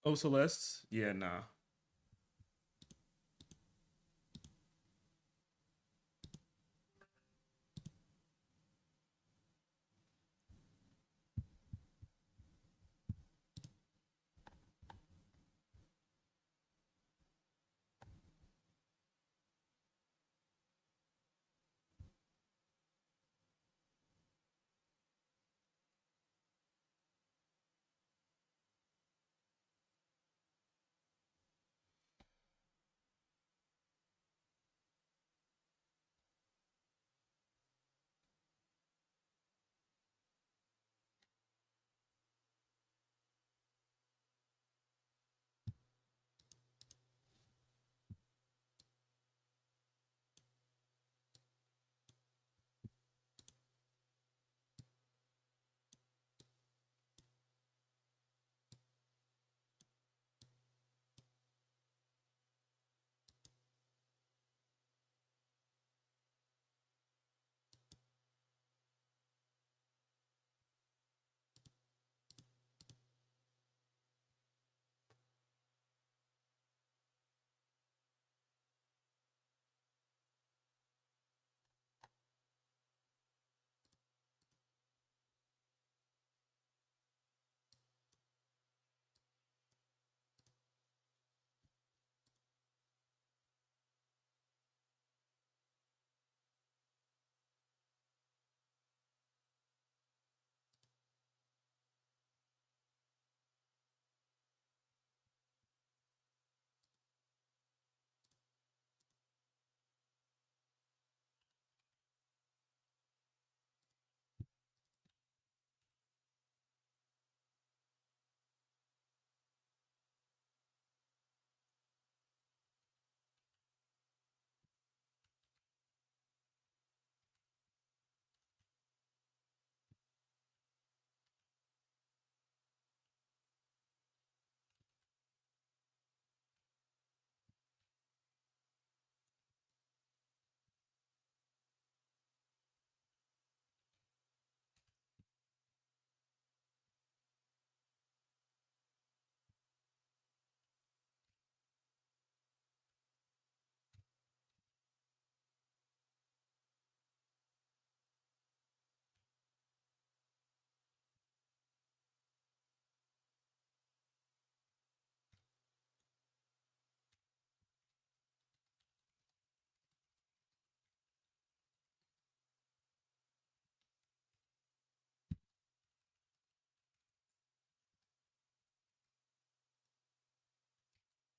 Oh, Celeste? Yeah, nah.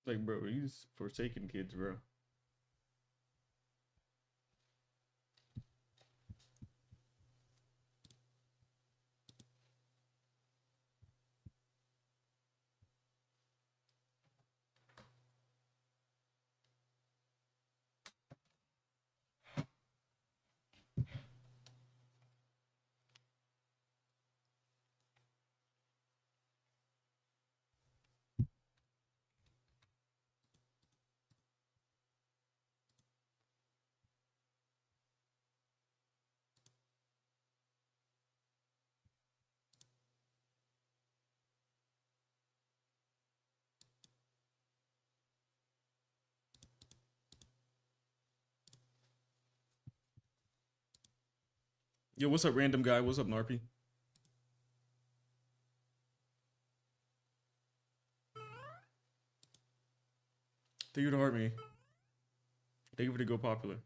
Like, bro, these Forsaken kids, bro. Yo, what's up, random guy? What's up, Narpy? Thank you to heart me. Thank you for the go popular.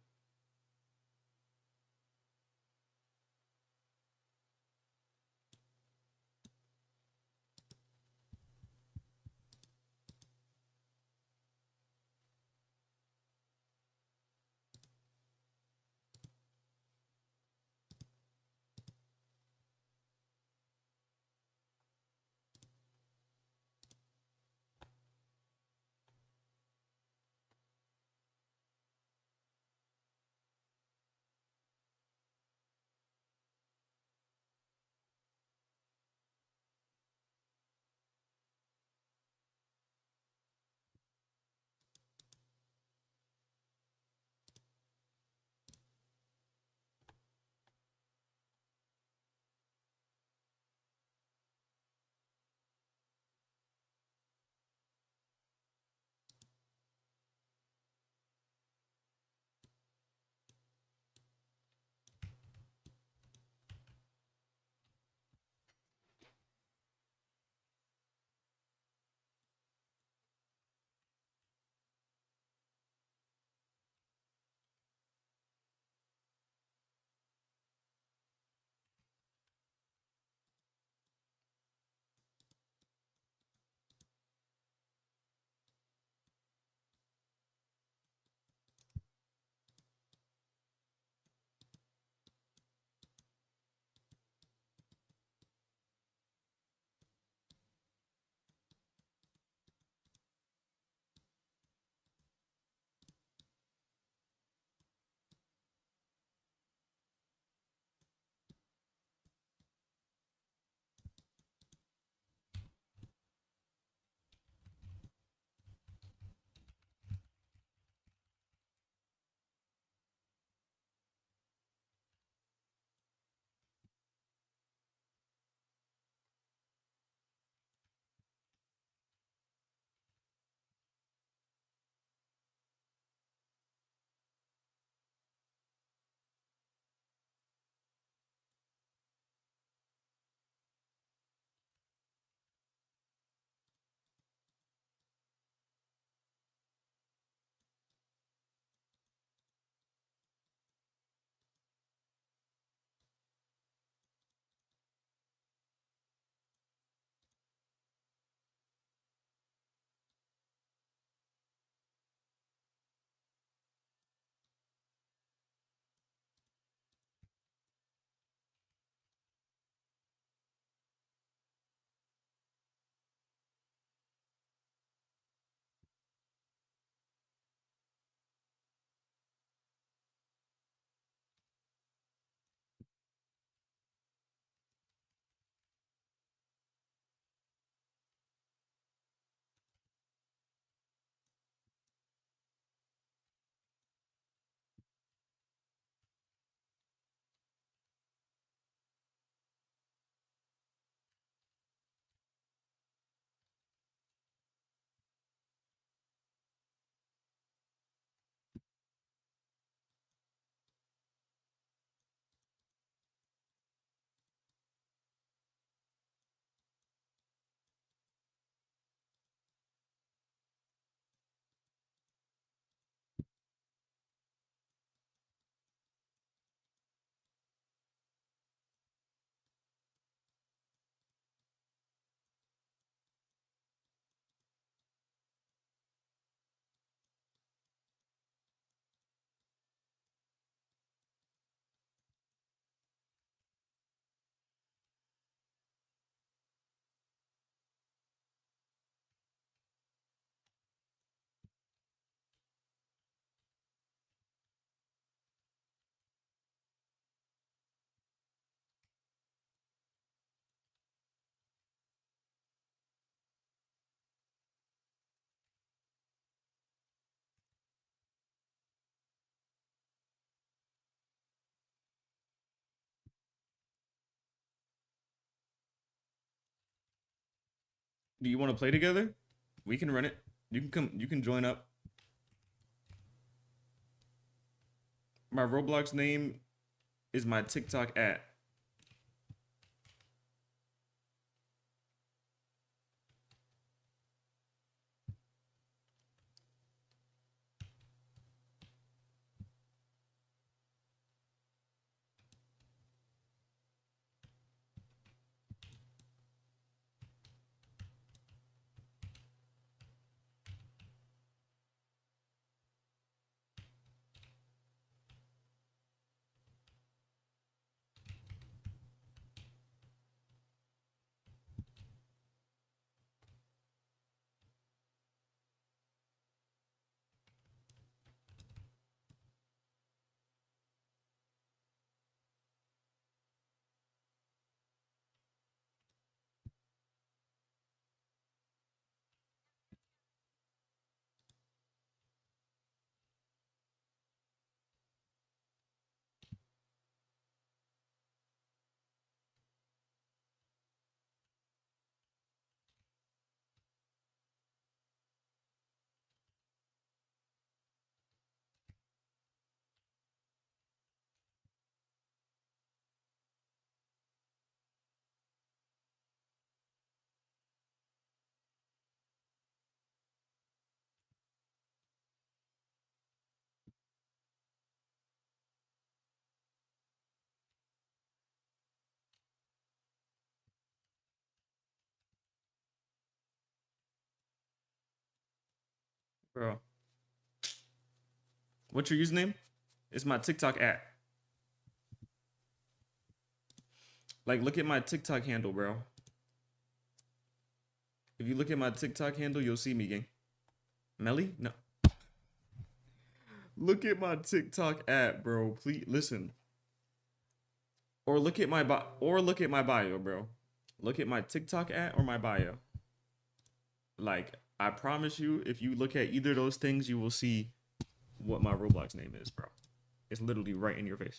Do you want to play together? We can run it. You can come. You can join up. My Roblox name is my TikTok at. Bro, what's your username? It's my TikTok at. Like, look at my TikTok handle, bro. If you look at my TikTok handle, you'll see me, gang. Melly? No. Look at my TikTok at, bro. Please listen. Or look at my bio, bro. Look at my TikTok at or my bio. Like, I promise you, if you look at either of those things, you will see what my Roblox name is, bro. It's literally right in your face.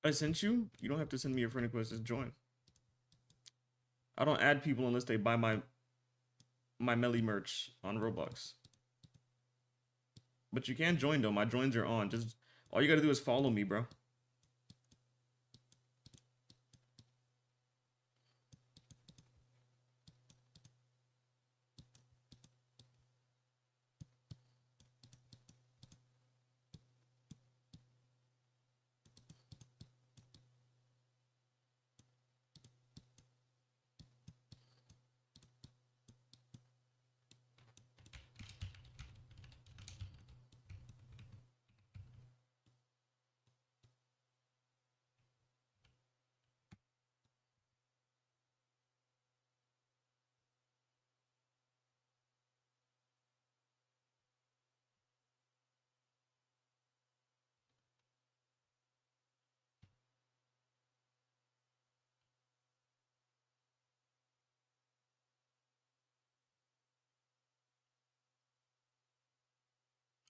I sent you. You don't have to send me a friend request. Just join. I don't add people unless they buy my Melly merch on Roblox. But you can join though. My joins are on. Just all you gotta do is follow me, bro.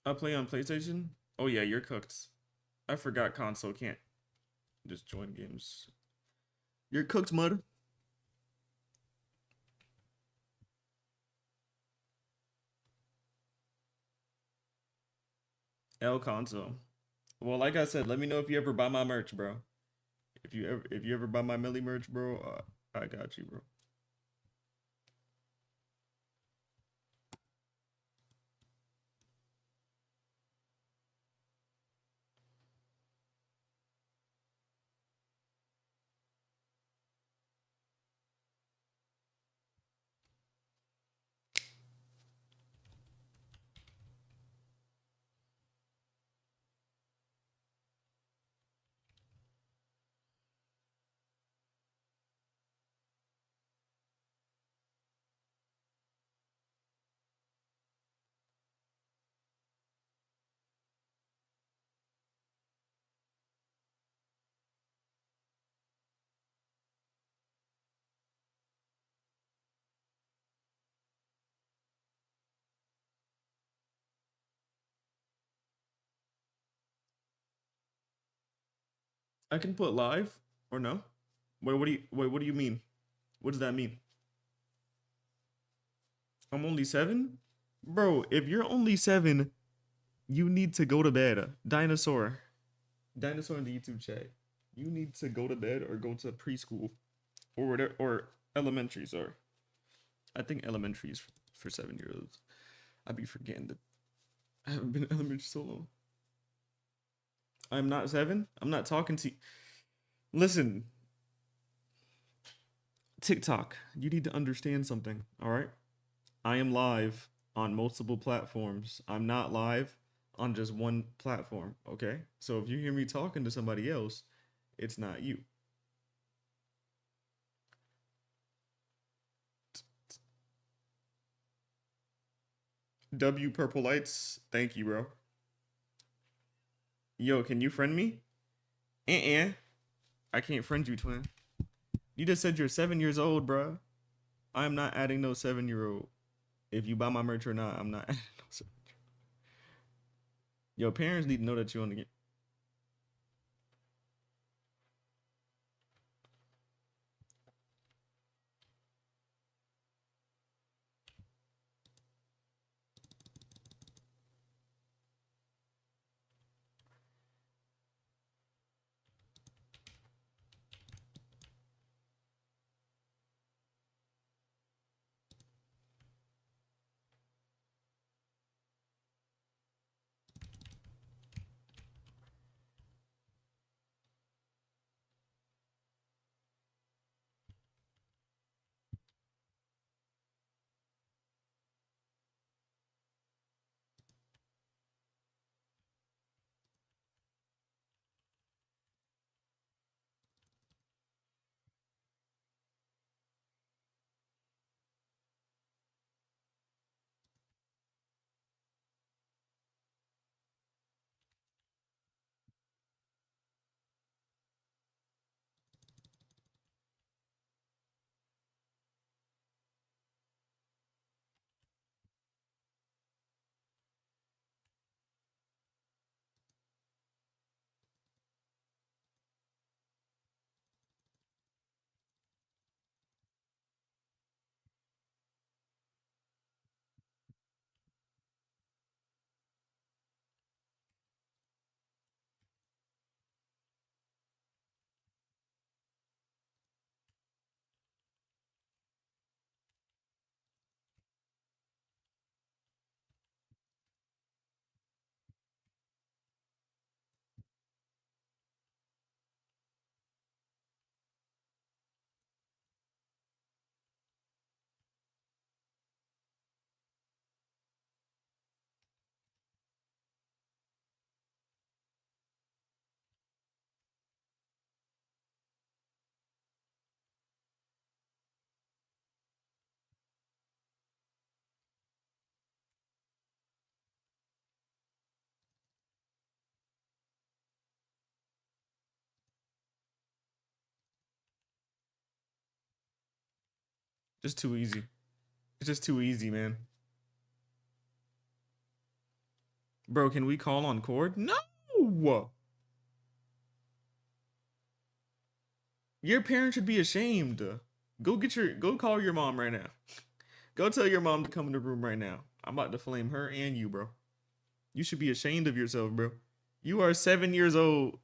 I play on PlayStation. Oh yeah, you're cooked. I forgot console can't just join games. You're cooked, mud. L console. Well, like I said, let me know if you ever buy my merch, bro. if you ever buy my Melly merch, bro, I got you, bro. I can put live or no? What do you mean? What does that mean? I'm only 7? Bro, if you're only 7, you need to go to bed. Dinosaur. Dinosaur in the YouTube chat. You need to go to bed or go to preschool or whatever, or elementary, sorry. I think elementary is for 7-year-olds. I'd be forgetting that I haven't been in elementary so long. I'm not 7. I'm not talking to you. Listen, TikTok, you need to understand something, all right? I am live on multiple platforms. I'm not live on just one platform, okay? So if you hear me talking to somebody else, it's not you. W Purple Lights, thank you, bro. Yo, can you friend me? I can't friend you, twin. You just said you're 7 years old, bro. I'm not adding no 7-year-old. If you buy my merch or not, I'm not adding no 7-year-old. Your parents need to know that you're on the game. Just too easy. It's just too easy, man. Bro, can we call on Cord? No! Your parents should be ashamed. Go call your mom right now. Go tell your mom to come in the room right now. I'm about to flame her and you, bro. You should be ashamed of yourself, bro. You are 7 years old.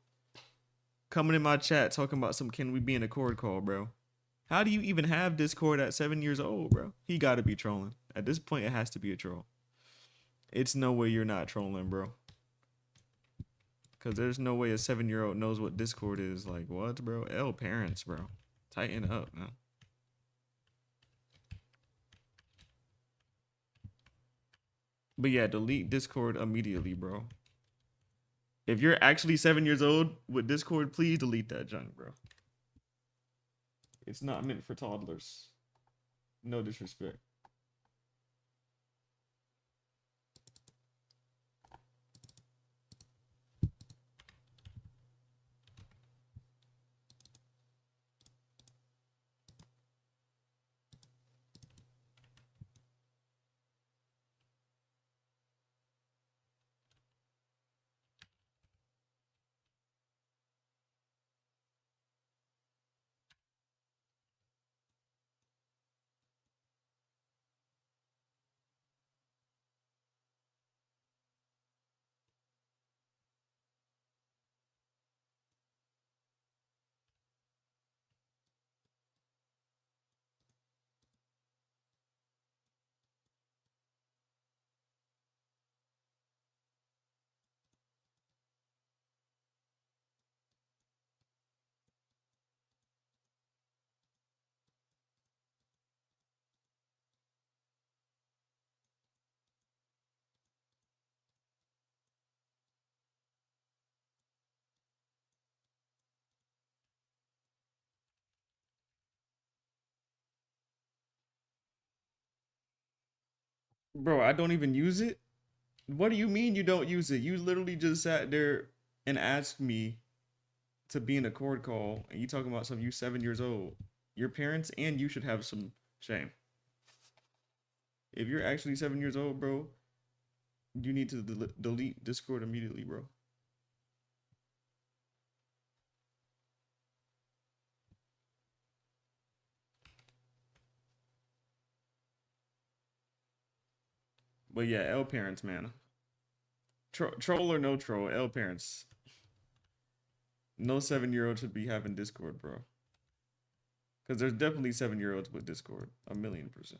coming in my chat talking about some can we be in a Cord call, bro? How do you even have Discord at 7 years old, bro? He got to be trolling. At this point, it has to be a troll. It's no way you're not trolling, bro. Because there's no way a 7-year-old knows what Discord is. Like, what, bro? L parents, bro. Tighten up, man. But yeah, delete Discord immediately, bro. If you're actually 7 years old with Discord, please delete that junk, bro. It's not meant for toddlers. No disrespect. Bro, I don't even use it. What do you mean you don't use it? You literally just sat there and asked me to be in a Cord call, and you talking about some you 7 years old. Your parents and you should have some shame. If you're actually 7 years old, bro, you need to delete Discord immediately, bro. But yeah, L parents, man. Troll or no troll, L parents. No 7-year-old should be having Discord, bro. Because there's definitely 7-year-olds with Discord. 1,000,000%.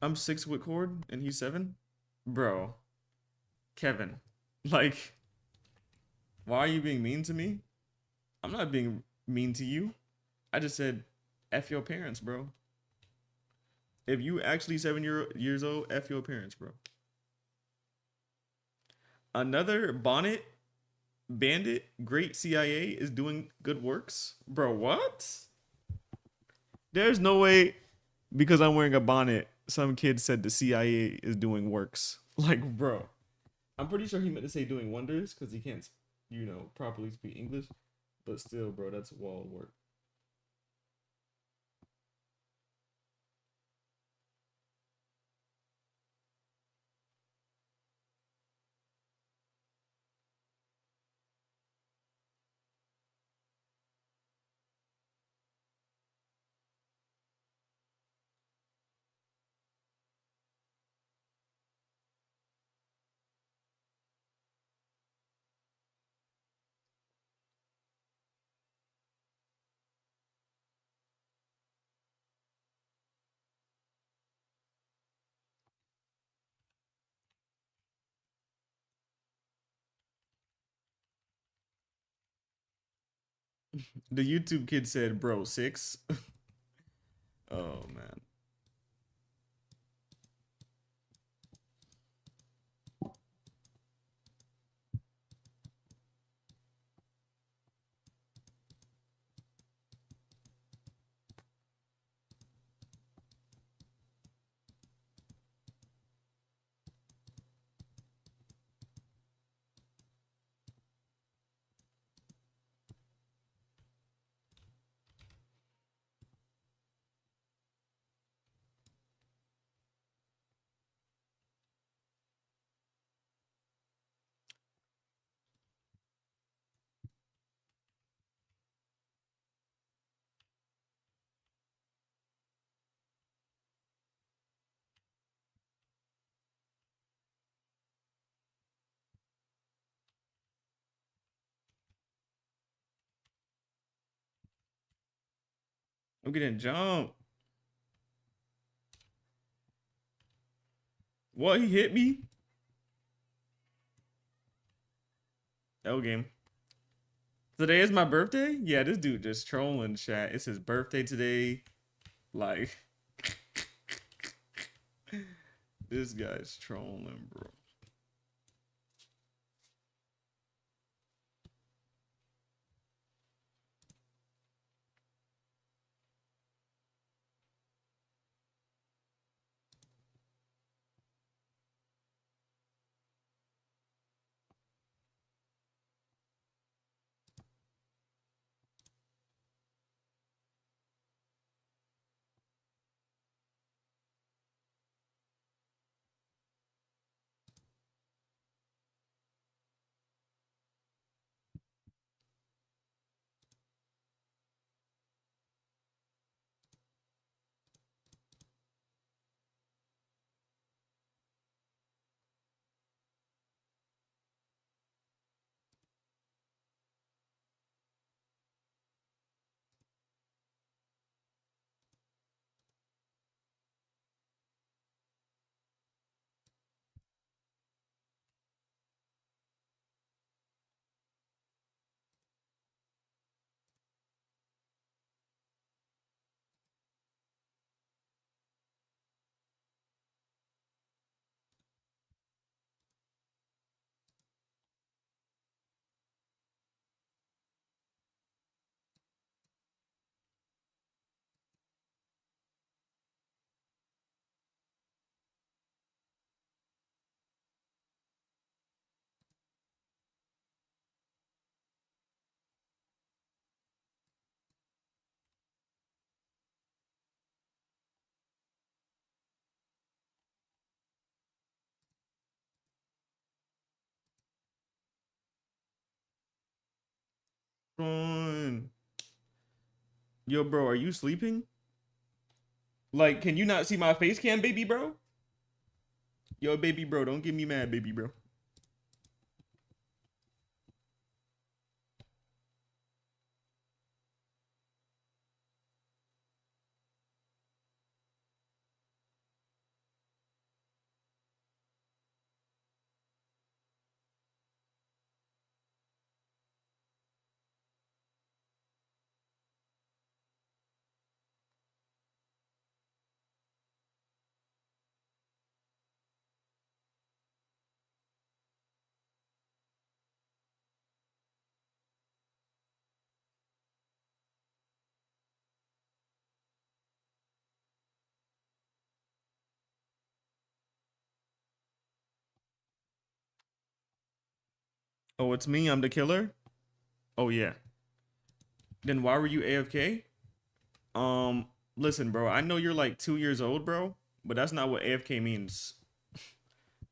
I'm 6 with Cord and he's 7? Bro. Kevin. Like, why are you being mean to me? I'm not being mean to you. I just said F your parents, bro. If you actually 7 years old, F your parents, bro. Another bonnet bandit, great CIA is doing good works? Bro, what? There's no way because I'm wearing a bonnet, some kid said the CIA is doing works. Like, bro. I'm pretty sure he meant to say doing wonders because he can't, properly speak English. But still, bro, that's wall work. The YouTube kid said, bro, 6. Oh, man. I'm getting jumped. What? He hit me? L game. Today is my birthday? Yeah, this dude just trolling chat. It's his birthday today. Like, this guy's trolling, bro. On. Yo, bro, are you sleeping? Like, can you not see my face cam, baby bro? Yo, baby bro, don't get me mad, baby bro. Oh, it's me. I'm the killer. Oh yeah. Then why were you AFK? Listen, bro. I know you're like 2 years old, bro, but that's not what AFK means.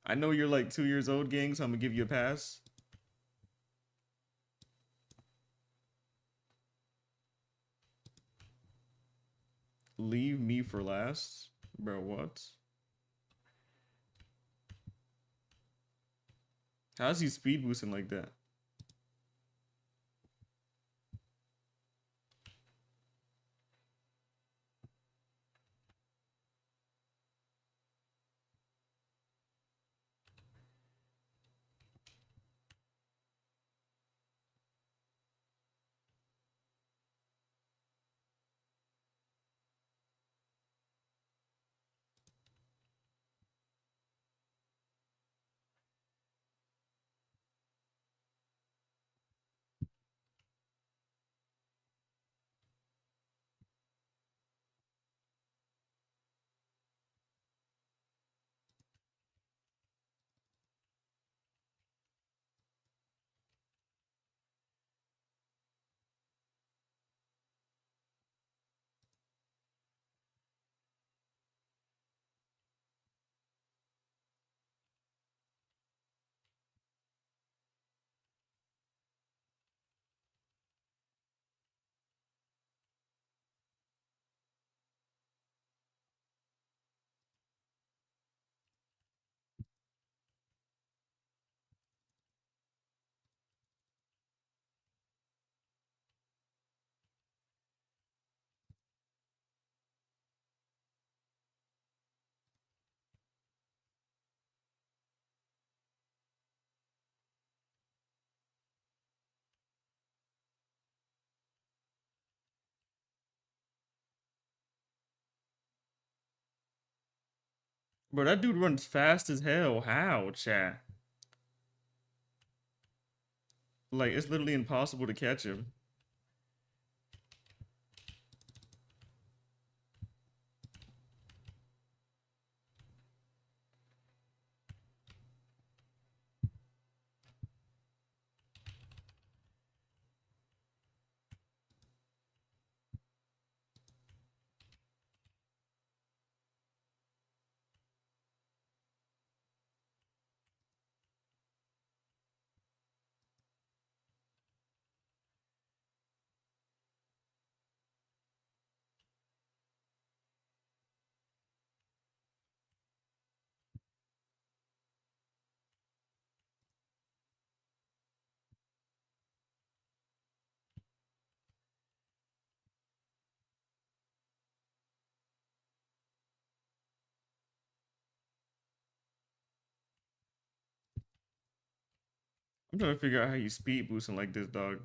I know you're like 2 years old, gang, so I'm gonna give you a pass. Leave me for last, bro. What? How's he speed boosting like that? Bro, that dude runs fast as hell. How, chat? Like, it's literally impossible to catch him. I'm trying to figure out how you speed boosting like this, dog.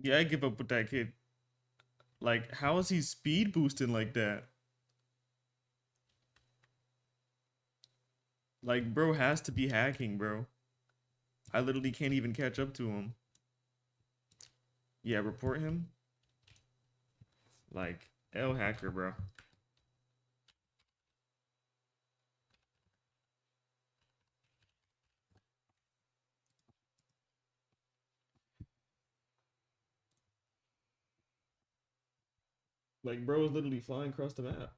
Yeah, I give up with that kid. Like, how is he speed boosting like that? Like, bro has to be hacking, bro. I literally can't even catch up to him. Yeah, report him. Like, L hacker, bro. Like, bro is literally flying across the map.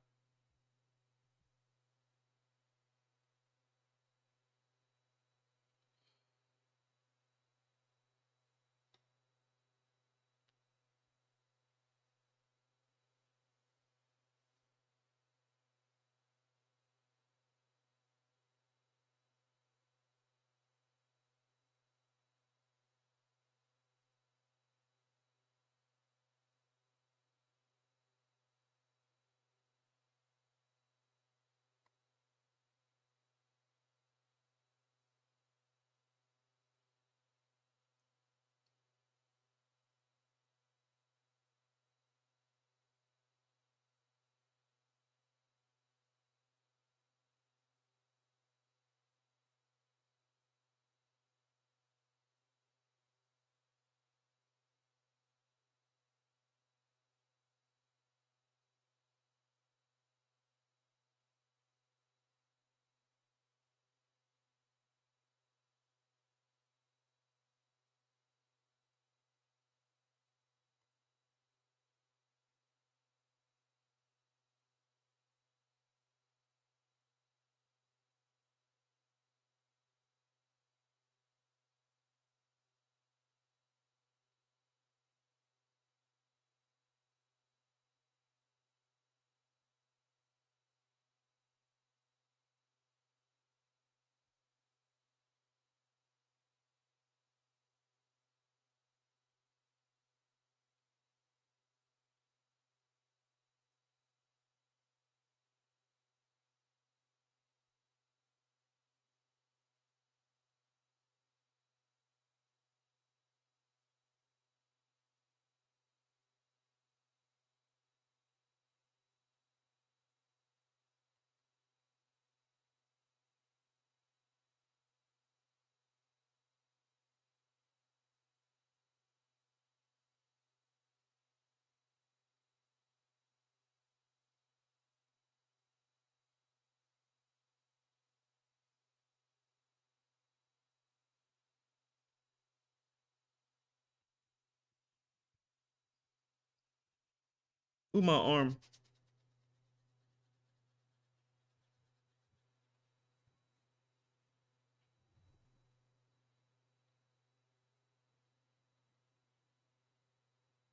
Ooh, my arm.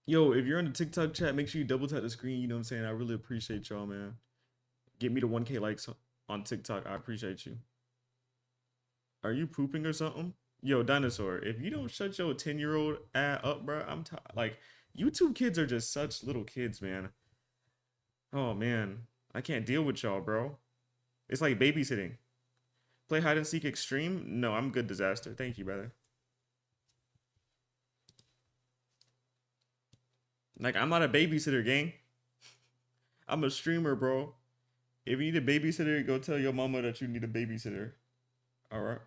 Yo, if you're in the TikTok chat, make sure you double tap the screen. You know what I'm saying? I really appreciate y'all, man. Get me to 1K likes on TikTok. I appreciate you. Are you pooping or something? Yo, dinosaur, if you don't shut your 10-year-old ass up, bro, I'm like, YouTube kids are just such little kids, man. Oh man, I can't deal with y'all, bro. It's like babysitting. Play hide and seek extreme? No, I'm good, disaster. Thank you, brother. Like, I'm not a babysitter, gang. I'm a streamer, bro. If you need a babysitter, go tell your mama that you need a babysitter. All right.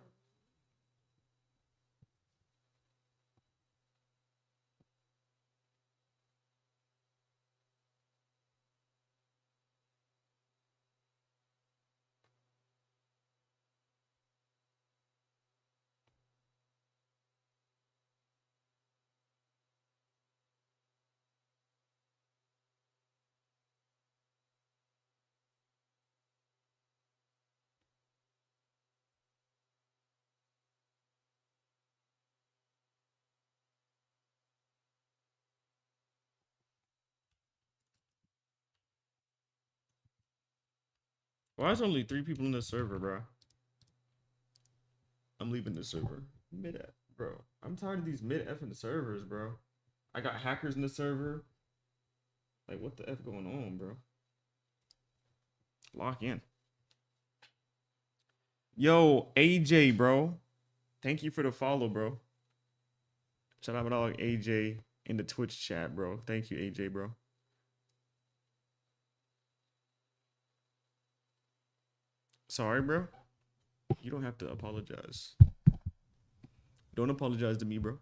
Why is only 3 people in the server, bro? I'm leaving the server. Mid, bro. I'm tired of these mid effing servers, bro. I got hackers in the server. Like, what the f going on, bro? Lock in. Yo, AJ, bro. Thank you for the follow, bro. Shout out my dog AJ in the Twitch chat, bro. Thank you, AJ, bro. Sorry, bro. You don't have to apologize. Don't apologize to me, bro.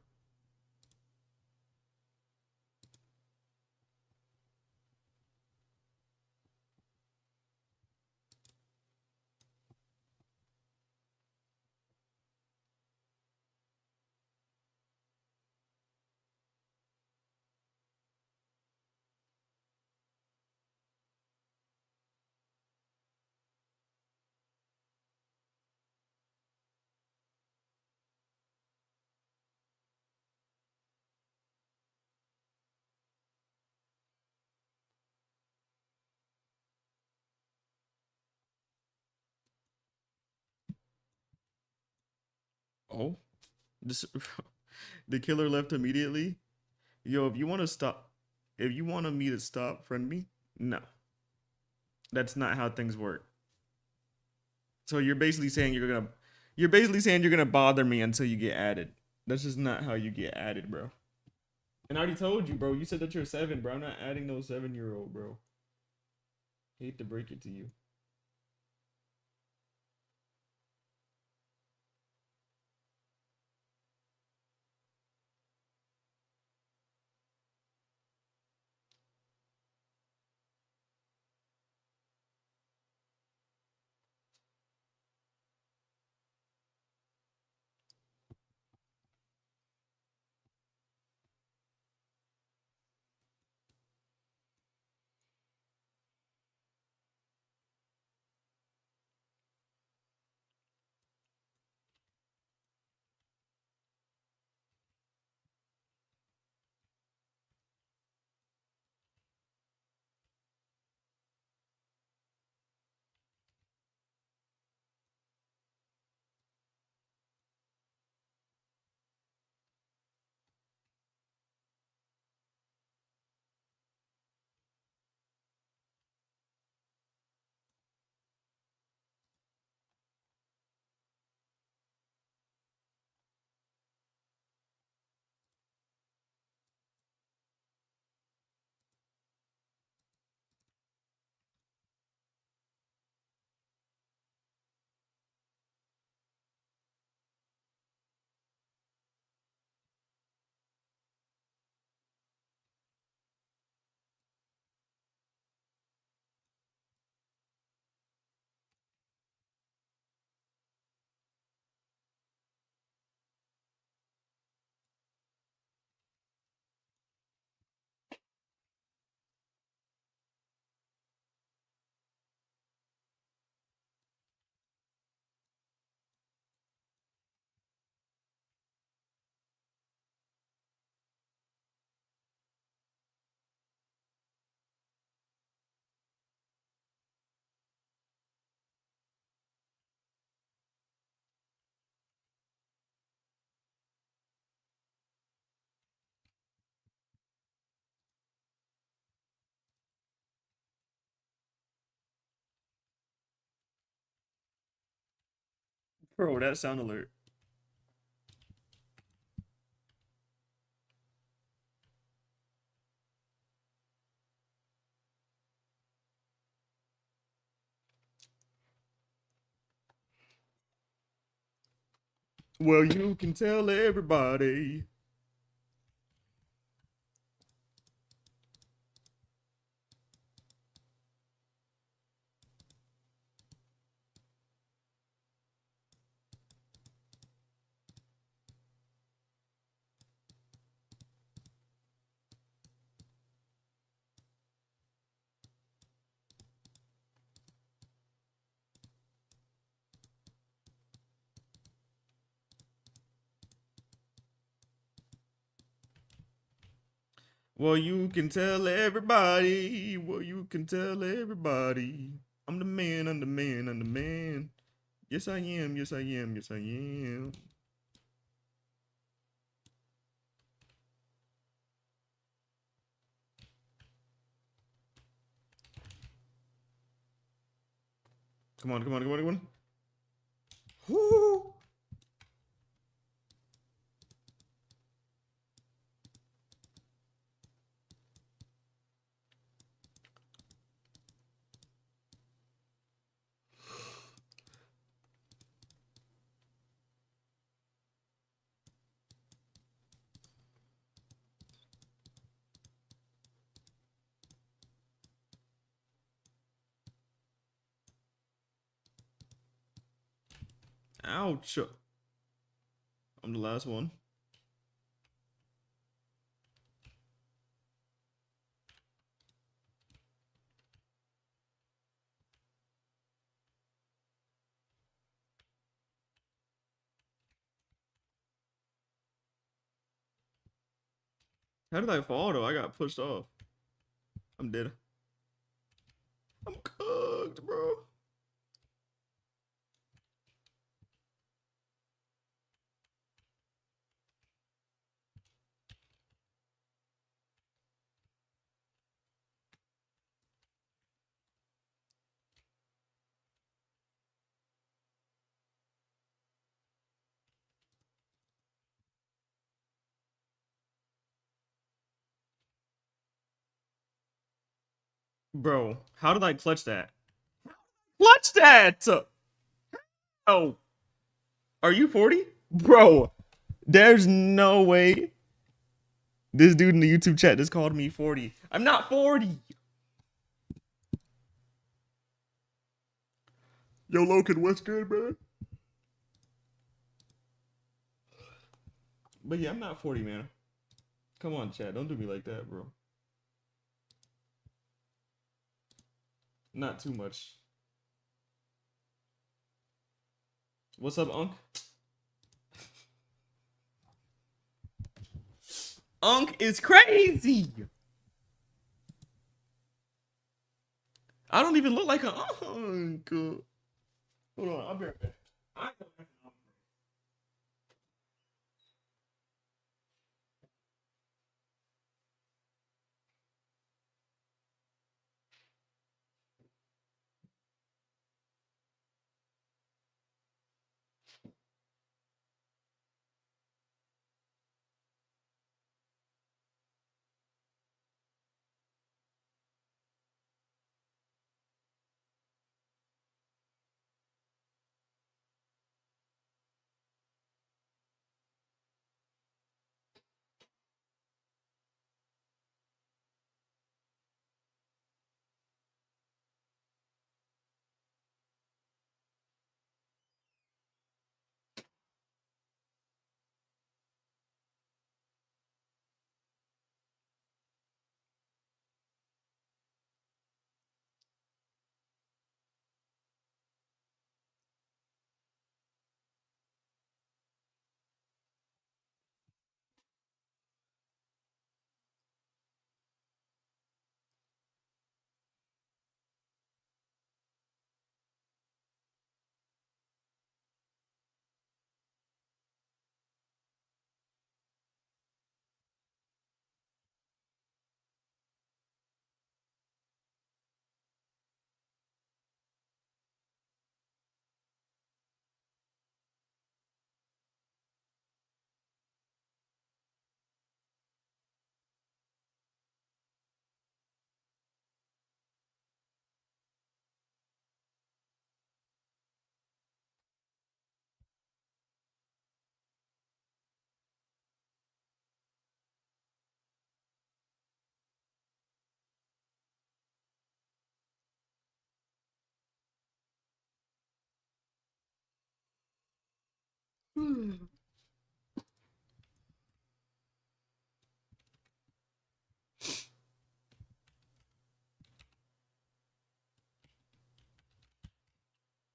Oh, this the killer left immediately. Yo, if you want to stop, if you want me to stop, friend me. No, that's not how things work. So you're basically saying you're gonna bother me until you get added. That's just not how you get added, bro. And I already told you, bro. You said that you're 7, bro. I'm not adding no 7-year-old, bro. Hate to break it to you. Bro, that sound alert. Well, you can tell everybody. Well, you can tell everybody. Well, you can tell everybody. I'm the man, I'm the man, I'm the man. Yes, I am. Yes, I am. Yes, I am. Come on, come on, come on, come on. Woo! Ouch. I'm the last one. How did I fall though? I got pushed off. I'm dead. I'm cooked, bro. Bro, how did I clutch that? Clutch that! Oh, are you 40? Bro, there's no way. This dude in the YouTube chat just called me 40. I'm not 40. Yo, Logan, what's good, man? But yeah, I'm not 40, man. Come on, chat. Don't do me like that, bro. Not too much. What's up, Unk? Unk is crazy. I don't even look like an Unk. Hold on, I'll be right back.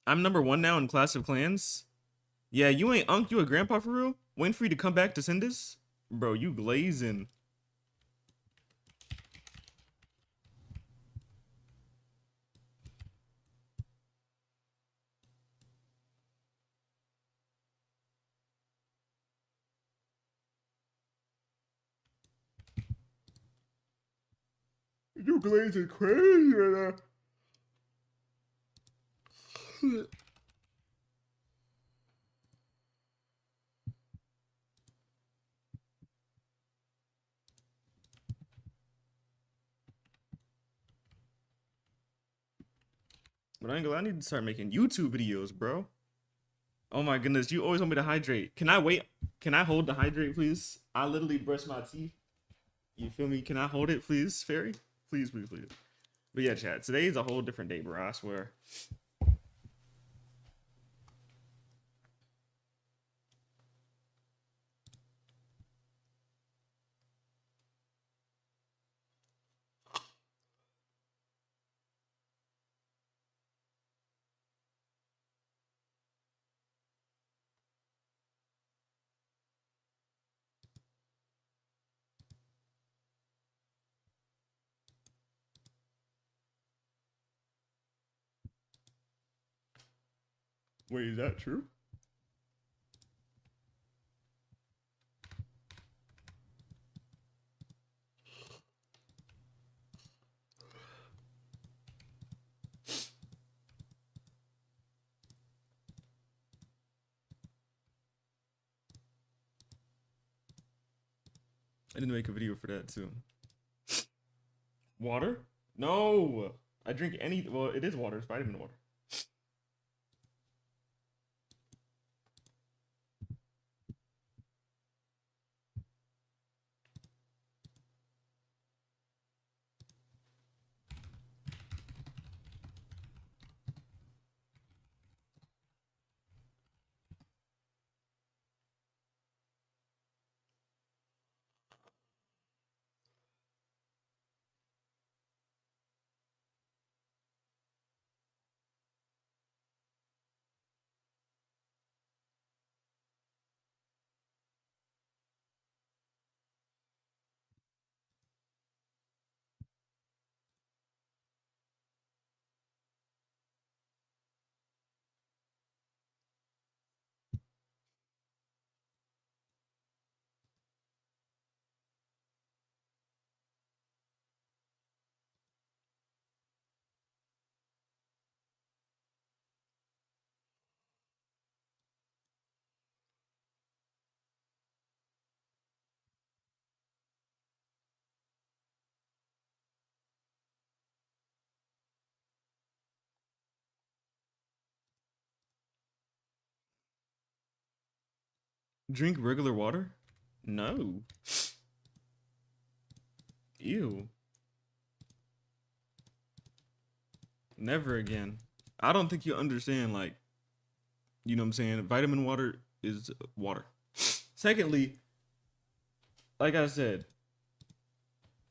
I'm #1 now in Clash of Clans. Yeah, you ain't Unk, you a grandpa for real? Waiting for you to come back to send this? Bro, you glazing. You glazing crazy right now. But I ain't gonna, I need to start making YouTube videos, bro. Oh my goodness, you always want me to hydrate. Can I wait? Can I hold the hydrate, please? I literally brush my teeth. You feel me? Can I hold it, please, Fairy? Please, please, please. But yeah, chat. Today is a whole different day, bro. I swear. Wait, is that true? I didn't make a video for that too. Water? No. I drink any. Well, it is water. It's vitamin water. Drink regular water? No. Ew. Never again. I don't think you understand, like, you know what I'm saying? Vitamin water is water. Secondly, like I said,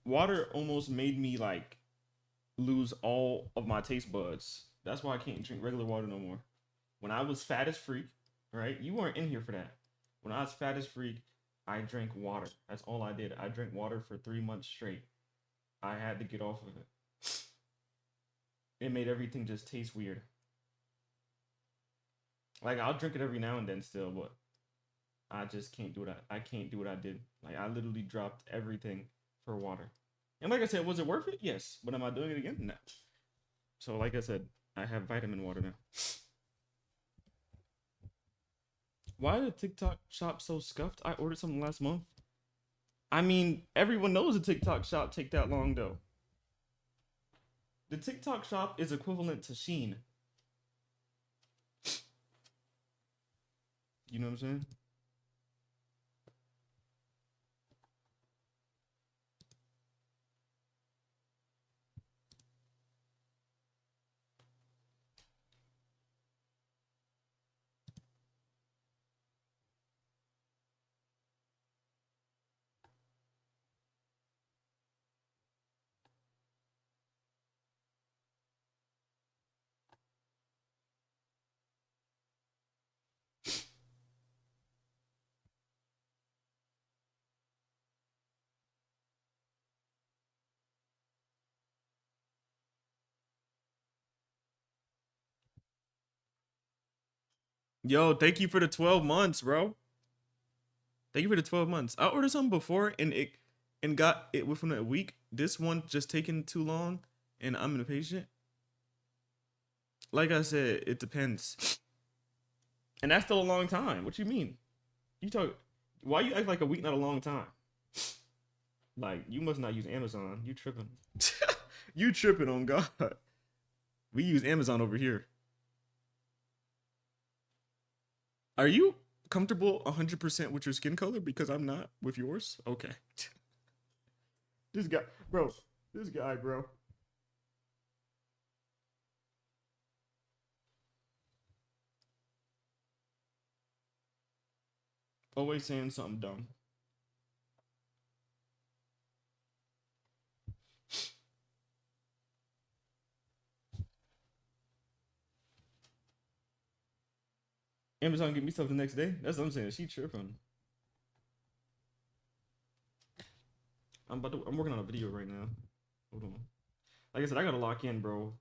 water almost made me, like, lose all of my taste buds. That's why I can't drink regular water no more. When I was fat as freak, right? You weren't in here for that. When I was fat as freak, I drank water. That's all I did. I drank water for 3 months straight. I had to get off of it. It made everything just taste weird. Like, I'll drink it every now and then still, but I just can't do it. I can't do what I did. Like, I literally dropped everything for water. And like I said, was it worth it? Yes. But am I doing it again? No. So like I said, I have vitamin water now. Why did the TikTok shop so scuffed? I ordered something last month. I mean, everyone knows the TikTok shop take that long though. The TikTok shop is equivalent to Shein. You know what I'm saying? Yo, thank you for the 12 months, bro. Thank you for the 12 months. I ordered something before and got it within a week. This one just taking too long and I'm impatient. Like I said, it depends. And that's still a long time. What you mean? You talk why you act like a week not a long time? Like you must not use Amazon. You tripping. You tripping on God. We use Amazon over here. Are you comfortable 100% with your skin color? Because I'm not with yours. Okay. This guy, bro. This guy, bro. Always saying something dumb. Amazon get me stuff the next day. That's what I'm saying. She tripping. I'm working on a video right now. Hold on. Like I said, I gotta lock in, bro.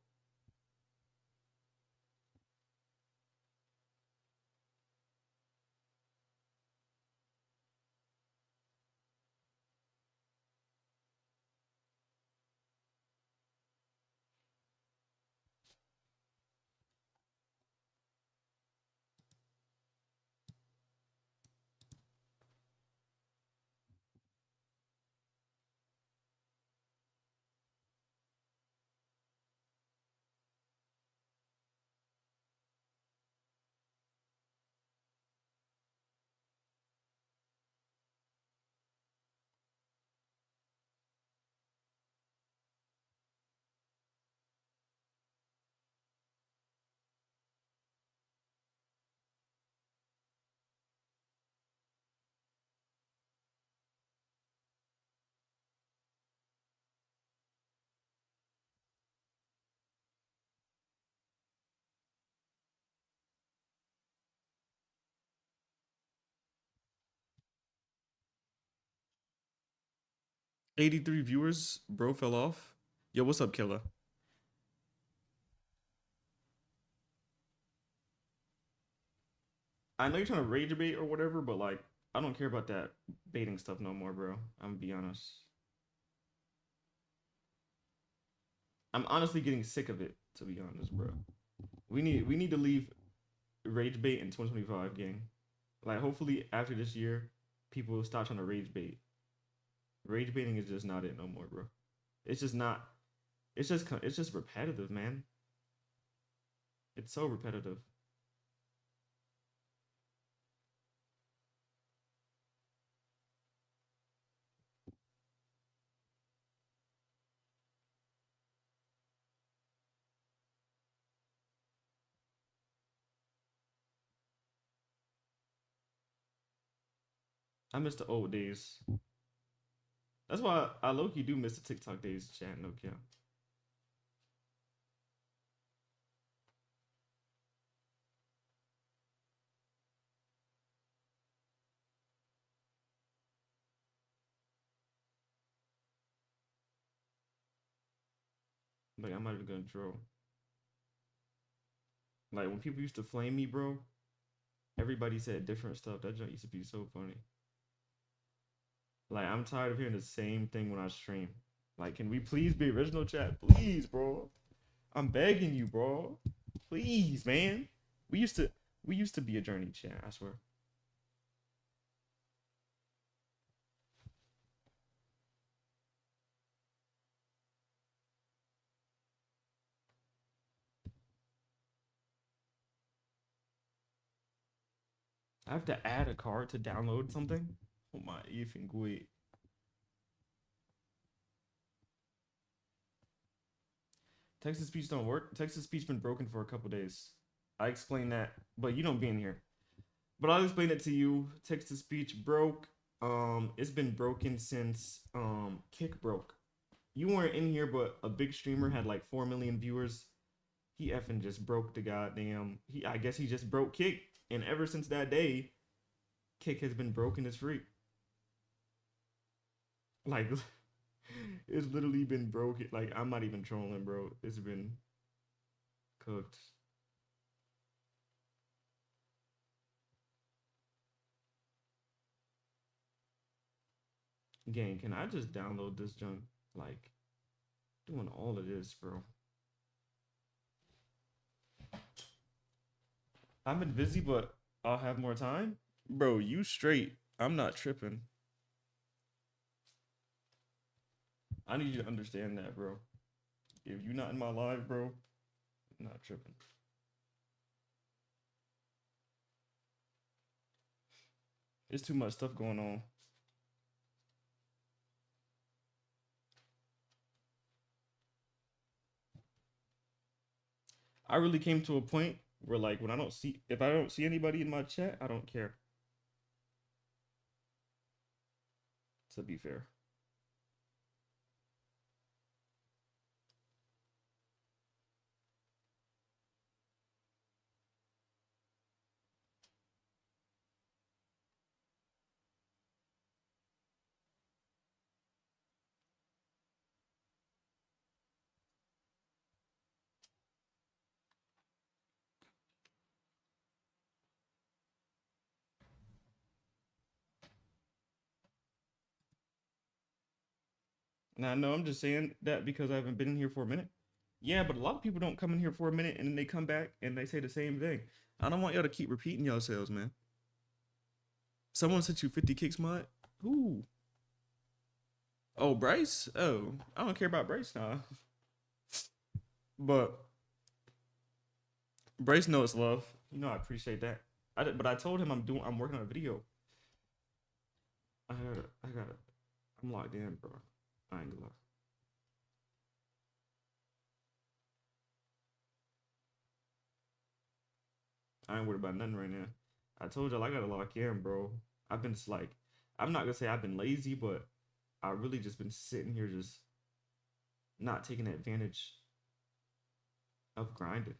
$83 viewers, bro fell off. Yo, what's up, killer? I know you're trying to rage bait or whatever, but like, I don't care about that baiting stuff no more, bro. I'm gonna be honest. I'm honestly getting sick of it, to be honest, bro. We need to leave rage bait in 2025, gang. Like, hopefully after this year, people will stop trying to rage bait. Rage baiting is just not it no more, bro. It's just not. It's just repetitive, man. It's so repetitive. I miss the old days. That's why I low key do miss the TikTok days, chat, no cap. Like I'm not even gonna draw. Like when people used to flame me, bro, everybody said different stuff. That joint used to be so funny. Like I'm tired of hearing the same thing when I stream. Like, can we please be original, chat? Please, bro. I'm begging you, bro. Please, man. We used to we used to be a journey, chat, I swear. I have to add a card to download something. Oh my effing wait. Text to speech don't work. Text to speech been broken for a couple days. I explained that, but you don't be in here. But I'll explain it to you. Text to speech broke. It's been broken since Kick broke. You weren't in here, but a big streamer had like 4 million viewers. He effing just broke the goddamn. I guess he just broke Kick, and ever since that day, Kick has been broken as freak. Like it's literally been broken. Like I'm not even trolling, bro. It's been cooked. Gang, can I just download this junk? Like, doing all of this, bro. I've been busy, but I'll have more time. Bro, you straight. I'm not tripping. I need you to understand that, bro. If you're not in my live, bro, I'm not tripping. There's too much stuff going on. I really came to a point where, like, when if I don't see anybody in my chat, I don't care. To be fair. Now, no, I'm just saying that because I haven't been in here for a minute. Yeah, but a lot of people don't come in here for a minute and then they come back and they say the same thing. I don't want y'all to keep repeating yourselves, man. Someone sent you 50 kicks, mod? Who? Oh, Bryce? Oh, I don't care about Bryce now. But Bryce knows love. You know, I appreciate that. But I told him I'm working on a video. I'm locked in, bro. I ain't gonna lie. I ain't worried about nothing right now. I told y'all I gotta lock in, bro. I've been just like, I'm not gonna say I've been lazy, but I really just been sitting here just not taking advantage of grinding.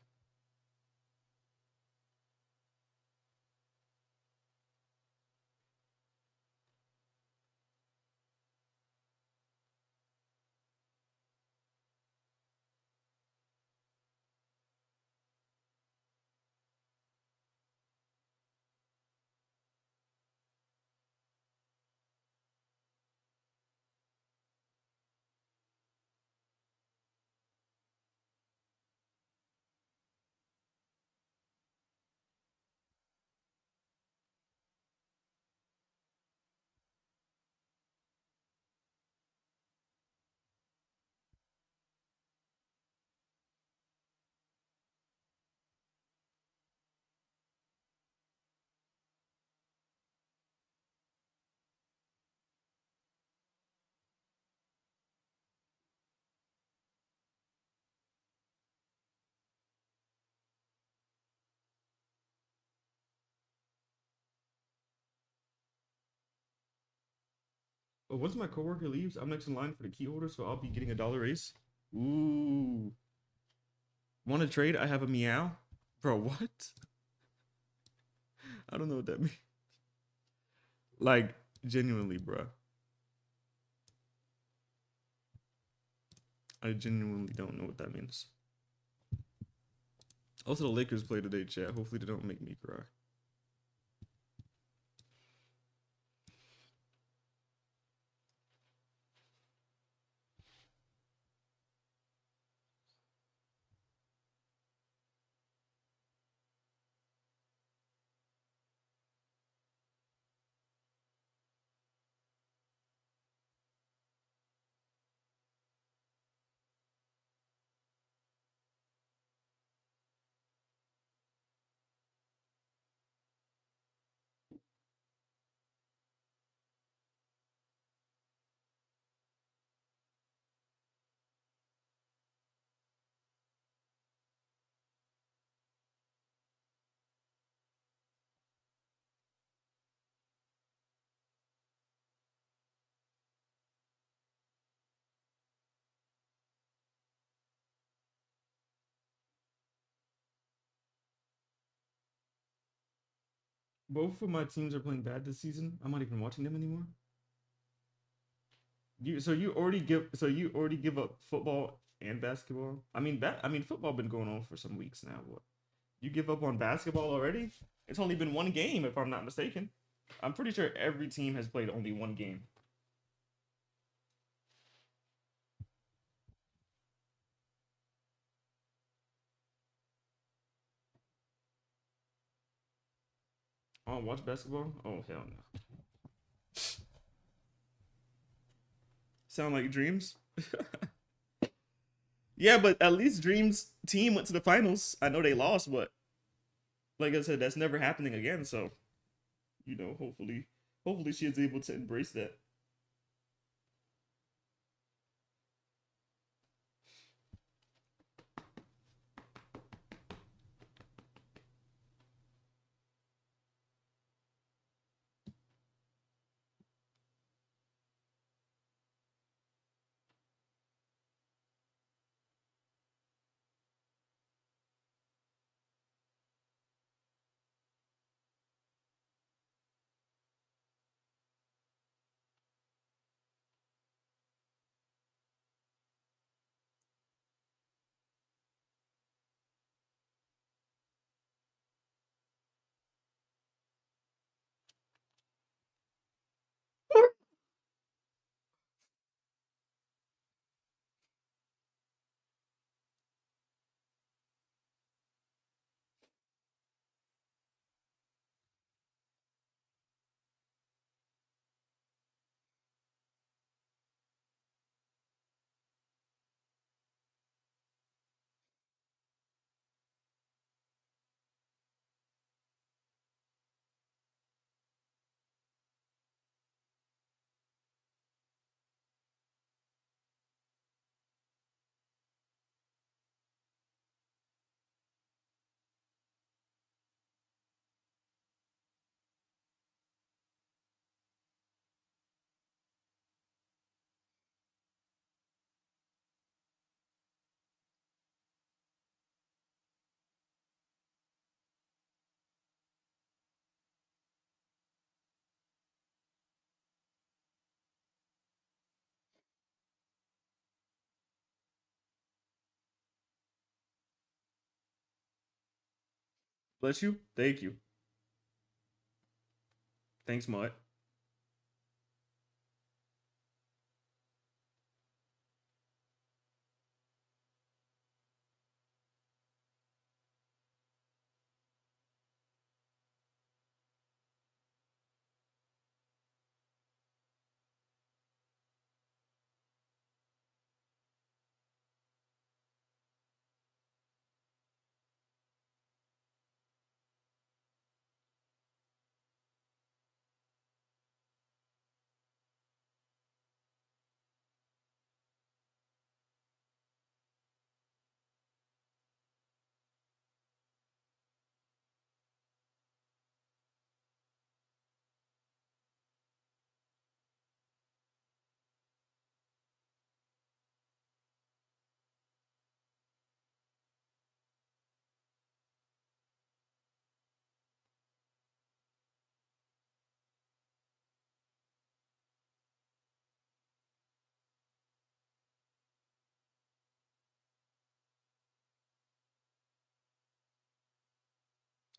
Oh, once my coworker leaves, I'm next in line for the key holder, so I'll be getting $1 raise. Ooh. Want to trade? I have a meow. Bro, what? I don't know what that means. Like, genuinely, bro. I genuinely don't know what that means. Also, the Lakers play today, chat. Hopefully they don't make me cry. Both of my teams are playing bad this season. I'm not even watching them anymore. You already give up football and basketball. I mean football been going on for some weeks now. What? You give up on basketball already? It's only been one game, if I'm not mistaken. I'm pretty sure every team has played only one game. Oh, watch basketball? Oh, hell no. Sound like dreams? Yeah, but at least Dream's team went to the finals. I know they lost, but like I said, that's never happening again. So, hopefully she is able to embrace that. Bless you. Thank you. Thanks, Mutt.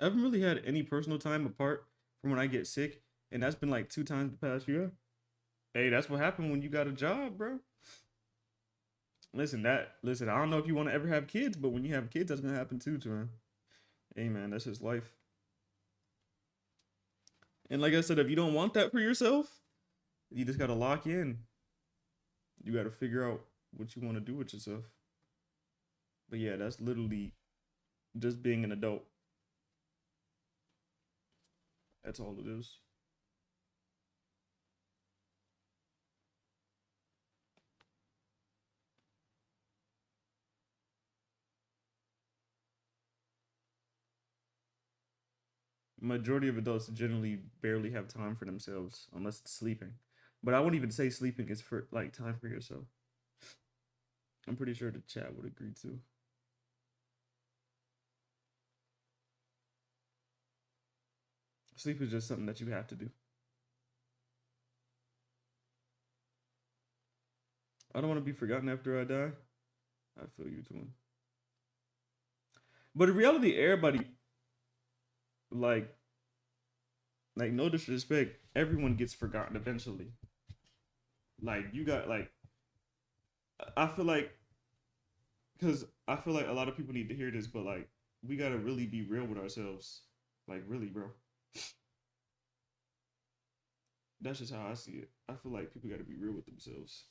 I haven't really had any personal time apart from when I get sick, and that's been like 2 times the past year. Hey, that's what happened when you got a job, bro. Listen, I don't know if you want to ever have kids, but when you have kids, that's gonna happen too, man. Hey man, that's just life. And like I said, if you don't want that for yourself, you just gotta lock in. You gotta figure out what you want to do with yourself. But yeah, that's literally just being an adult. That's all it is. Majority of adults generally barely have time for themselves unless it's sleeping. But I wouldn't even say sleeping is for like time for yourself. I'm pretty sure the chat would agree too. Sleep is just something that you have to do. I don't want to be forgotten after I die. I feel you, too. But in reality, everybody, like, no disrespect, everyone gets forgotten eventually. Like, you got, like, I feel like, because I feel like a lot of people need to hear this, but, like, we got to really be real with ourselves. Like, really, bro. That's just how I see it. I feel like people got to be real with themselves.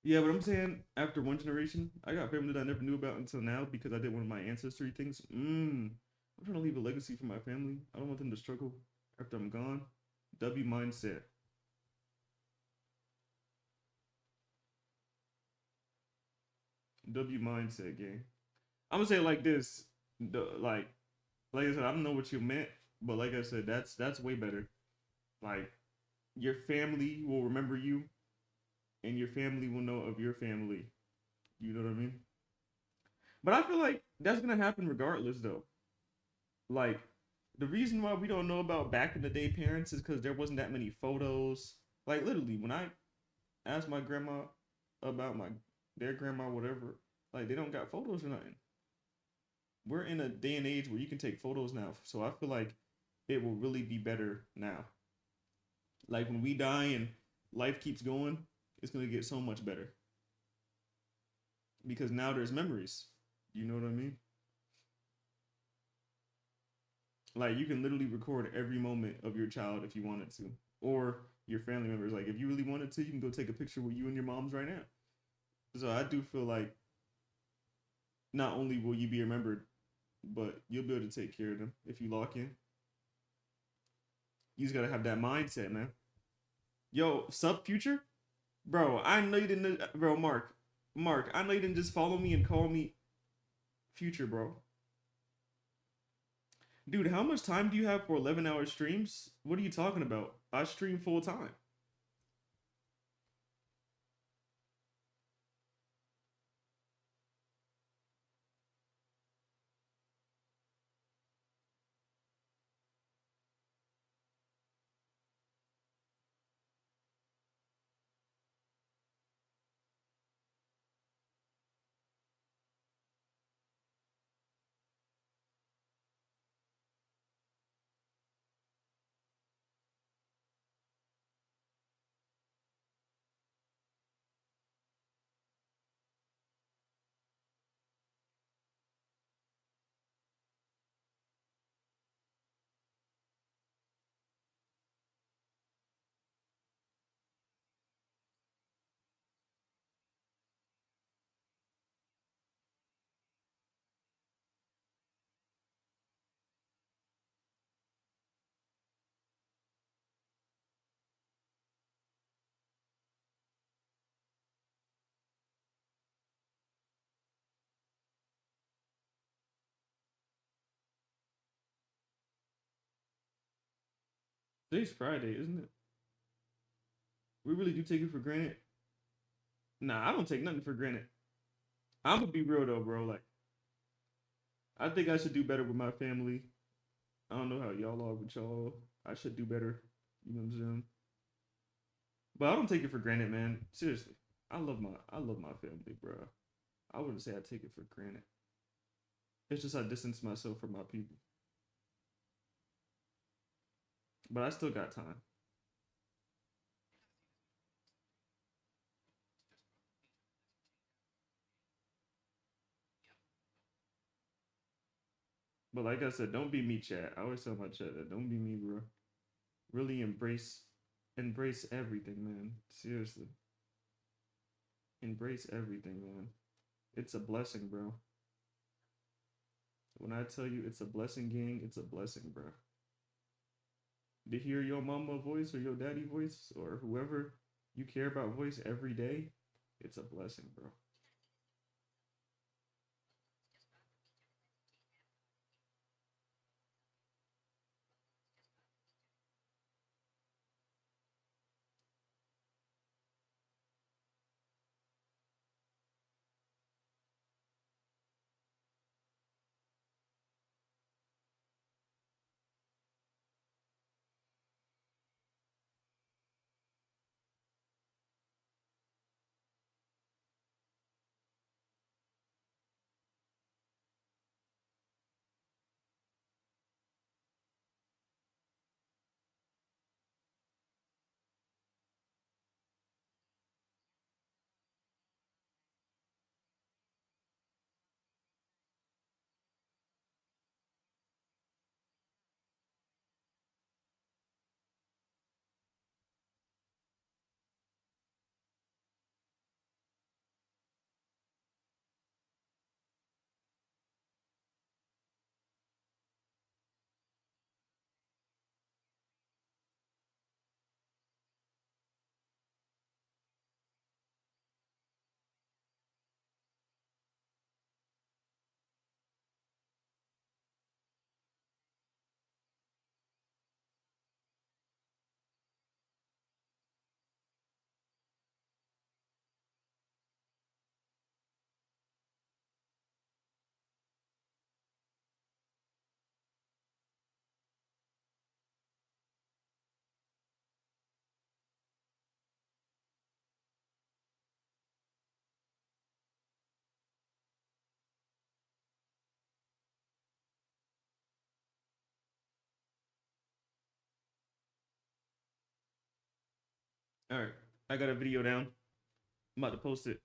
Yeah, but I'm saying after one generation, I got family that I never knew about until now because I did one of my ancestry things. I'm trying to leave a legacy for my family. I don't want them to struggle after I'm gone. W mindset. W mindset game. I'm gonna say it like this. Like I said, I don't know what you meant, but like I said, that's way better. Like your family will remember you, and your family will know of your family. You know what I mean? But I feel like that's gonna happen regardless, though. Like the reason why we don't know about back in the day parents is because there wasn't that many photos. Like literally, when I asked my grandma about my their grandma, whatever, like they don't got photos or nothing. We're in a day and age where you can take photos now, so I feel like it will really be better now. Like when we die and life keeps going, it's gonna get so much better because now there's memories. You know what I mean? Like you can literally record every moment of your child if you wanted to, or your family members. Like if you really wanted to, you can go take a picture with you and your moms right now. So I do feel like not only will you be remembered, but you'll be able to take care of them if you lock in. You just gotta have that mindset, man. Yo, sub future, bro. I know you didn't, bro. Mark. I know you didn't just follow me and call me future, bro. Dude, how much time do you have for 11-hour streams? What are you talking about? I stream full time. Today's Friday, isn't it? We really do take it for granted. Nah, I don't take nothing for granted. I'm gonna be real though, bro. Like, I think I should do better with my family. I don't know how y'all are with y'all. I should do better. You know what I'm saying? But I don't take it for granted, man. Seriously, I love my family, bro. I wouldn't say I take it for granted. It's just I distance myself from my people. But I still got time. But like I said, don't be me, chat. I always tell my chat that don't be me, bro. Really embrace everything, man. Seriously. Embrace everything, man. It's a blessing, bro. When I tell you it's a blessing, gang, it's a blessing, bro. To hear your mama voice or your daddy voice or whoever you care about voice every day, it's a blessing, bro. All right, I got a video down. I'm about to post it.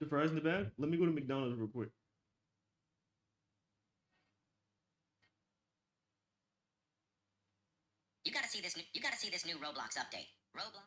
The fries in the bag. Let me go to McDonald's real quick. You gotta see this new. You gotta see this new Roblox update. Roblox.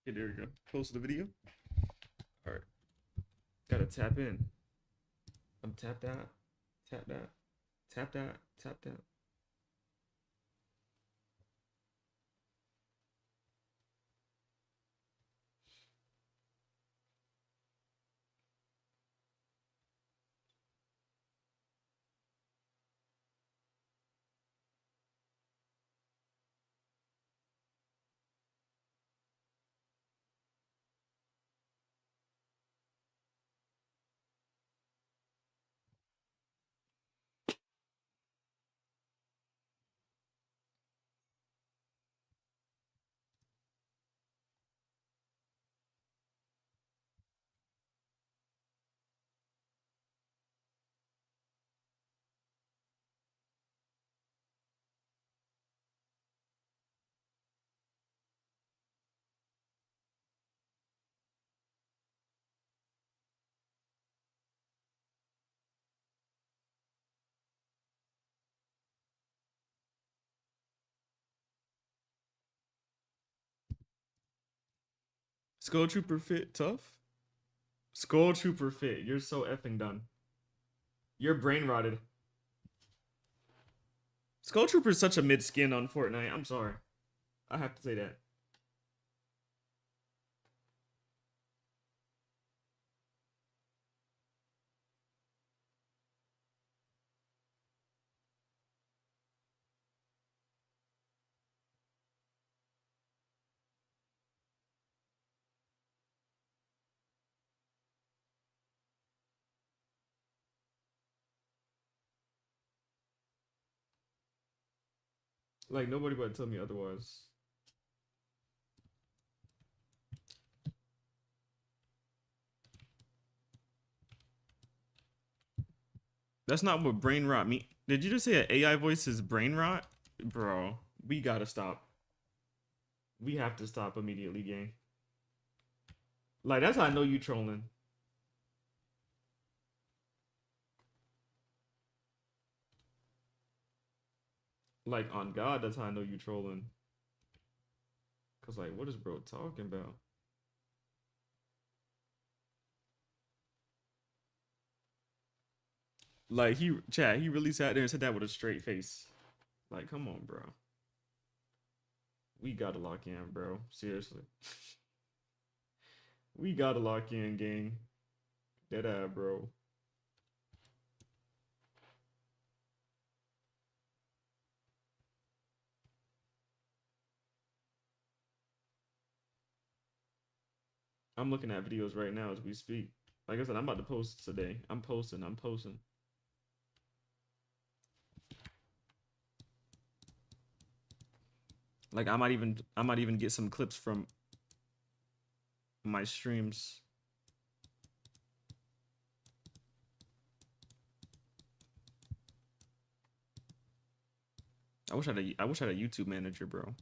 Okay, there we go. Close to the video. All right. Gotta tap in. I'm tapped out. Tap that. Tap that. Tap that. Skull Trooper fit tough. Skull Trooper fit. You're so effing done. You're brain rotted. Skull Trooper is such a mid skin on Fortnite. I'm sorry. I have to say that. Like nobody would tell me otherwise. That's not what brain rot mean. Did you just say an AI voice is brain rot? Bro, we gotta stop. We have to stop immediately, gang. Like, that's how I know you trolling. Like, on God, that's how I know you trolling. Cause like, what is bro talking about? Like, he really sat there and said that with a straight face. Like, come on, bro. We gotta lock in, bro. Seriously. We gotta lock in, gang. Dead bro. I'm looking at videos right now as we speak. Like I said, I'm about to post today. I'm posting. Like I might even get some clips from my streams. I wish I had a YouTube manager, bro.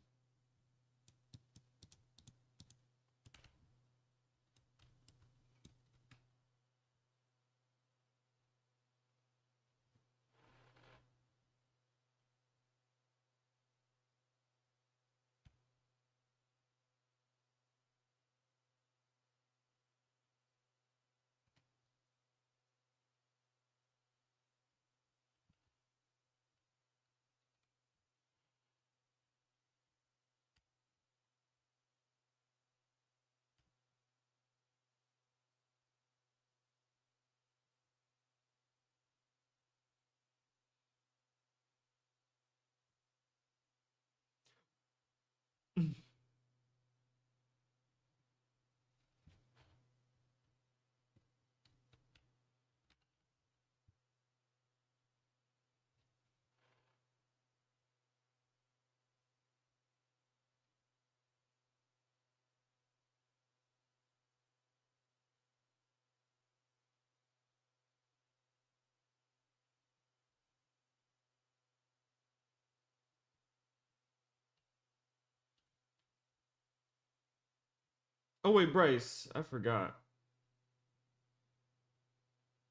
Oh wait, Bryce, I forgot.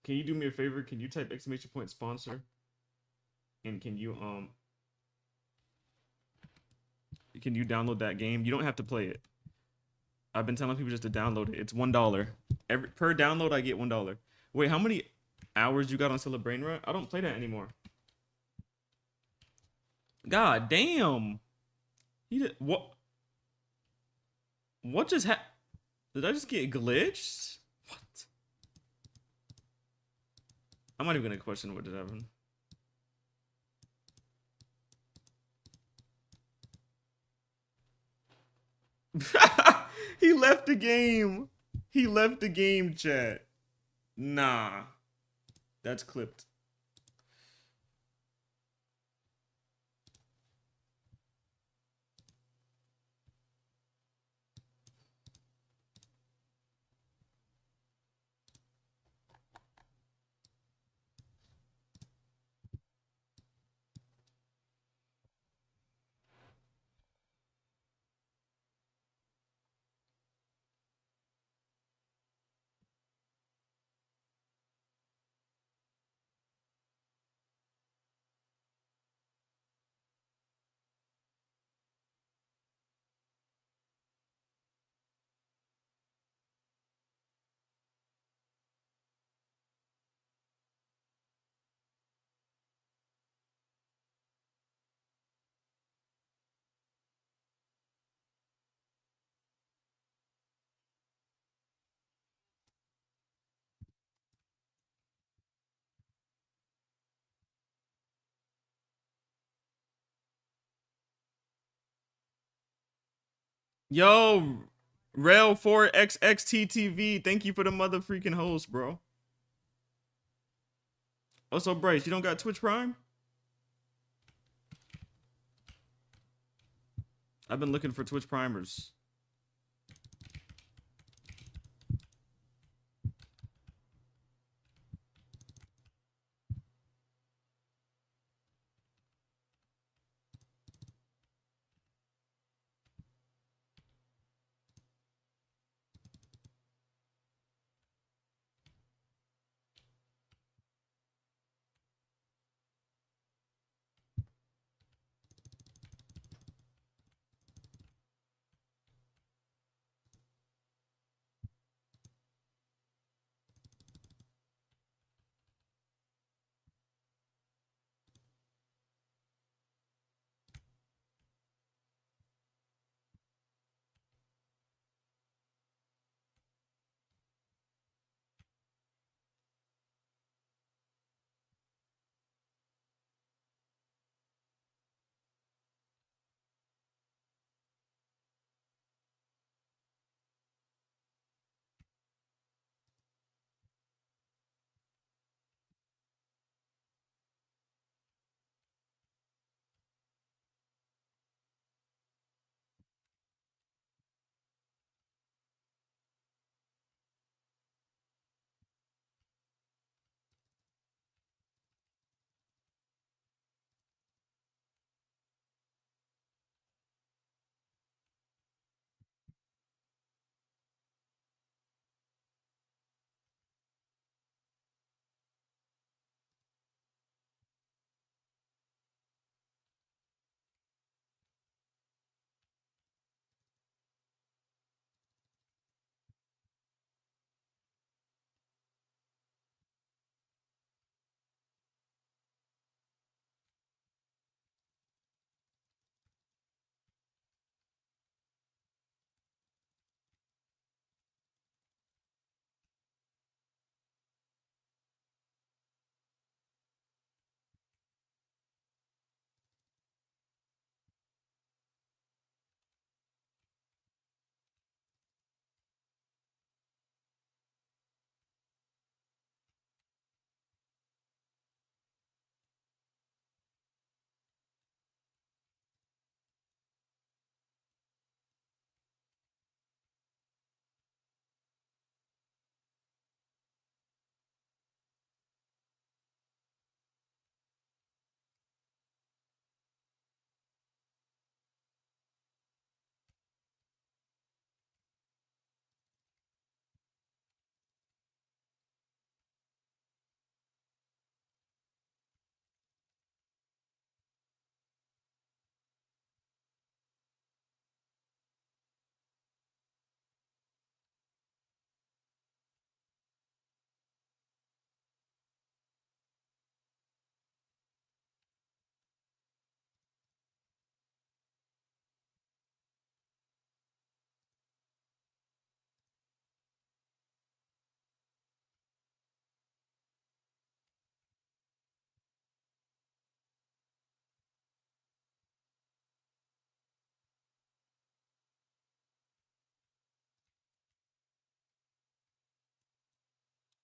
Can you do me a favor? Can you type exclamation point sponsor? And can you download that game? You don't have to play it. I've been telling people just to download it. It's $1. Every per download, I get $1. Wait, how many hours you got on Steal A Brainrot? I don't play that anymore. God damn. He did what? What just happened? Did I just get glitched? What? I'm not even gonna question what did happen. He left the game. He left the game, chat. Nah. That's clipped. Yo, Rail4XXTTV, thank you for the mother freaking host, bro. Also, Bryce, you don't got Twitch Prime? I've been looking for Twitch Primers.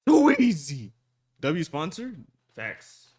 Too easy. W sponsor? Facts.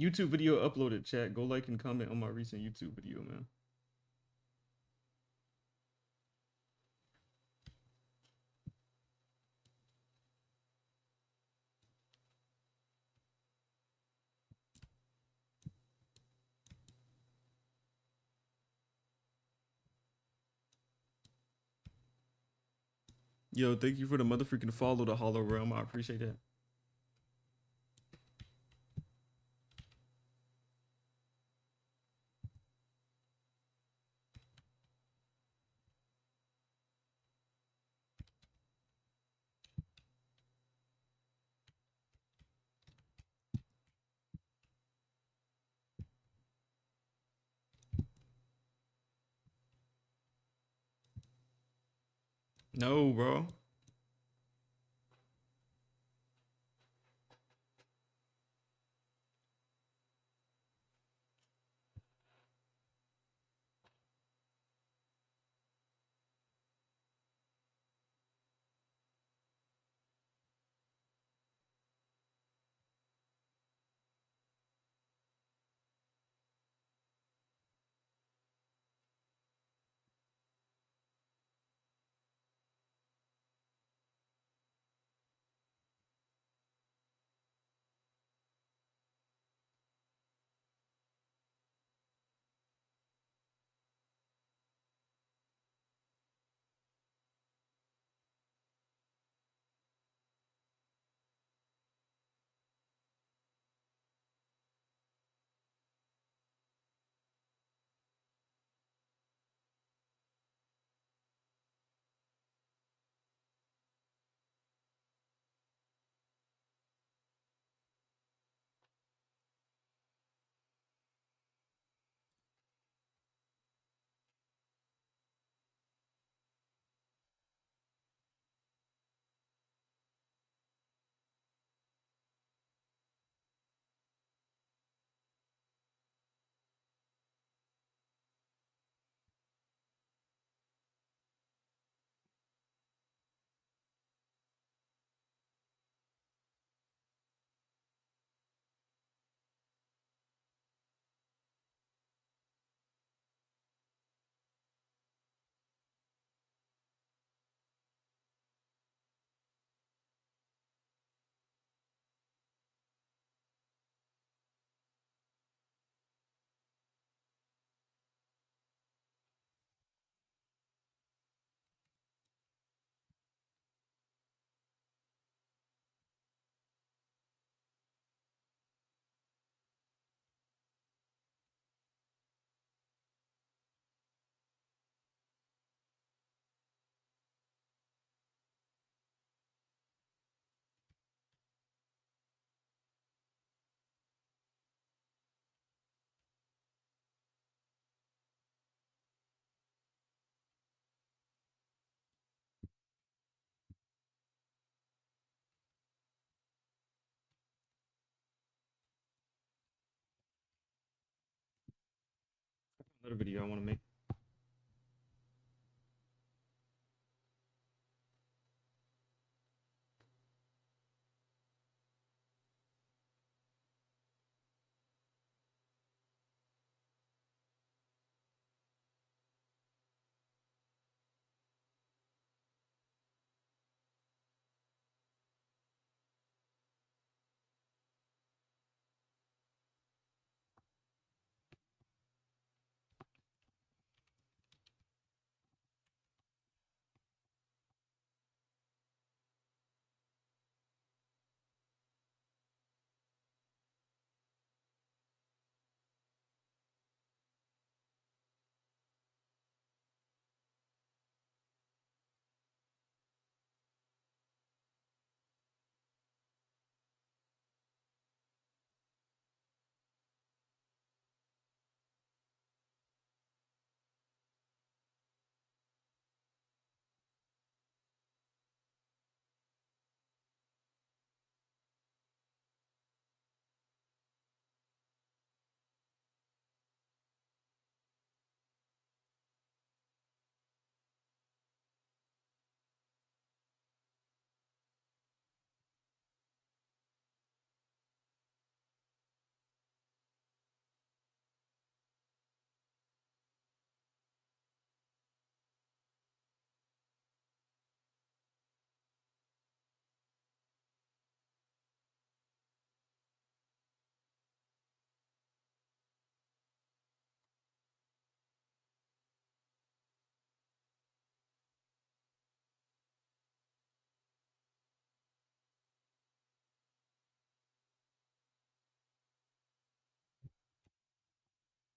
YouTube video uploaded, chat. Go like and comment on my recent YouTube video, man. Yo, thank you for the motherfucking follow to Hollow Realm. I appreciate that. No, bro. Another video I want to make.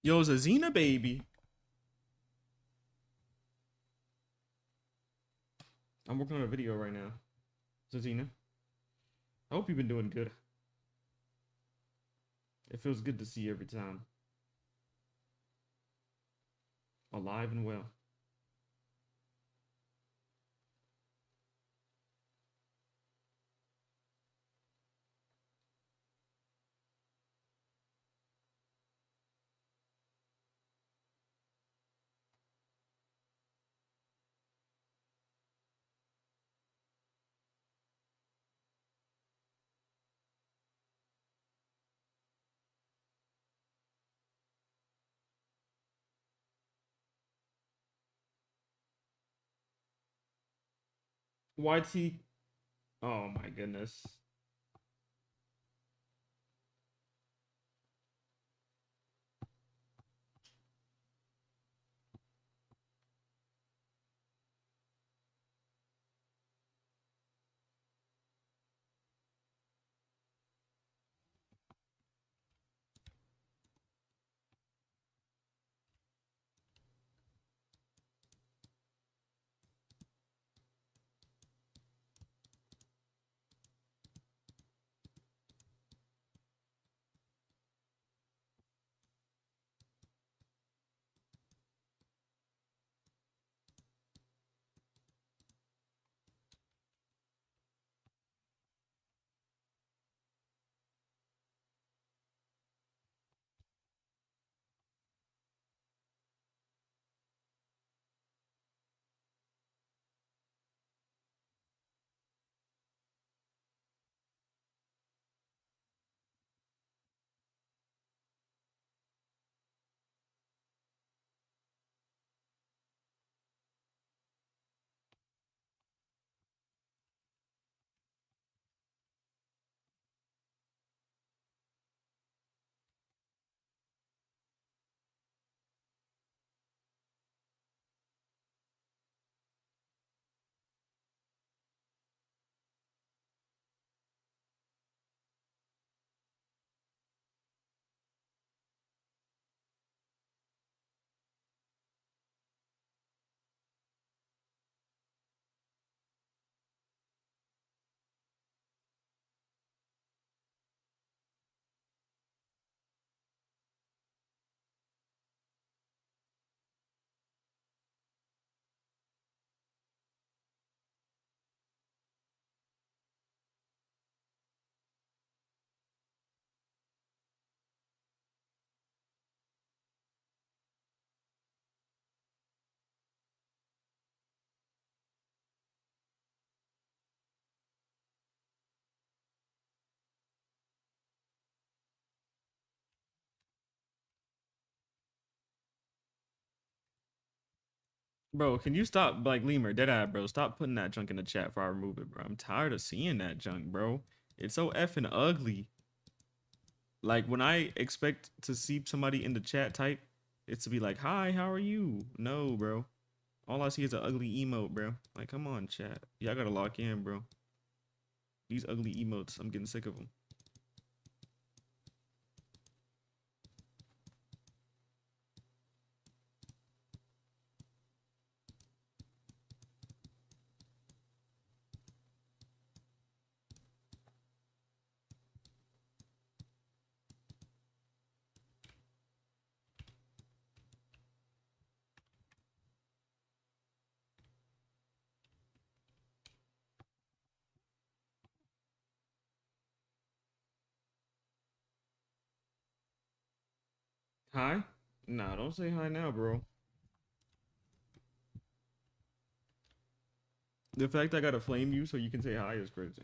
Yo, Zazina baby. I'm working on a video right now. Zazina. I hope you've been doing good. It feels good to see you every time. Alive and well. YT. Oh my goodness. Bro, can you stop like Lemur, dead bro? Stop putting that junk in the chat before I remove it, bro. I'm tired of seeing that junk, bro. It's so effing ugly. Like when I expect to see somebody in the chat type, it's to be like, "Hi, how are you?" No, bro. All I see is an ugly emote, bro. Like, come on, chat. Y'all gotta lock in, bro. These ugly emotes, I'm getting sick of them. Hi? Nah, don't say hi now, bro. The fact I gotta flame you so you can say hi is crazy.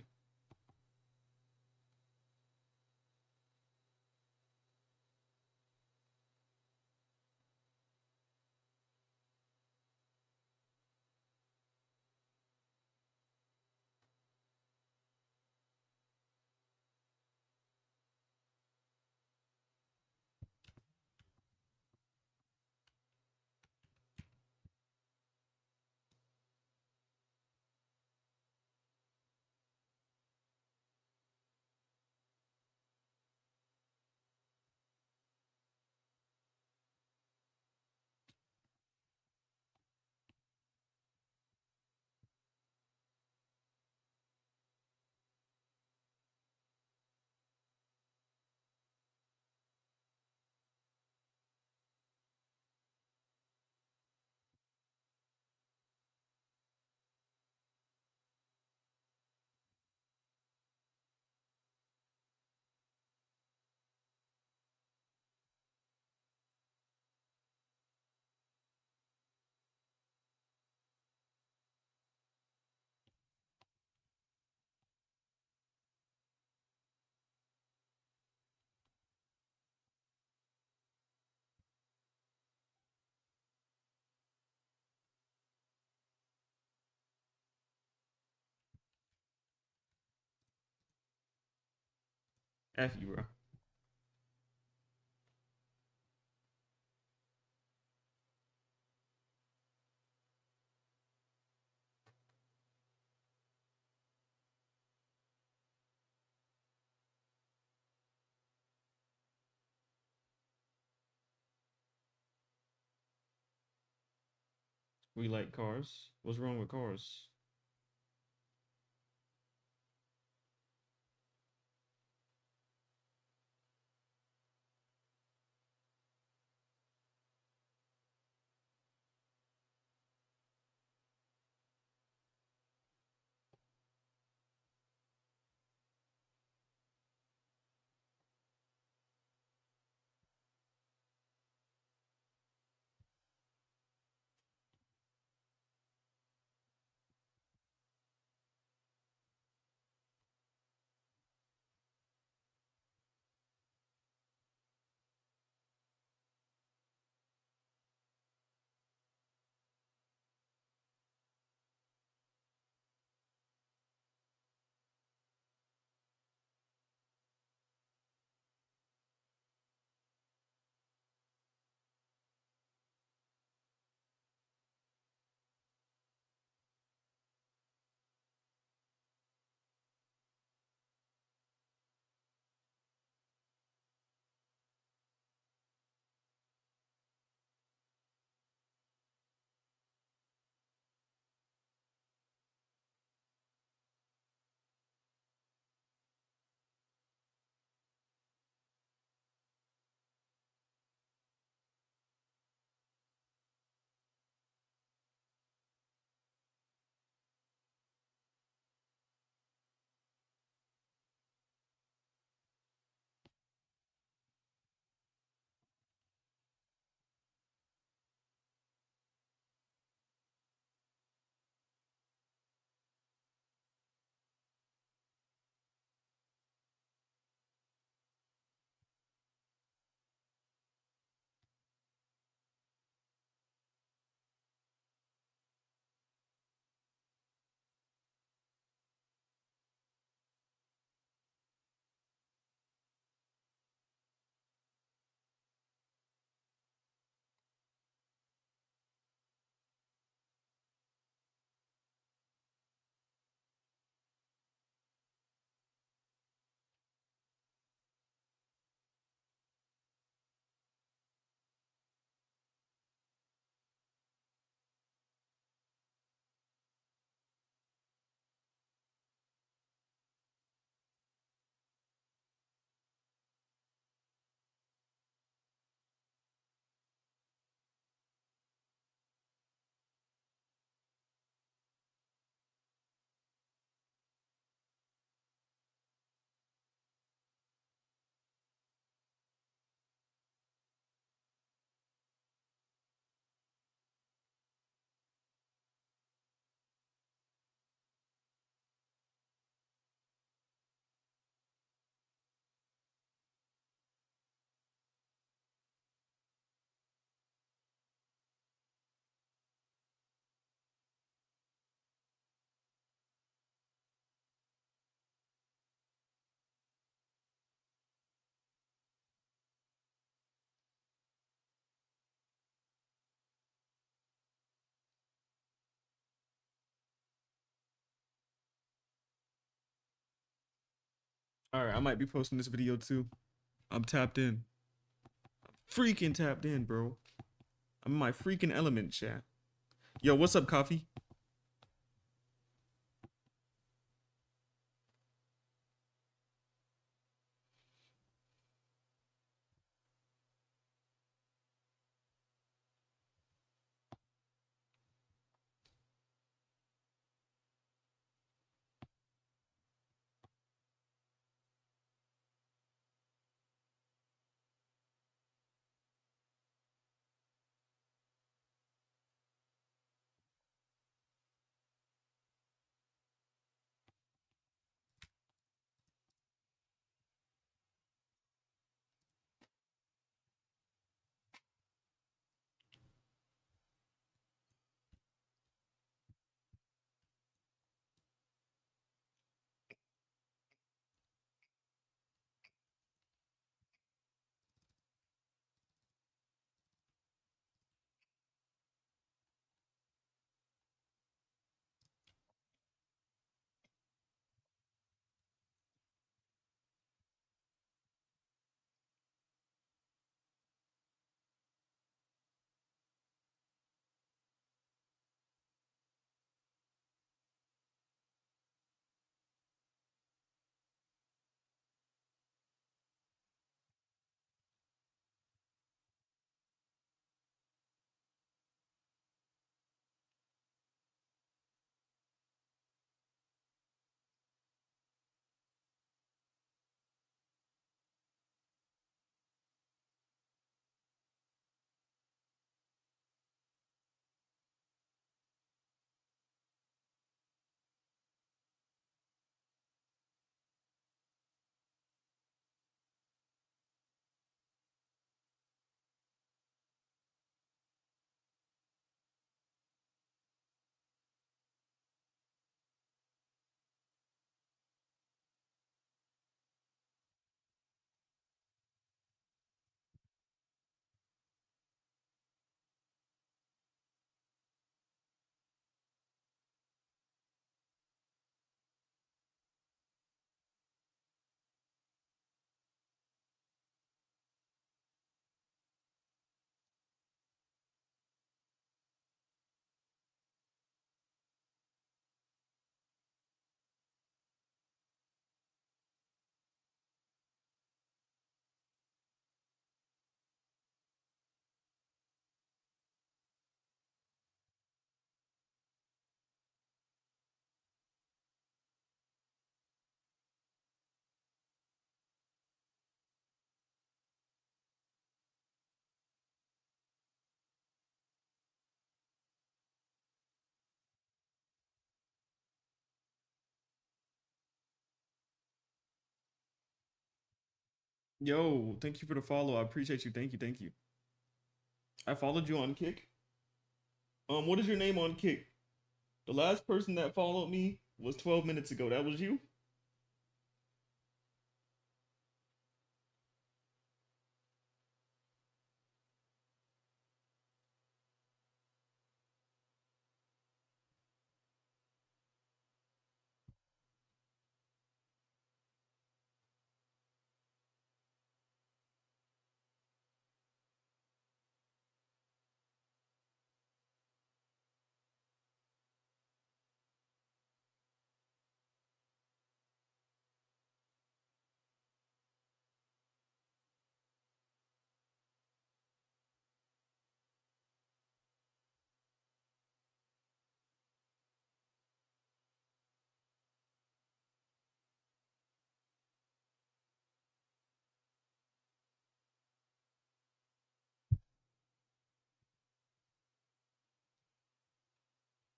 F you, bro. We like cars. What's wrong with cars? All right, I might be posting this video too. I'm tapped in. Freaking tapped in, bro. I'm in my freaking element, chat. Yo, what's up, Coffee? Yo, thank you for the follow. I appreciate you. Thank you. Thank you. I followed you on Kick. What is your name on Kick? The last person that followed me was 12 minutes ago. That was you?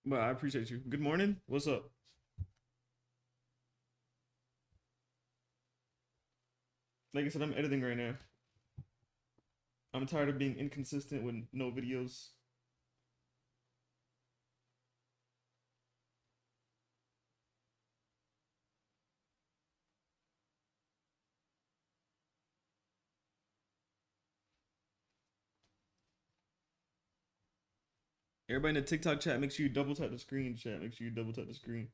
But I appreciate you. Good morning. What's up? Like I said, I'm editing right now. I'm tired of being inconsistent with no videos. Everybody in the TikTok chat, make sure you double tap the screen, chat. Make sure you double tap the screen.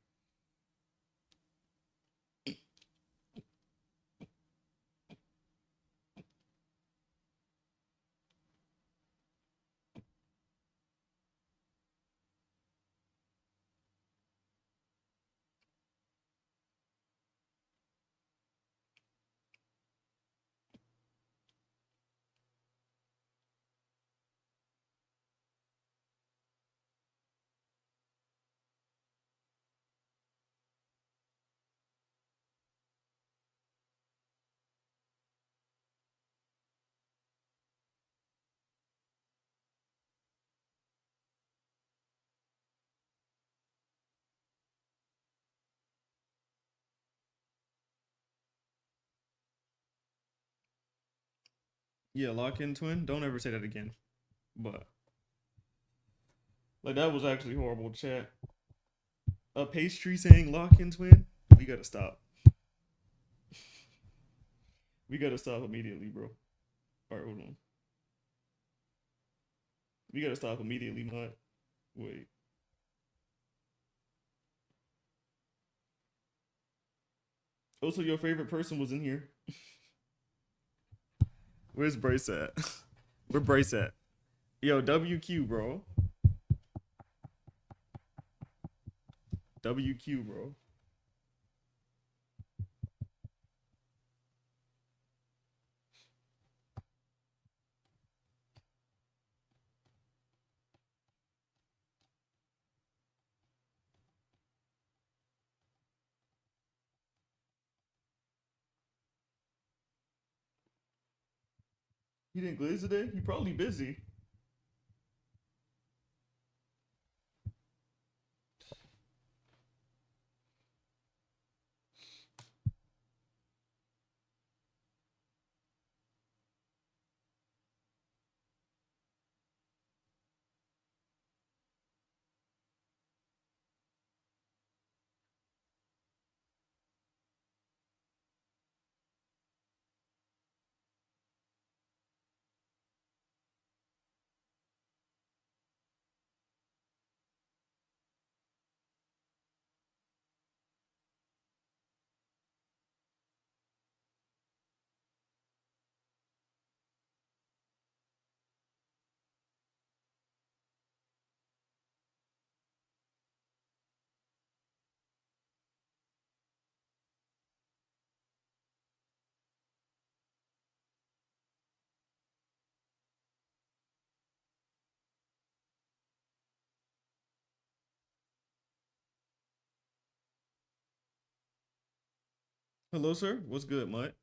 Yeah, lock in twin. Don't ever say that again. But like that was actually horrible, chat. A pastry saying lock in twin. We gotta stop. We gotta stop immediately, bro. All right, hold on. We gotta stop immediately, Mutt. Wait. Also, your favorite person was in here. Where's Bryce at? Where Bryce at? Yo, WQ, bro. WQ, bro. He didn't glaze today? He probably busy. Hello, sir. What's good, Mutt?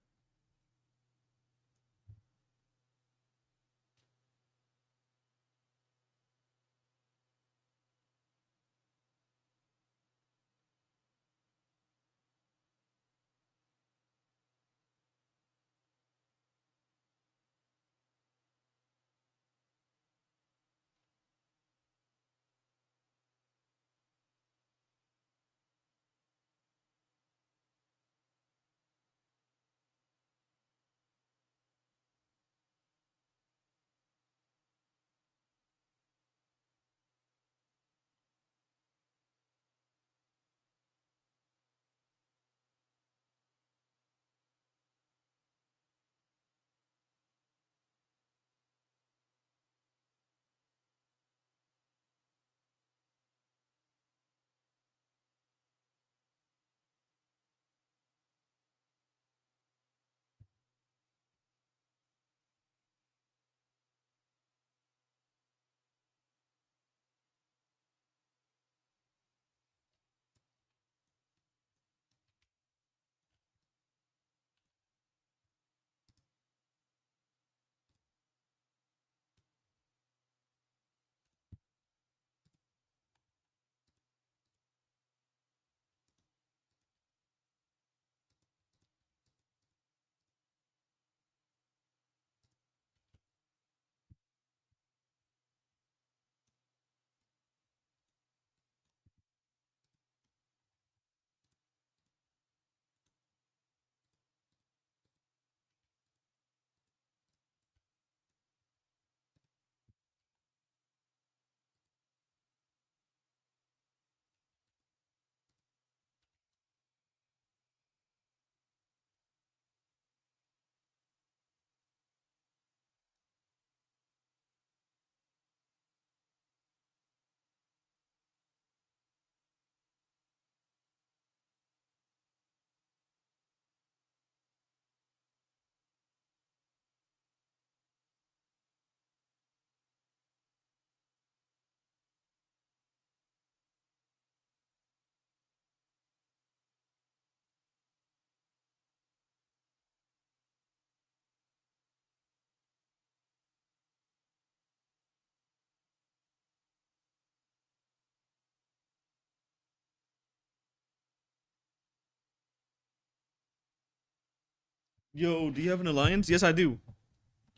Yo, do you have an alliance? Yes, I do.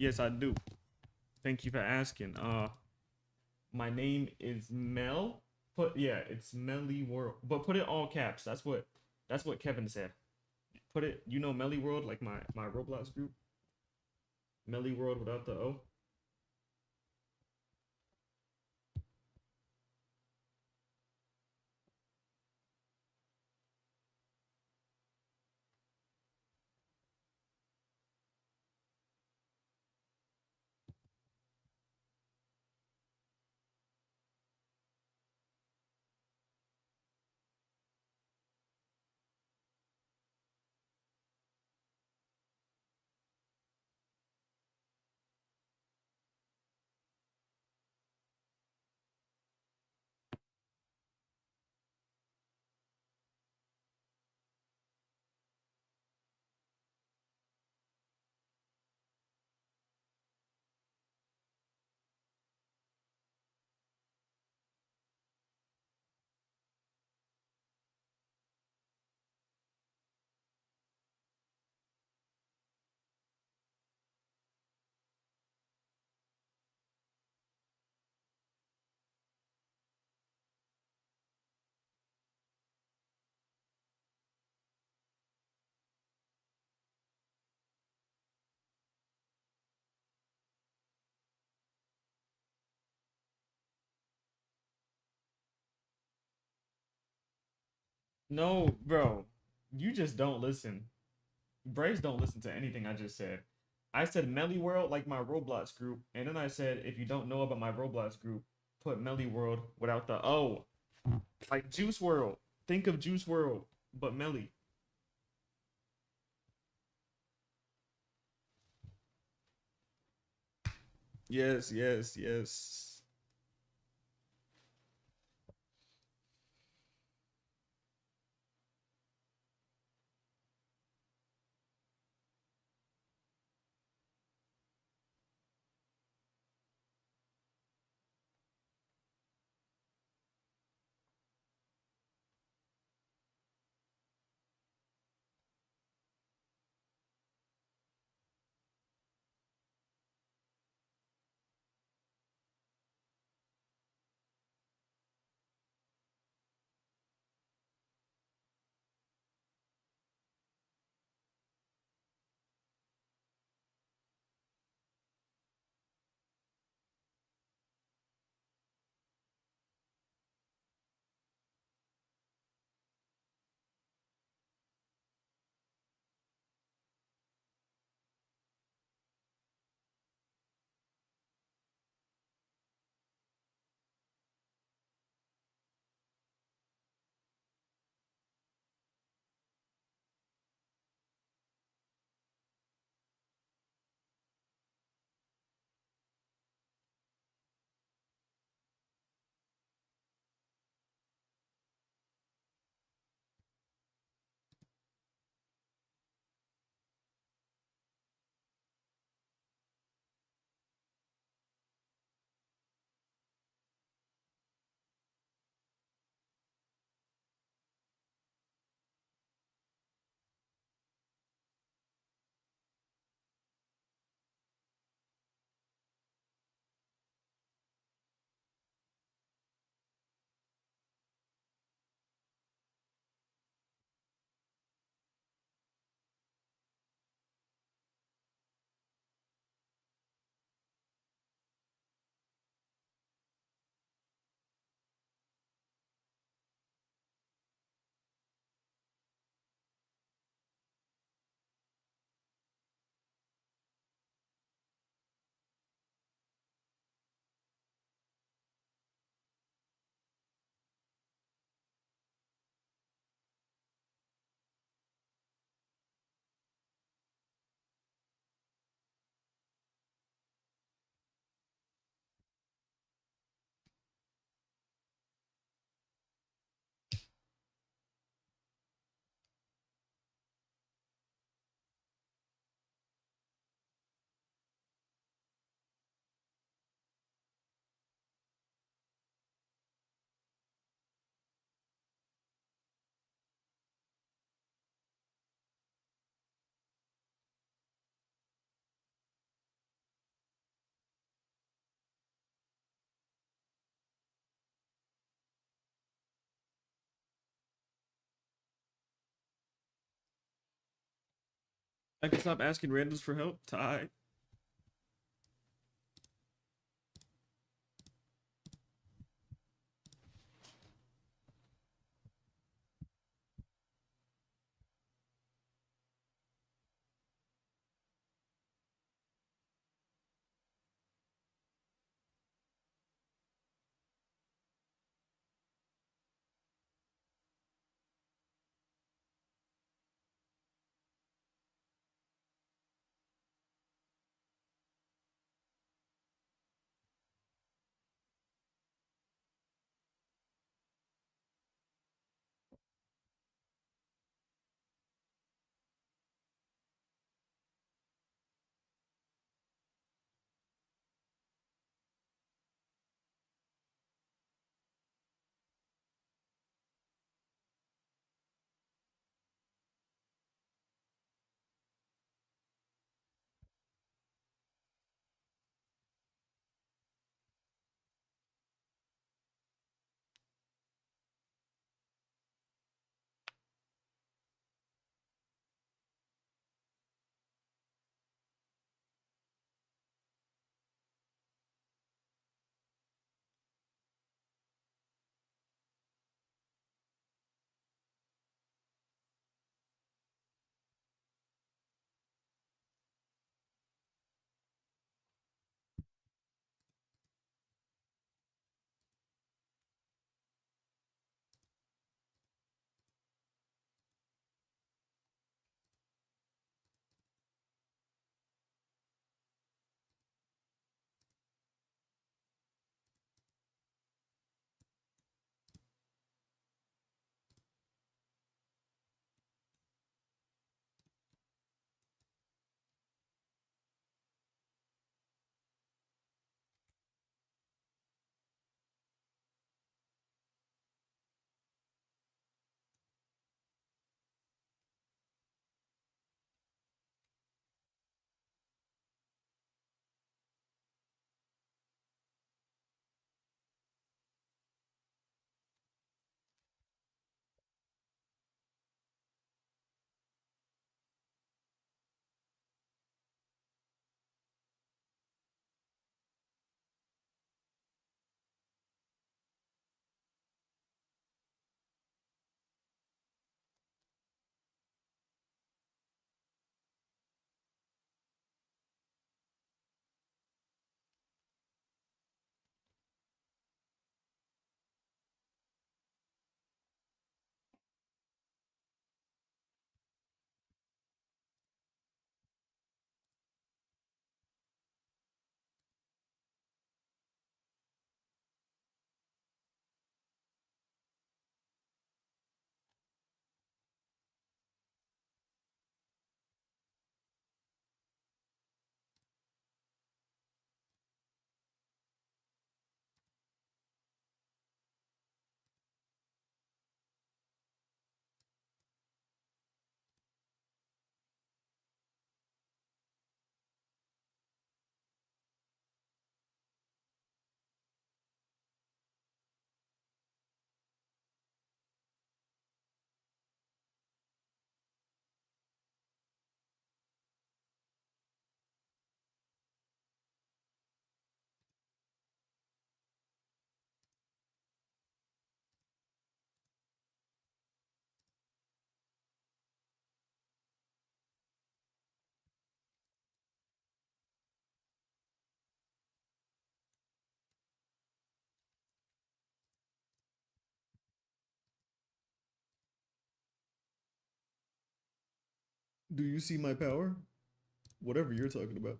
Yes, I do. Thank you for asking. My name is Mel. It's Melly World, but put it all caps. That's what Kevin said. Put it, Melly World, like my Roblox group. Melly World without the O. No, bro, you just don't listen. Braves don't listen to anything I just said. I said Melly World like my Roblox group, and then I said if you don't know about my Roblox group, put Melly World without the O. Like Juice World. Think of Juice World, but Melly. Yes, yes, yes. I can stop asking randoms for help. Ty. Do you see my power? Whatever you're talking about.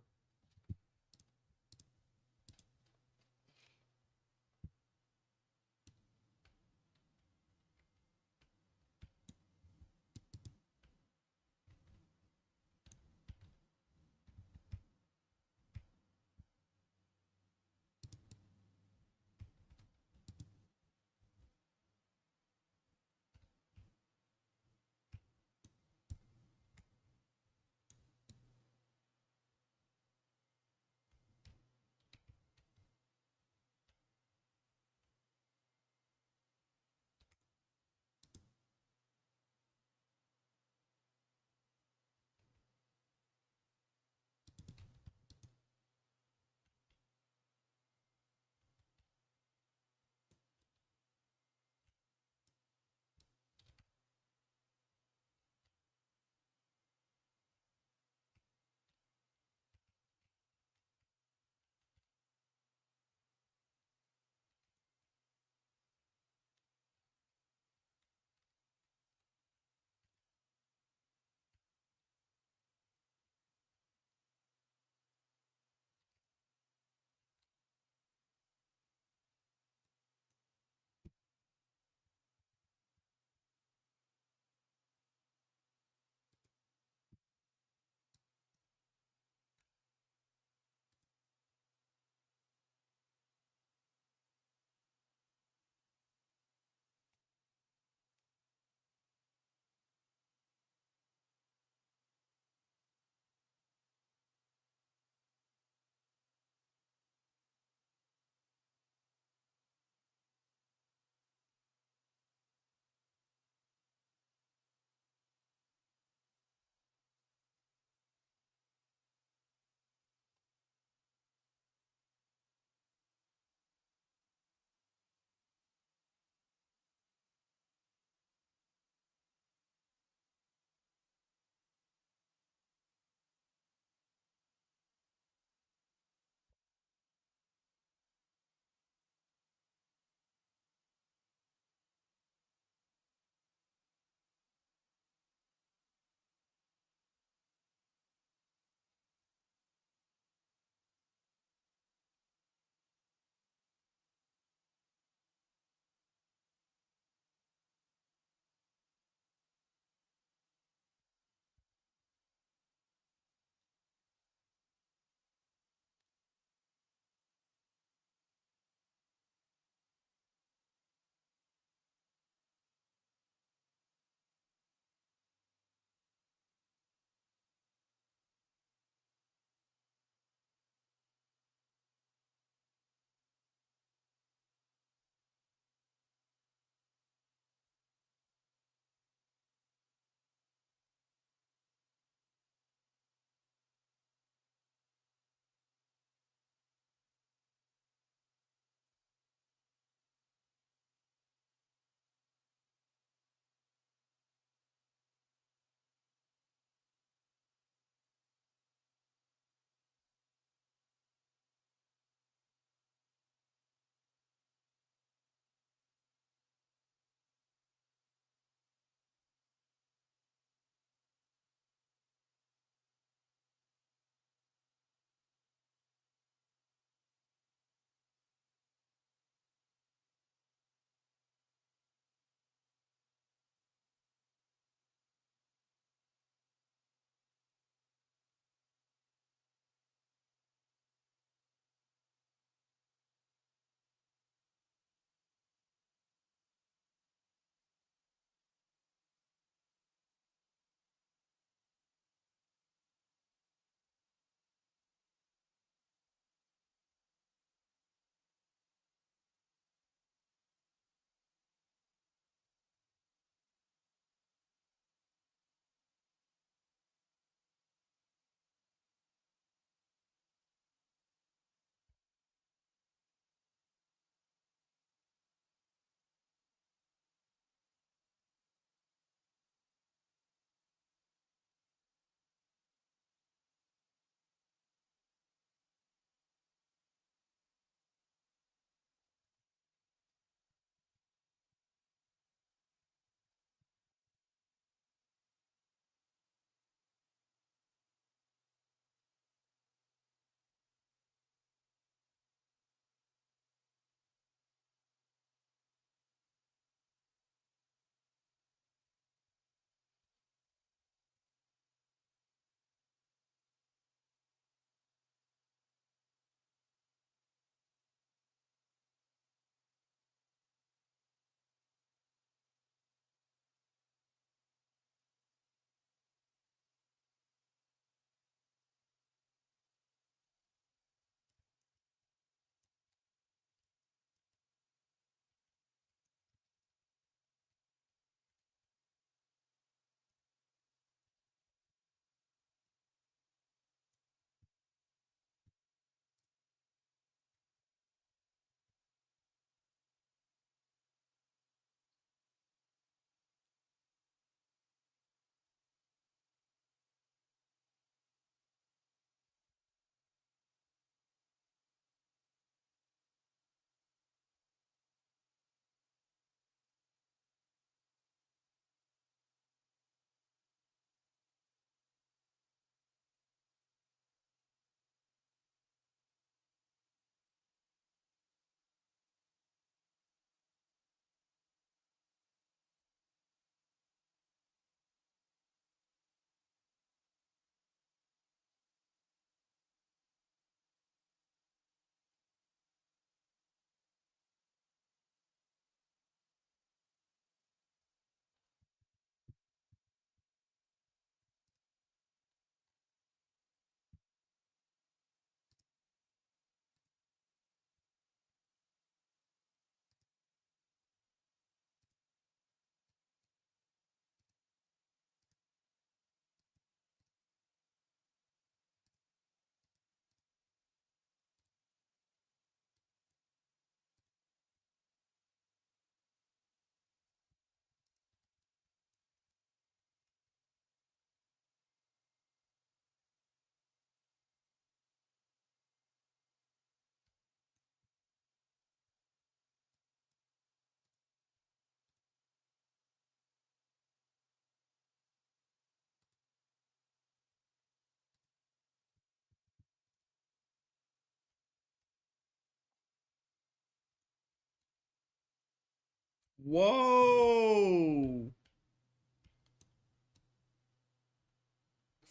Whoa!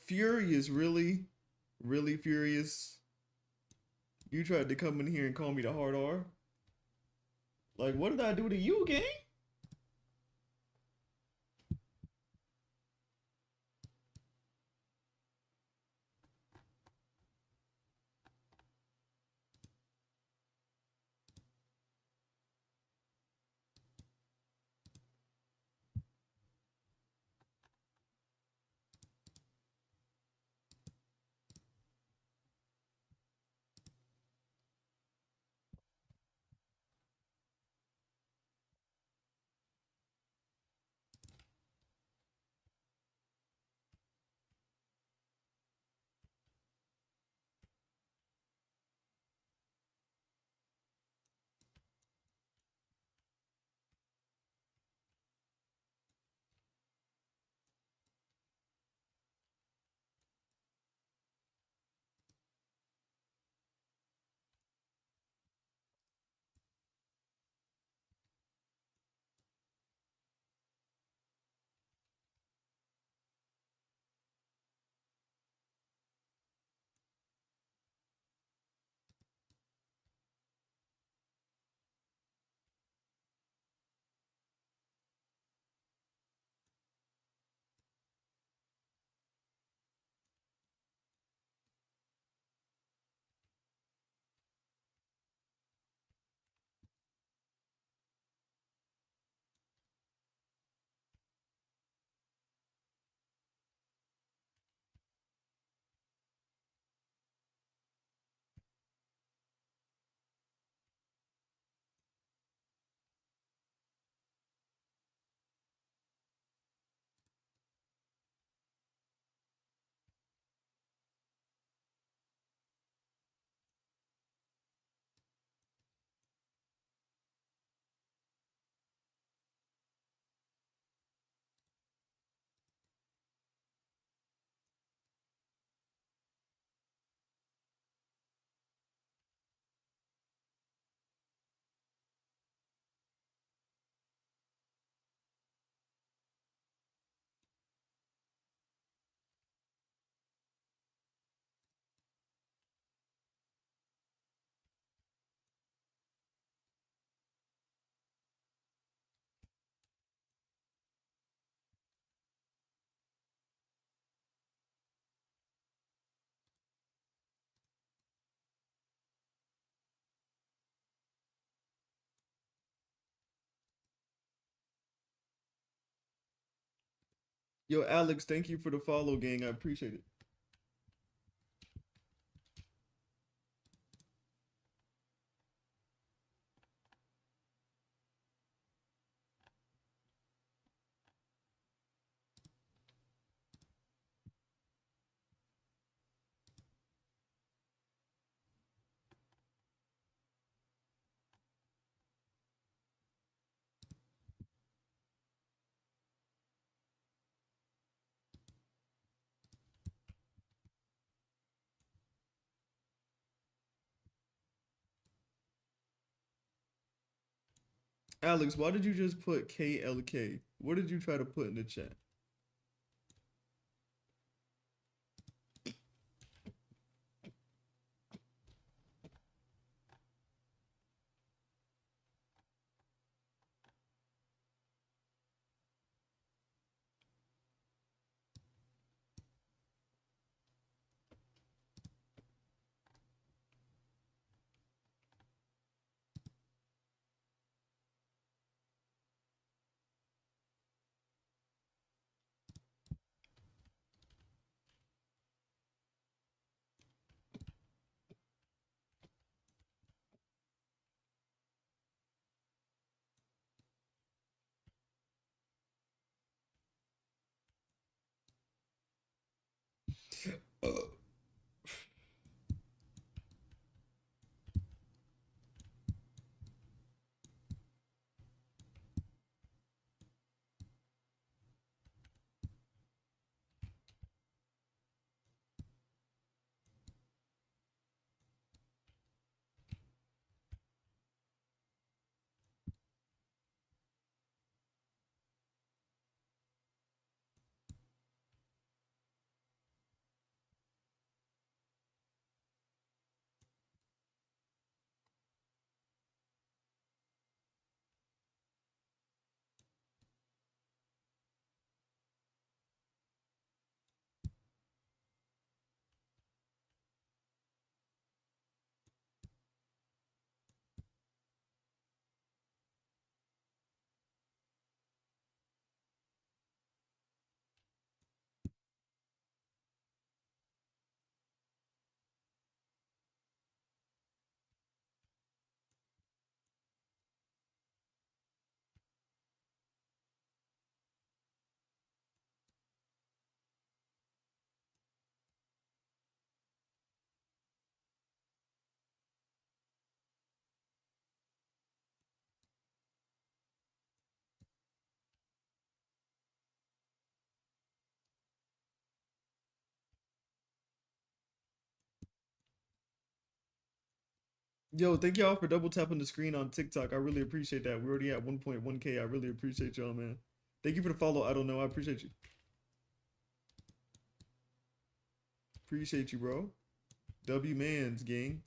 Furious, really? Really furious? You tried to come in here and call me the hard R? Like, what did I do to you, gang? Yo, Alex, thank you for the follow, gang. I appreciate it. Alex, why did you just put KLK? What did you try to put in the chat? Yo, thank y'all for double tapping the screen on TikTok. I really appreciate that. We're already at 1.1K. I really appreciate y'all, man. Thank you for the follow. I don't know. I appreciate you. Appreciate you, bro. W mans, gang.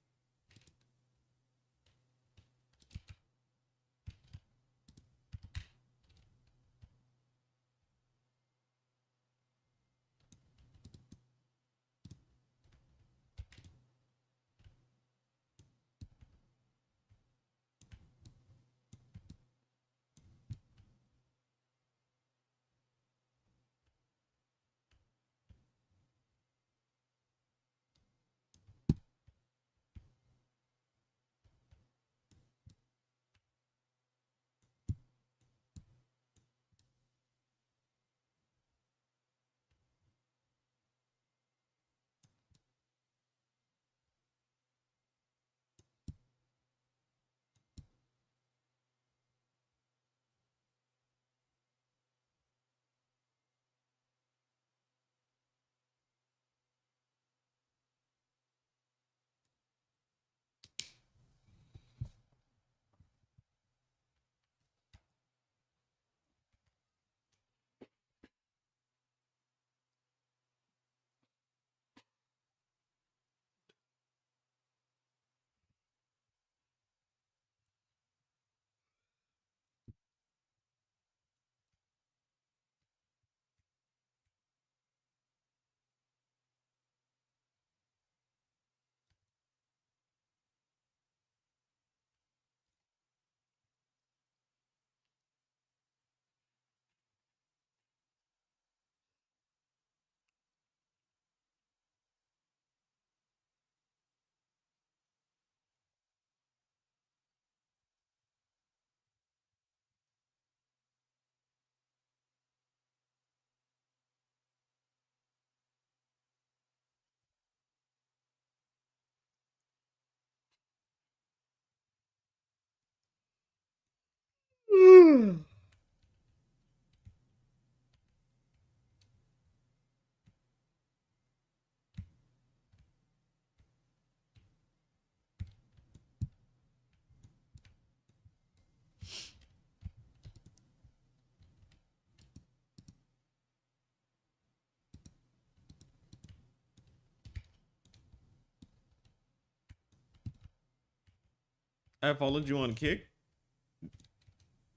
I followed you on Kick.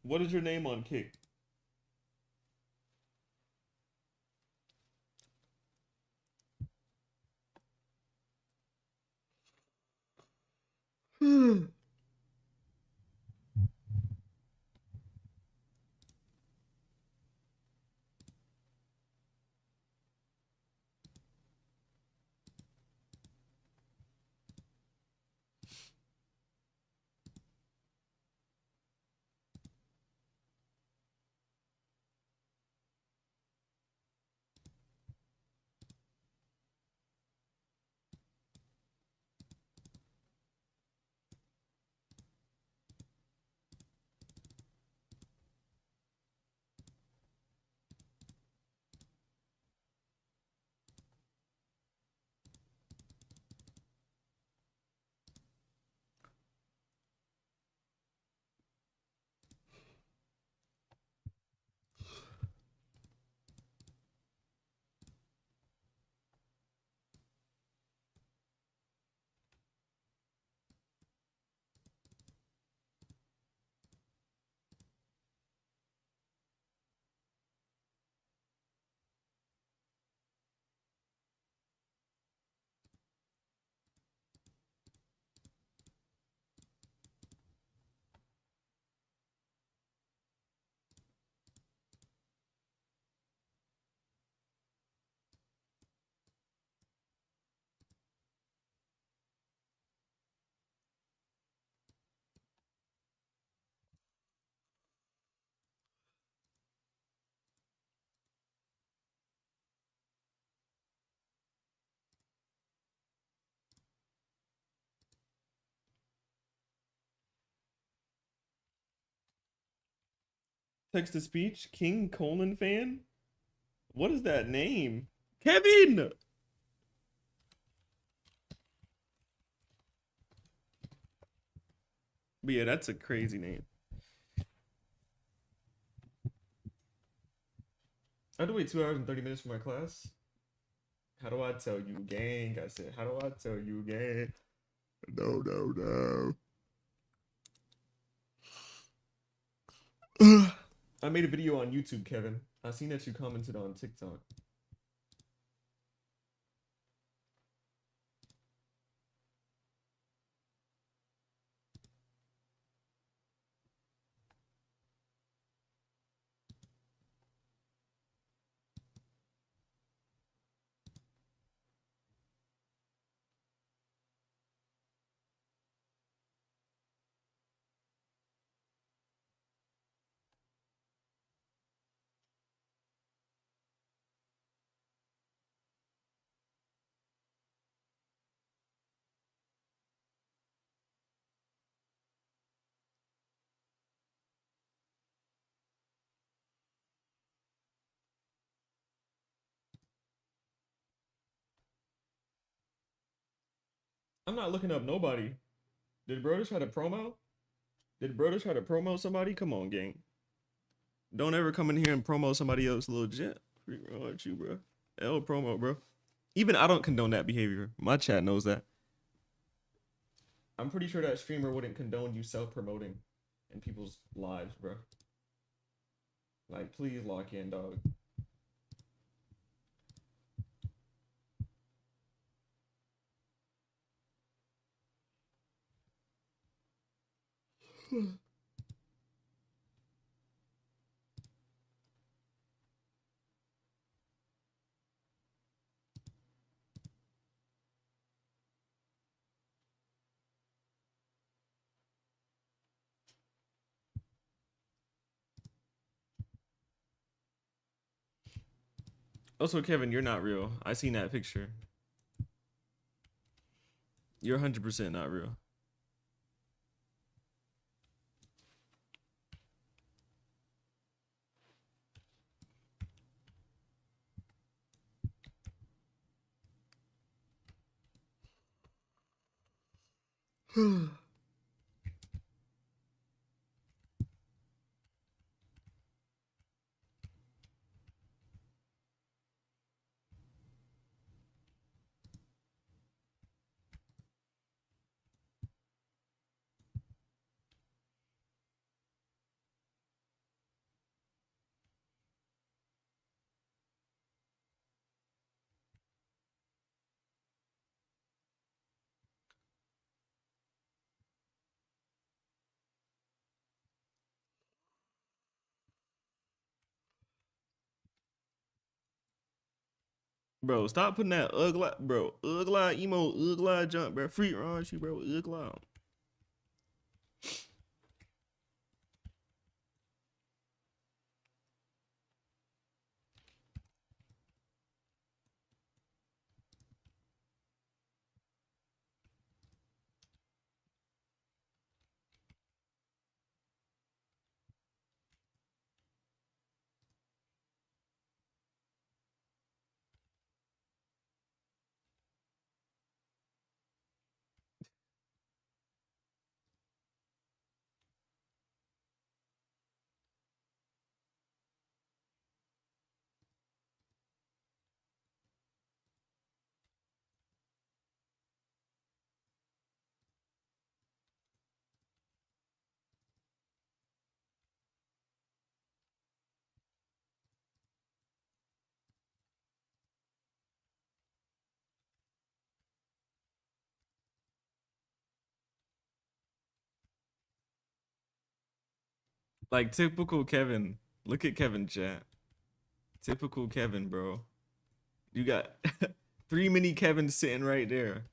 What is your name on Kick? Text to speech, King Coleman fan? What is that name? Kevin! But yeah, that's a crazy name. I had to wait 2 hours and 30 minutes for my class. How do I tell you, gang? I said, how do I tell you, gang? No, no, no. I made a video on YouTube, Kevin. I seen that you commented on TikTok. I'm not looking up nobody. Did Broder try to promo? Did Broder try to promo somebody? Come on, gang. Don't ever come in here and promo somebody else legit. Freak wrong with you, bro. L promo, bro. Even I don't condone that behavior. My chat knows that. I'm pretty sure that streamer wouldn't condone you self-promoting in people's lives, bro. Like, please lock in, dog. Also, Kevin, you're not real. I seen that picture. You're 100% not real. Bro, stop putting that ugly, bro. Ugly emo, ugly jump, bro. Free run you, bro. Ugly. Like typical Kevin. Look at Kevin chat. Typical Kevin, bro. You got 3 mini Kevins sitting right there.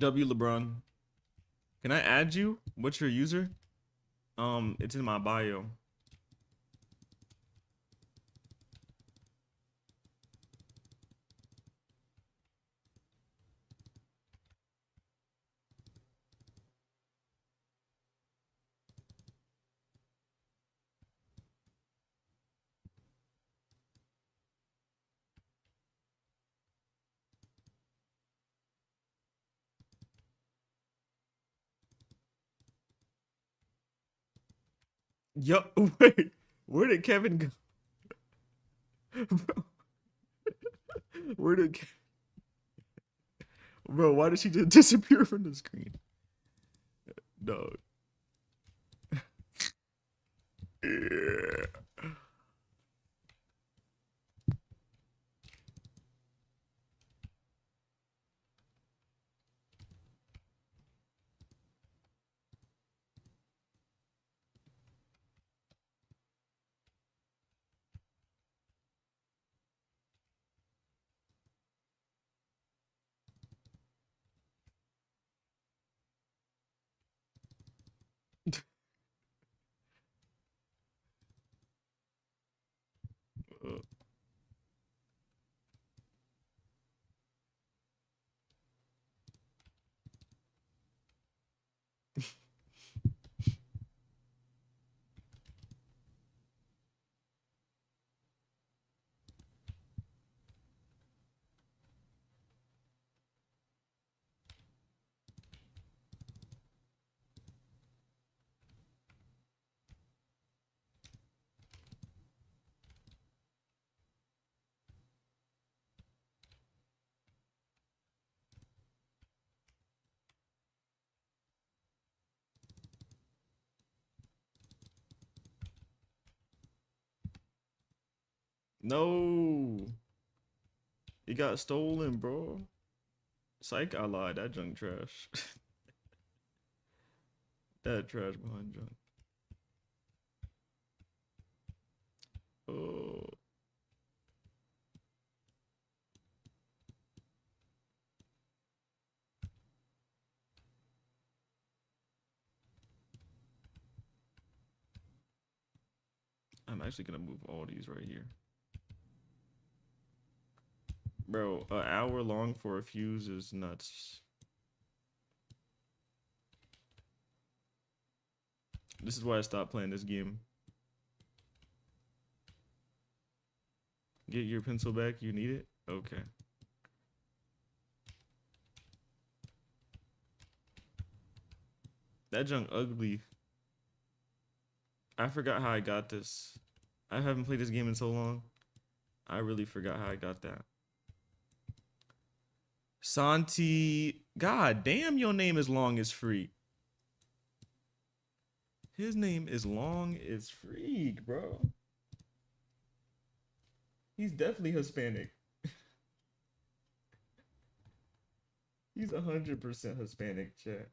W LeBron. Can I add you? What's your user? It's in my bio. Yo, wait, where did Kevin go? Bro, where did bro? Why did she just disappear from the screen? Dog. Yeah. No, it got stolen, bro. Psych, I lied. That junk trash. That trash behind junk. Oh, I'm actually gonna move all these right here, bro. An hour long for a fuse is nuts. This is why I stopped playing this game. Get your pencil back. You need it. Okay. That junk ugly. I forgot how I got this. I haven't played this game in so long. I really forgot how I got that. Santi. God damn, your name is long as freak. His name is long as freak, bro. He's definitely Hispanic. He's 100% Hispanic, chat.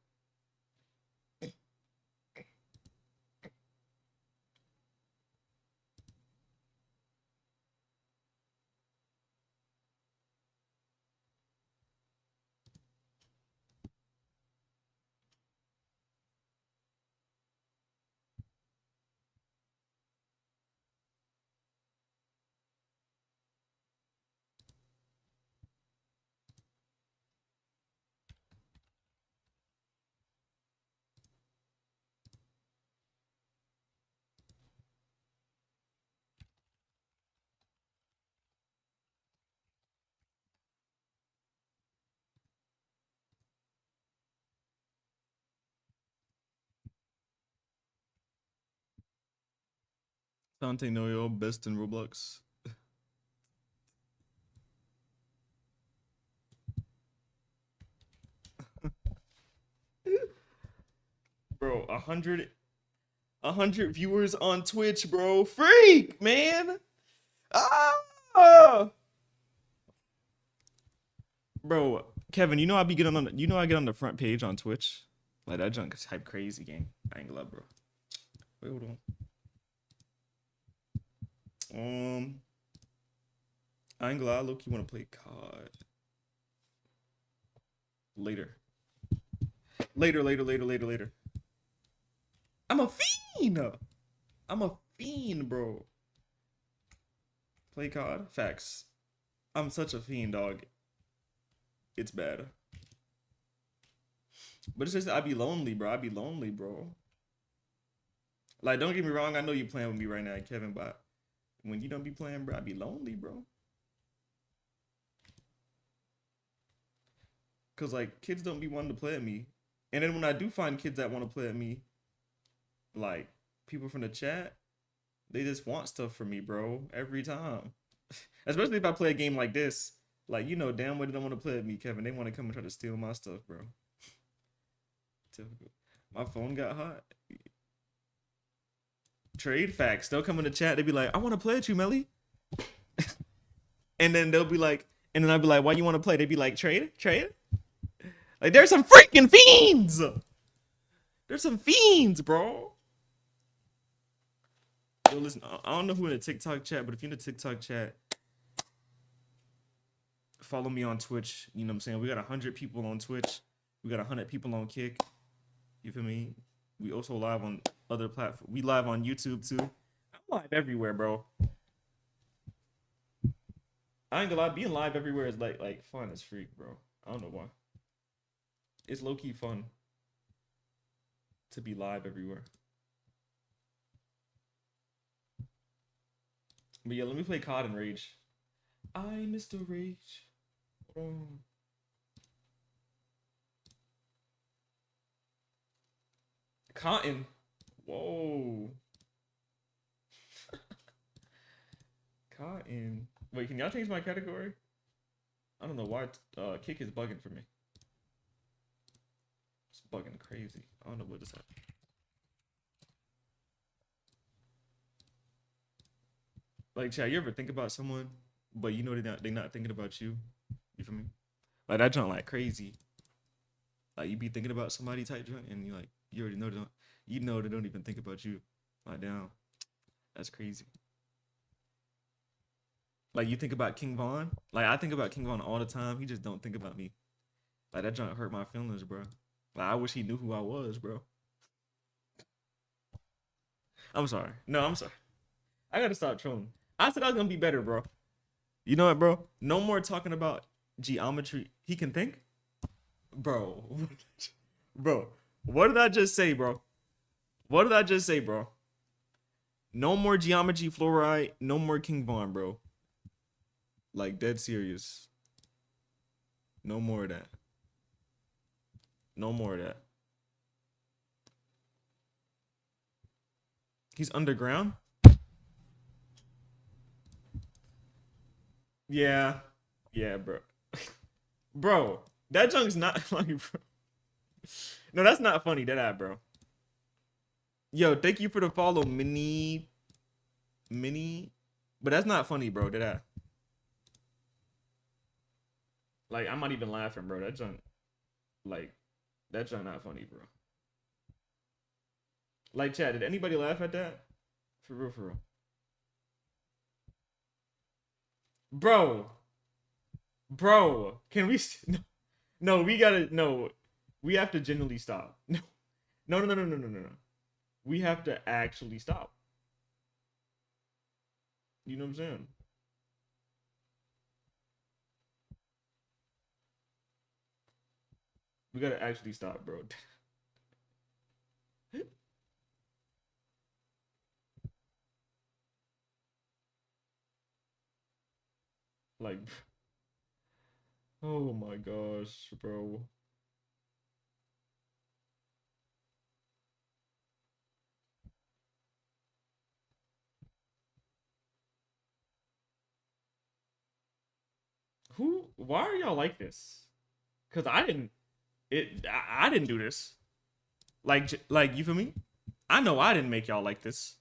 Dante Noyo, best in Roblox. Bro, 100 viewers on Twitch, bro. Freak, man. Ah! Bro, Kevin, you know I be getting on the, you know I get on the front page on Twitch. Like that junk is hype crazy, gang. I ain't gonna lie, bro. Wait, hold on. I ain't gonna lie, look, you wanna play COD later. Later, later, later, later, later. I'm a fiend. I'm a fiend, bro. Play COD? Facts. I'm such a fiend, dog. It's bad. But it's just I'd be lonely, bro. I'd be lonely, bro. Like, don't get me wrong. I know you playing with me right now, Kevin, but when you don't be playing, bro, I'd be lonely, bro. Cause like kids don't be wanting to play at me. And then when I do find kids that want to play at me, like people from the chat, they just want stuff from me, bro. Every time. Especially if I play a game like this. Like, you know damn well they don't want to play at me, Kevin. They want to come and try to steal my stuff, bro. Typical. My phone got hot. Trade facts. They'll come in the chat. They be like, I want to play at you, Melly. And then they'll be like, and then I'll be like, why you want to play? They be like, trade? Like, there's some freaking fiends. There's some fiends, bro. Yo, listen, I don't know who in the TikTok chat, but if you're in the TikTok chat, follow me on Twitch. You know what I'm saying? We got 100 people on Twitch. We got 100 people on Kick. You feel me? We also live on other platforms. We live on YouTube too. I'm live everywhere, bro. I ain't gonna lie, being live everywhere is like fun as freak, bro. I don't know why. It's low-key fun to be live everywhere. But yeah, let me play COD and Rage. I Mr. Rage. Cotton. Whoa. Cotton. Wait, can y'all change my category? I don't know why Kick is bugging for me. It's bugging crazy. I don't know what just happened. Like, Chad, you ever think about someone, but you know they not thinking about you? You feel me? Like that junk like crazy. Like you be thinking about somebody type junk, and you like you already know they don't even think about you. Like damn, that's crazy. Like you think about King Von. Like I think about King Von all the time. He just don't think about me. Like that junk hurt my feelings, bro. Like I wish he knew who I was, bro. I'm sorry. No, I'm sorry. I gotta stop trolling. I said I was gonna be better, bro. You know what, bro? No more talking about geometry. He can think, bro. Bro, what did I just say, bro? What did I just say, bro? No more geometry fluoride. No more King Von, bro. Like dead serious. No more of that. No more of that. He's underground? Yeah. Yeah, bro. Bro, that junk's not funny, bro. No, that's not funny, that bro. Yo, thank you for the follow, mini. But that's not funny, bro, that. Like, I'm not even laughing, bro. That junk, like, that junk not funny, bro. Like, Chad, did anybody laugh at that? For real, for real. Bro, can we? No, we gotta. No, we have to genuinely stop. No. We have to actually stop. You know what I'm saying? We gotta actually stop, bro. Like, oh my gosh, bro. Who? Why are y'all like this? Cause I didn't. I didn't do this. Like you feel me? I know I didn't make y'all like this.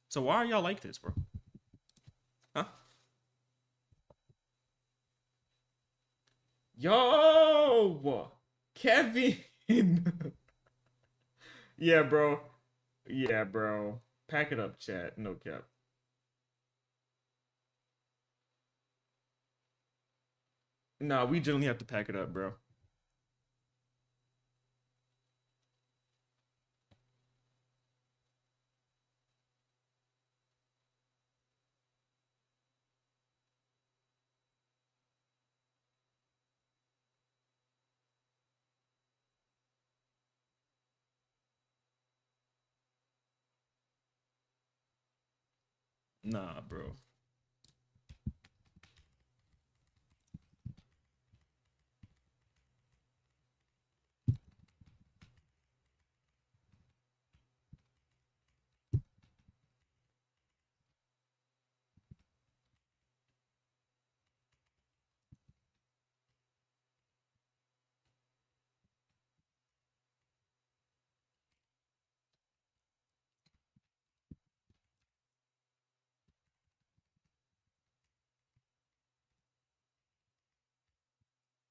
So why are y'all like this, bro? Huh? Yo, Kevin. Yeah, bro. Yeah, bro. Pack it up, chat. No cap. Nah, we generally have to pack it up, bro. Nah, bro.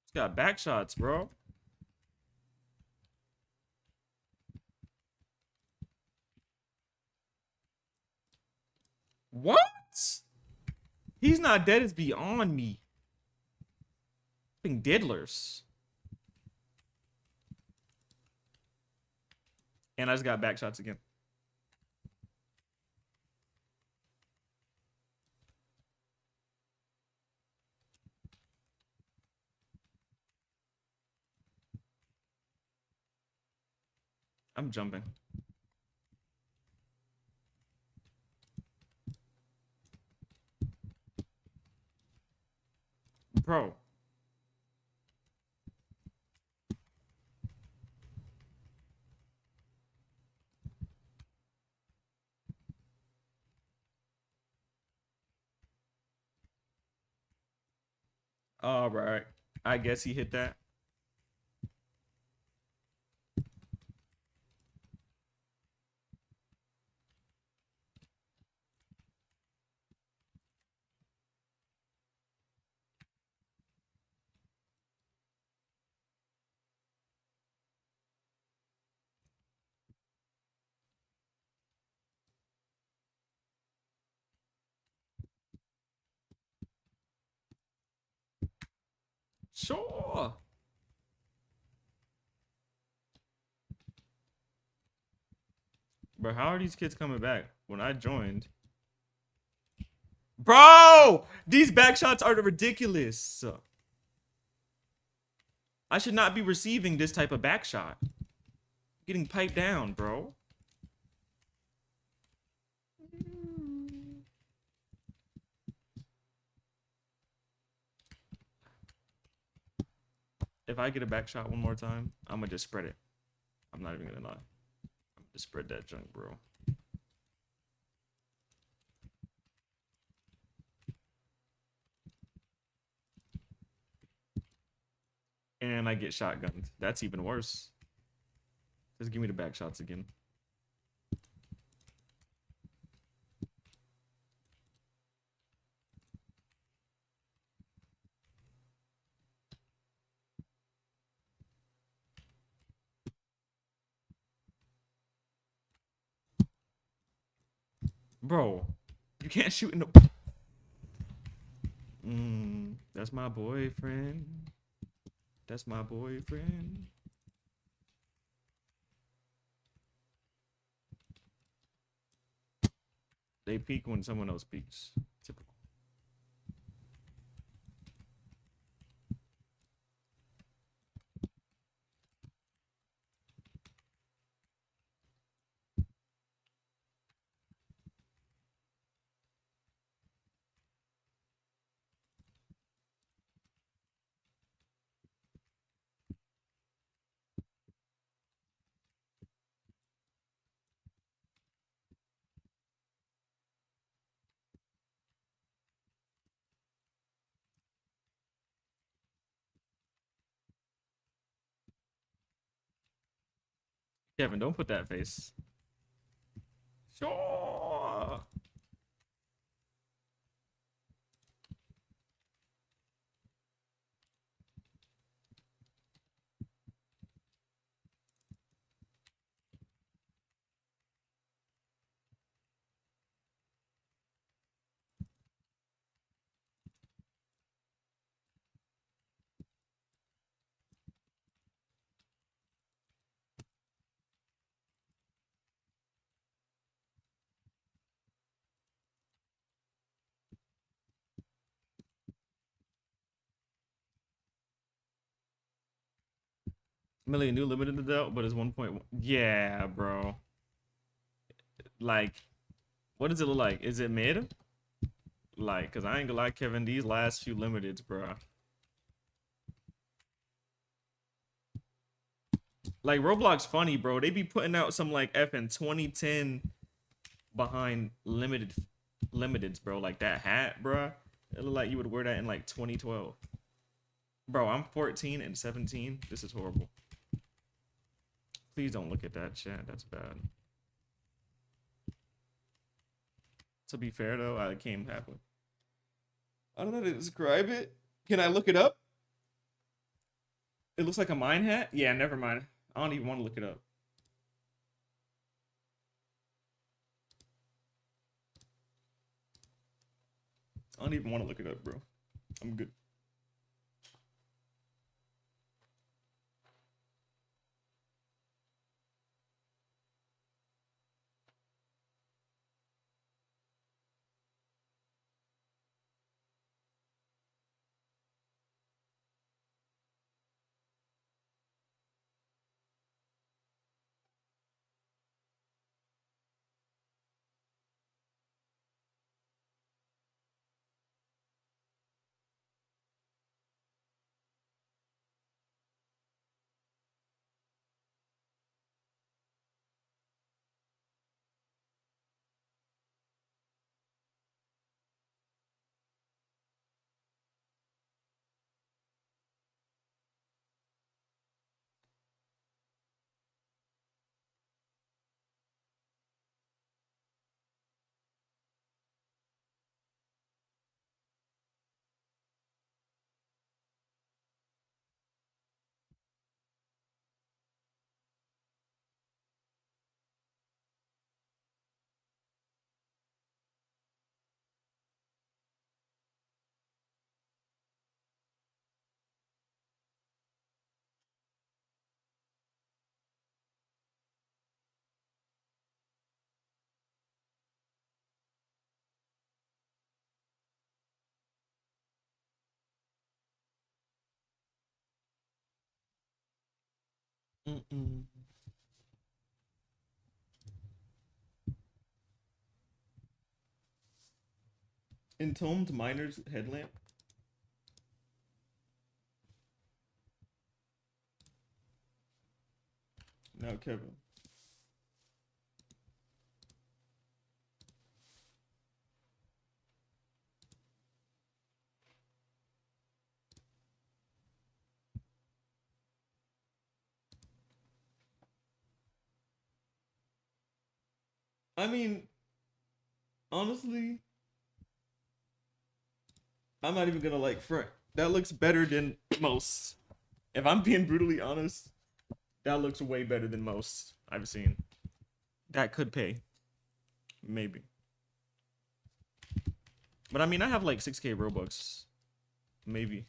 It's got back shots, bro. What? He's not dead. It's beyond me. I think diddlers. And I just got back shots again. I'm jumping. Bro. All right. I guess he hit that. Sure. Bro, how are these kids coming back? When I joined. Bro! These back shots are ridiculous. I should not be receiving this type of back shot. Getting piped down, bro. If I get a back shot one more time, I'm gonna just spread it. I'm not even gonna lie. I'm gonna spread that junk, bro. And I get shotgunned. That's even worse. Just give me the back shots again. Bro, you can't shoot in the... That's my boyfriend. That's my boyfriend. They peek when someone else peeks. Typical. Kevin, don't put that face. Sure. Millie, new limited the doubt, but it's 1.1. Yeah, bro. Like, what does it look like? Is it mid? Like, cause I ain't gonna lie, Kevin, these last few limiteds, bro. Like Roblox funny, bro. They be putting out some like effing 2010 behind limiteds, bro. Like that hat, bro. It look like you would wear that in like 2012. Bro, I'm 14 and 17. This is horrible. Please don't look at that chat. That's bad. To be fair though, I came halfway. I don't know how to describe it. Can I look it up? It looks like a mine hat? Yeah, never mind. I don't even want to look it up. I don't even want to look it up, bro. I'm good. Mm-mm. Entombed Miner's headlamp. Now, Kevin. I mean, honestly, I'm not even gonna like front. That looks better than most. If I'm being brutally honest, that looks way better than most I've seen. That could pay. Maybe. But I mean, I have like 6K Robux. Maybe.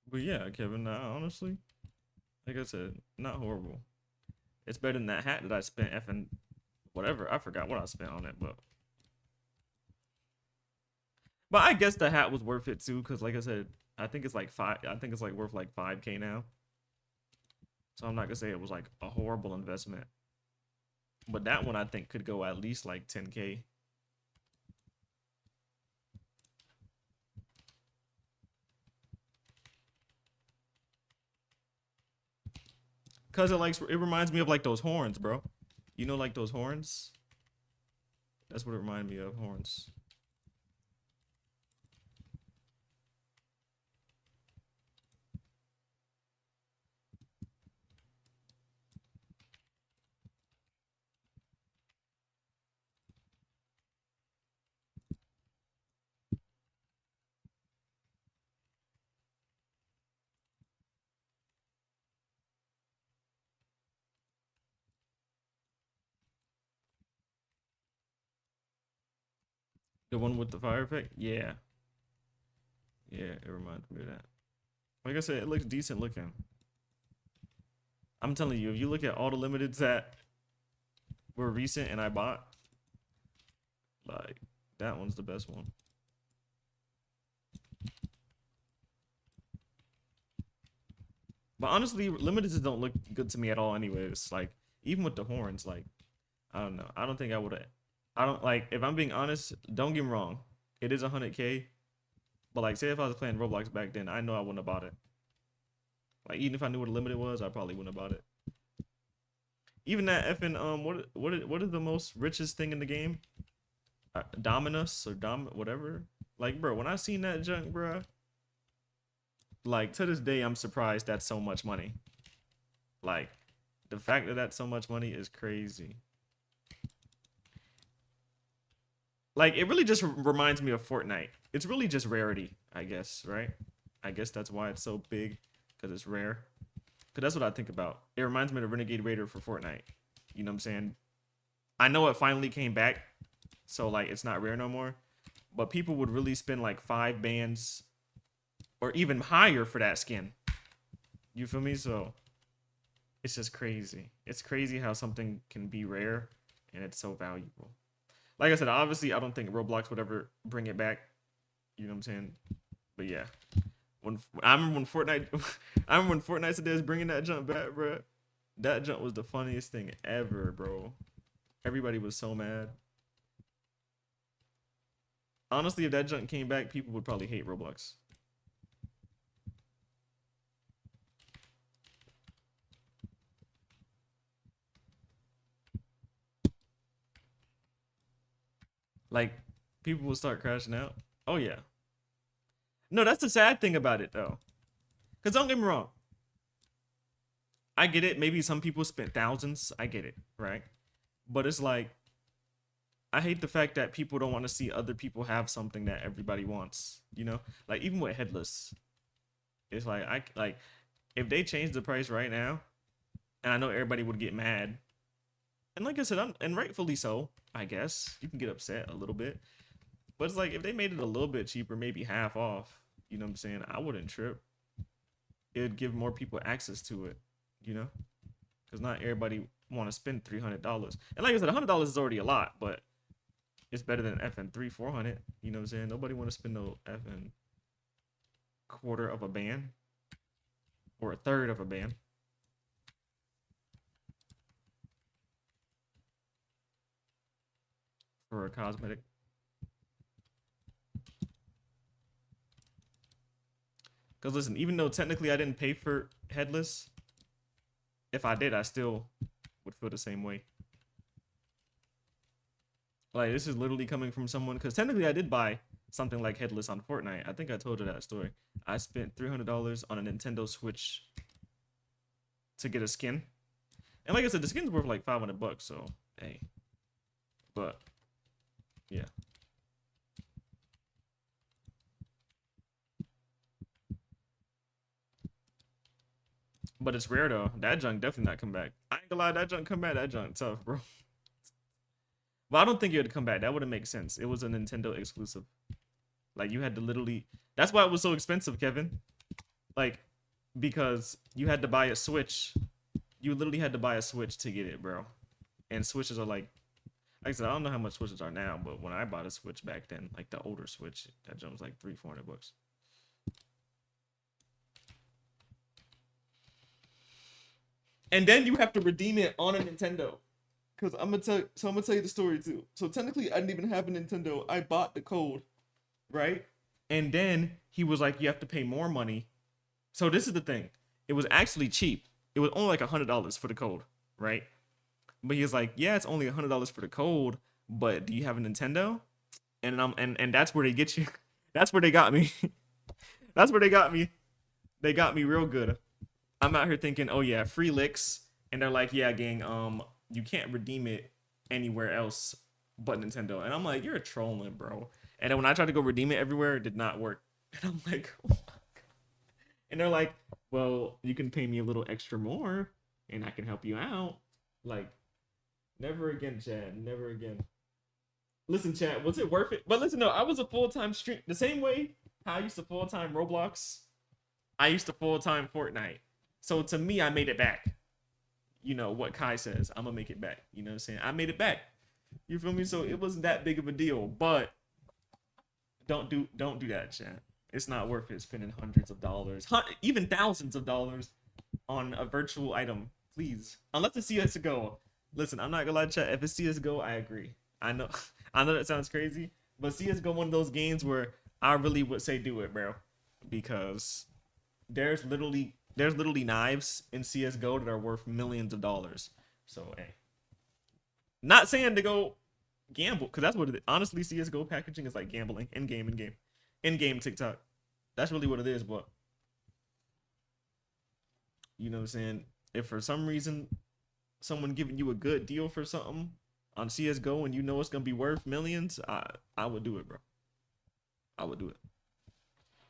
But yeah, Kevin, honestly, like I said, not horrible. It's better than that hat that I spent effing whatever. I forgot what I spent on it, but I guess the hat was worth it too, because like I said, I think it's like five. I think it's like worth like 5K now. So I'm not gonna say it was like a horrible investment. But that one I think could go at least like 10K. Cause it reminds me of like those horns, bro. You know, like those horns. That's what it reminded me of, horns. The one with the fire effect, yeah, Yeah, it reminds me of that. Like I said, it looks decent looking. I'm telling you, if you look at all the limiteds that were recent and I bought, like, that one's the best one. But honestly, limiteds don't look good to me at all anyways. Like, even with the horns, like, I don't know. I don't think I would have. I don't, like, if I'm being honest, don't get me wrong. It is 100K. But, like, say if I was playing Roblox back then, I know I wouldn't have bought it. Like, even if I knew what a limited was, I probably wouldn't have bought it. Even that effing, what is the most richest thing in the game? Dominus or whatever. Like, bro, when I seen that junk, bro, like, to this day, I'm surprised that's so much money. Like, the fact that that's so much money is crazy. Like, it really just reminds me of Fortnite. It's really just rarity, I guess, right? I guess that's why it's so big, because it's rare. Because that's what I think about. It reminds me of the Renegade Raider for Fortnite. You know what I'm saying? I know it finally came back, so, like, it's not rare no more. But people would really spend, like, 5 bands or even higher for that skin. You feel me? So, it's just crazy. It's crazy how something can be rare and it's so valuable. Like I said, obviously, I don't think Roblox would ever bring it back. You know what I'm saying? But yeah, I remember when Fortnite said they was bringing that jump back, bro. That jump was the funniest thing ever, bro. Everybody was so mad. Honestly, if that jump came back, people would probably hate Roblox. Like, people will start crashing out. Oh yeah. No, that's the sad thing about it though. Cause don't get me wrong. I get it. Maybe some people spent thousands. I get it, right? But it's like, I hate the fact that people don't want to see other people have something that everybody wants. You know, like even with headless, it's like if they change the price right now, and I know everybody would get mad, and like I said, and rightfully so. I guess you can get upset a little bit, but it's like if they made it a little bit cheaper, maybe half off. You know what I'm saying? I wouldn't trip. It'd give more people access to it. You know, because not everybody want to spend $300. And like I said, $100 is already a lot, but it's better than FN 300-400. You know what I'm saying? Nobody want to spend no FN quarter of a band or a third of a band. For a cosmetic. Because listen, even though technically I didn't pay for headless, if I did, I still would feel the same way. Like, this is literally coming from someone, because technically I did buy something like headless on Fortnite. I think I told you that story. I spent $300 on a Nintendo Switch to get a skin. And like I said, the skin's worth like $500, so hey. But yeah. But it's rare though. That junk definitely not come back. I ain't gonna lie, that junk come back. That junk tough, bro. But I don't think it would come back. That wouldn't make sense. It was a Nintendo exclusive. Like, you had to literally. That's why it was so expensive, Kevin. Like, because you had to buy a Switch. You literally had to buy a Switch to get it, bro. And Switches are like I said, I don't know how much Switches are now, but when I bought a Switch back then, like the older Switch, that jump was like $300-400. And then you have to redeem it on a Nintendo. Cause I'm gonna tell you the story too. So technically, I didn't even have a Nintendo. I bought the code, right? And then he was like, "You have to pay more money." So this is the thing. It was actually cheap. It was only like $100 for the code, right? But he was like, "Yeah, it's only $100 for the code, but do you have a Nintendo?" And that's where they get you. That's where they got me. That's where they got me. They got me real good. I'm out here thinking, "Oh yeah, free licks," and they're like, "Yeah, gang, you can't redeem it anywhere else but Nintendo." And I'm like, "You're a trolling, bro." And then when I tried to go redeem it everywhere, it did not work. And I'm like, "Oh my God." And they're like, "Well, you can pay me a little extra more and I can help you out." Like, never again, Chad. Never again. Listen, Chad, was it worth it? But listen, no, I was a full-time stream. The same way how I used to full-time Roblox, I used to full-time Fortnite. So to me, I made it back. You know what Kai says, I'm gonna make it back. You know what I'm saying? I made it back. You feel me? So it wasn't that big of a deal. But don't do that, chat. It's not worth it spending hundreds of dollars, even thousands of dollars on a virtual item. Please, unless it's CS:GO. Listen, I'm not gonna lie, chat. If it's CS:GO, I agree. I know, I know that sounds crazy, but CS:GO one of those games where I really would say do it, bro, because there's literally knives in CS:GO that are worth millions of dollars. So hey, not saying to go gamble, because that's what it is. Honestly, CS:GO packaging is like gambling in game TikTok. That's really what it is. But you know what I'm saying? If for some reason someone giving you a good deal for something on CS:GO and you know it's gonna be worth millions, I would do it, bro. I would do it.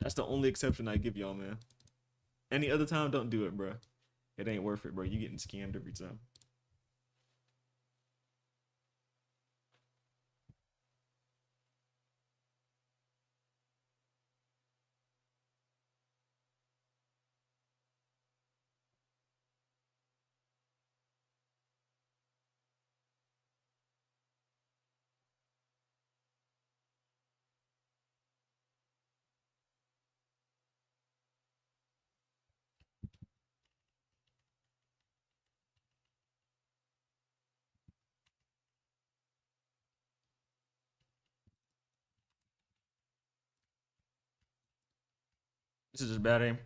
That's the only exception I give y'all, man. Any other time, don't do it, bro. It ain't worth it, bro. You getting scammed every time. This is just bad aim.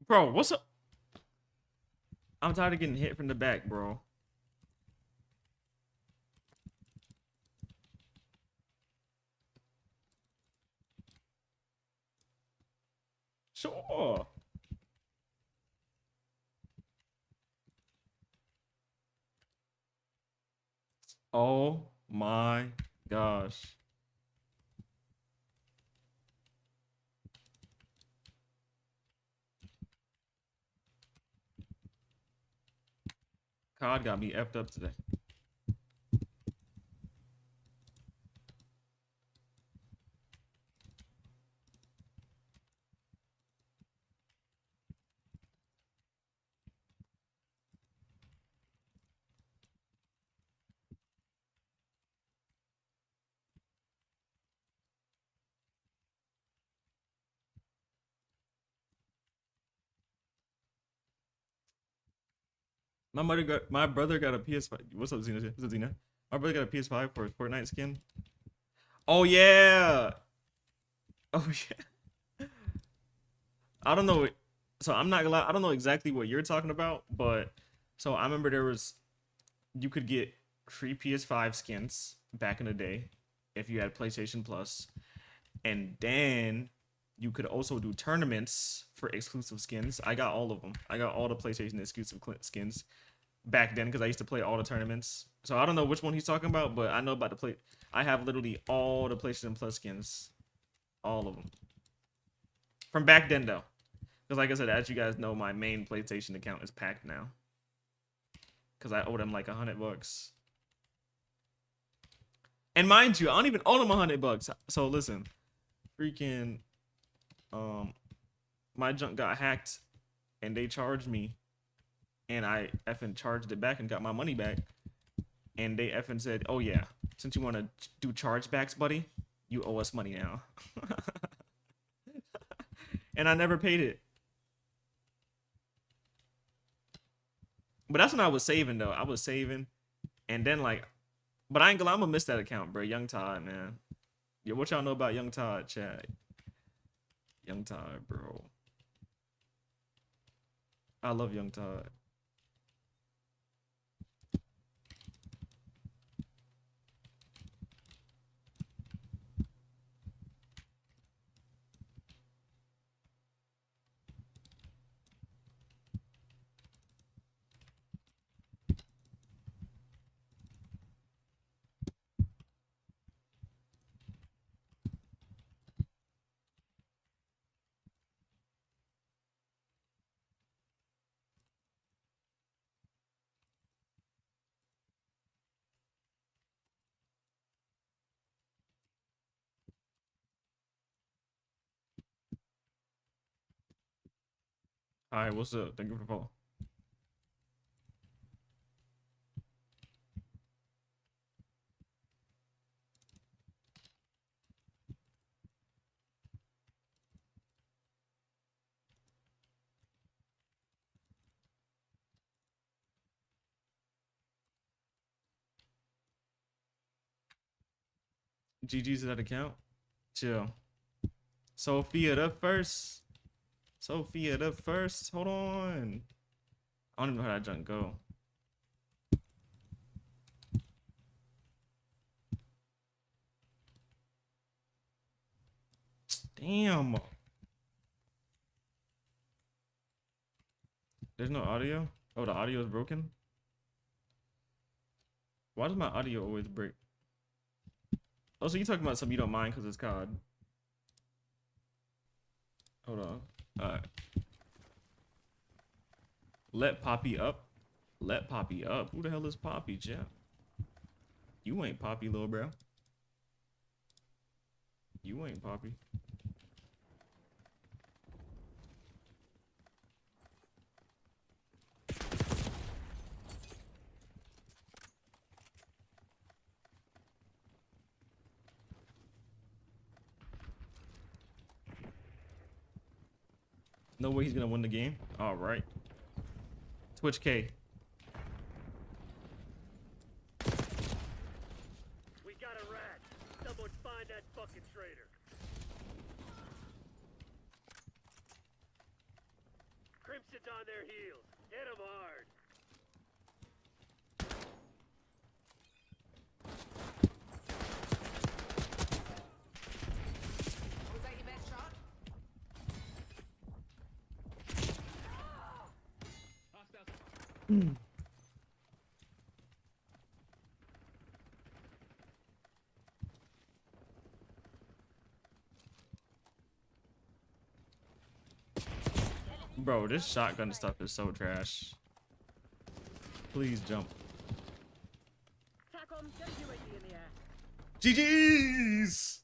Bro, what's up? I'm tired of getting hit from the back, bro. Sure. Oh my gosh. COD got me effed up today. My brother got a PS5. What's up, Zena? What's up, Zena? My brother got a PS5 for his Fortnite skin. Oh yeah. Oh yeah. I don't know. So I'm not gonna lie, I don't know exactly what you're talking about, but so I remember you could get free PS5 skins back in the day if you had PlayStation Plus, and then you could also do tournaments for exclusive skins. I got all of them. I got all the PlayStation exclusive skins back then because I used to play all the tournaments. So I don't know which one he's talking about, but I know about the play. I have literally all the PlayStation Plus skins, all of them from back then though. Because like I said, as you guys know, my main PlayStation account is packed now. Because I owe them like $100. And mind you, I don't even owe them $100. So listen, freaking, my junk got hacked, and they charged me, and I effing charged it back and got my money back. And they effing said, "Oh yeah, since you want to do chargebacks, buddy, you owe us money now." And I never paid it. But that's when I was saving though. I was saving, and then like, but I ain't gonna. I'm gonna miss that account, bro. Young Todd, man. Yeah, what y'all know about Young Todd, Chad? Young Todd, bro. I love Young Todd. Hi, what's up? Thank you for the follow. GG's that account. Chill. Sophia the first. Sophia the first. Hold on. I don't even know how that junk go. Damn. There's no audio? Oh, the audio is broken? Why does my audio always break? Oh, so you talking about something you don't mind because it's COD. Hold on. Alright. Let Poppy up. Let Poppy up. Who the hell is Poppy, champ? You ain't Poppy, little bro. You ain't Poppy. No way he's gonna win the game. All right. Twitch K. We got a rat. Someone find that fucking traitor. Crimson's on their heels. Hit them hard. Was that your best shot? Bro, this shotgun stuff is so trash. Please jump. TACOM, get UAV in the air. GG's.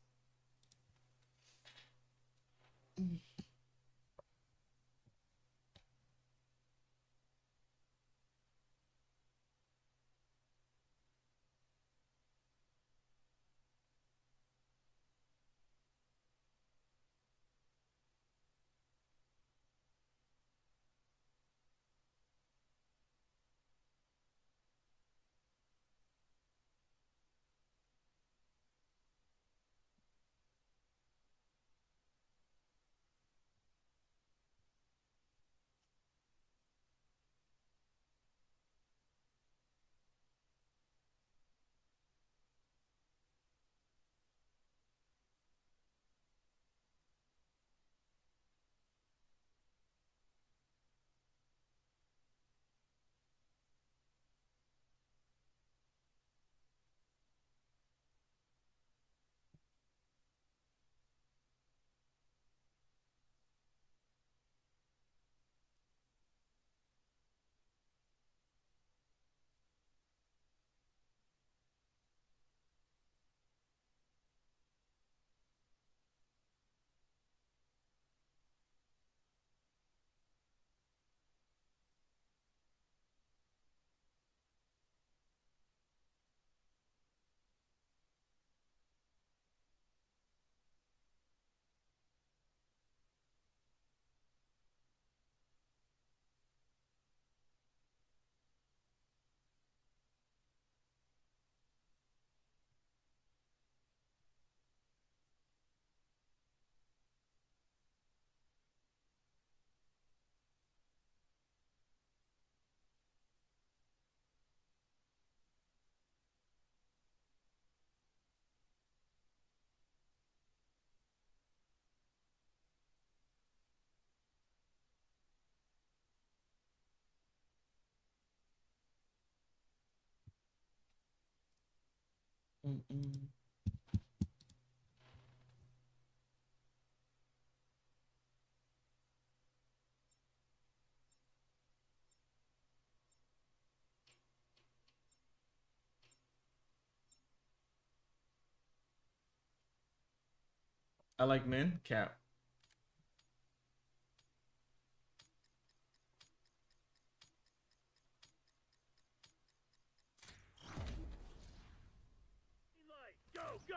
I like men. Cap.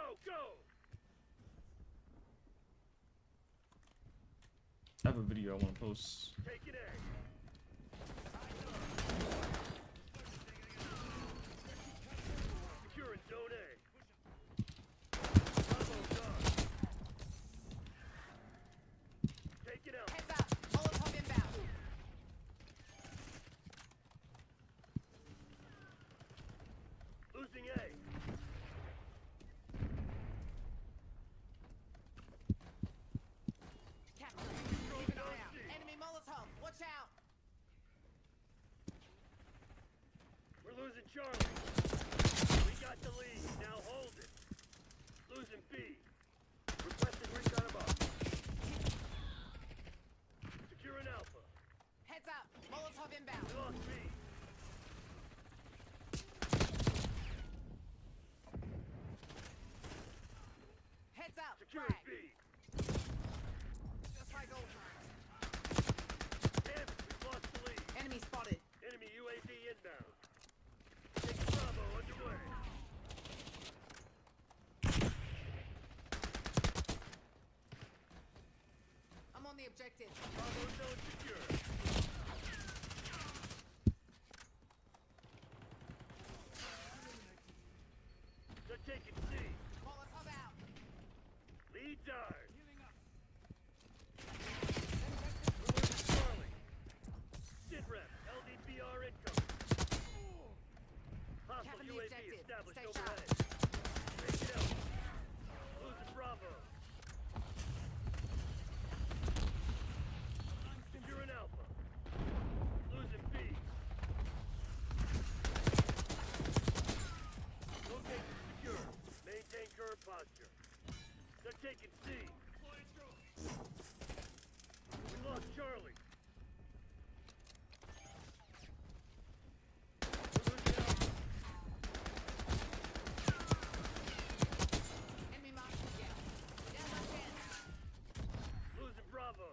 Go, go! I have a video I want to post. Taking A. Securing zone A. Bravo done. Taking out. Heads up. Molotov inbound. Losing A. Captain. Keep an eye out. Enemy Molotov. Watch out. We're losing Charlie. We got the lead. Now hold it. Losing B. Requesting recon above. Securing Alpha. Heads up. Molotov inbound. We lost B. Heads up. Securing Frag. B. Just like old times. Damn it, we've lost the lead. Enemy spotted. Enemy UAV inbound. Taking Bravo underway. I'm on the objective. Bravo zone secure. They're taking C. Molotov out. Lead's ours. We're losing Charlie. Sit rep. LDPR incoming. Hostile Capping the UAV objective. established Stay overhead. sharp. Take it out. Losing Bravo. Securing Alpha. Losing B. Location secure. Maintain current posture. They're taking C. We lost Charlie. We're losing Alpha. Enemy marked again. Down my chance. Losing Bravo.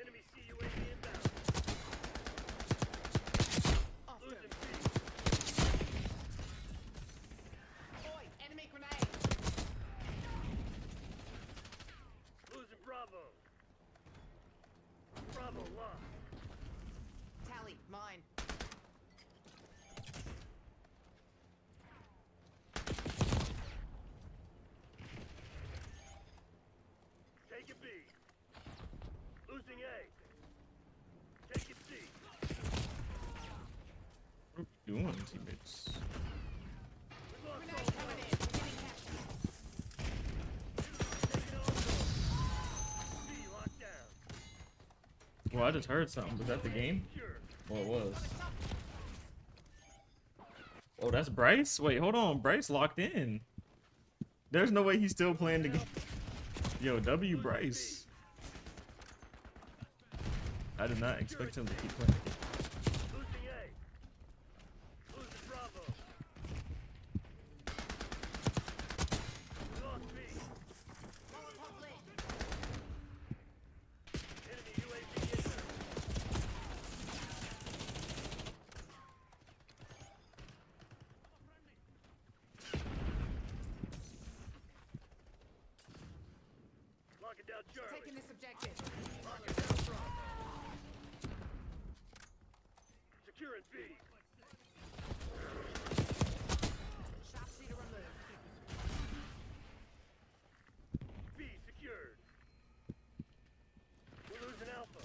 Enemy CUAV inbound. Off them. Losing B. Oi, enemy grenade. Losing Bravo. Bravo lost. Tally, mine. Taking B. Losing A. Taking C. What are we doing, teammates? We lost Grenade all coming in. We're getting captured. Taking all B locked down. Well, I just heard something. Was that the game? Secure. Well, it was. Oh, that's Bryce? Wait, hold on. Bryce locked in. There's no way he's still playing the game. Yo, W Bryce. I did not expect him to keep playing. Losing A. Losing Bravo. We lost B. Molotov lit. Enemy UAV inbound. Locking down Charlie. Taking this objective. Locking down Bravo. Securing B. Sharpshooter removed. B secured. We're losing Alpha.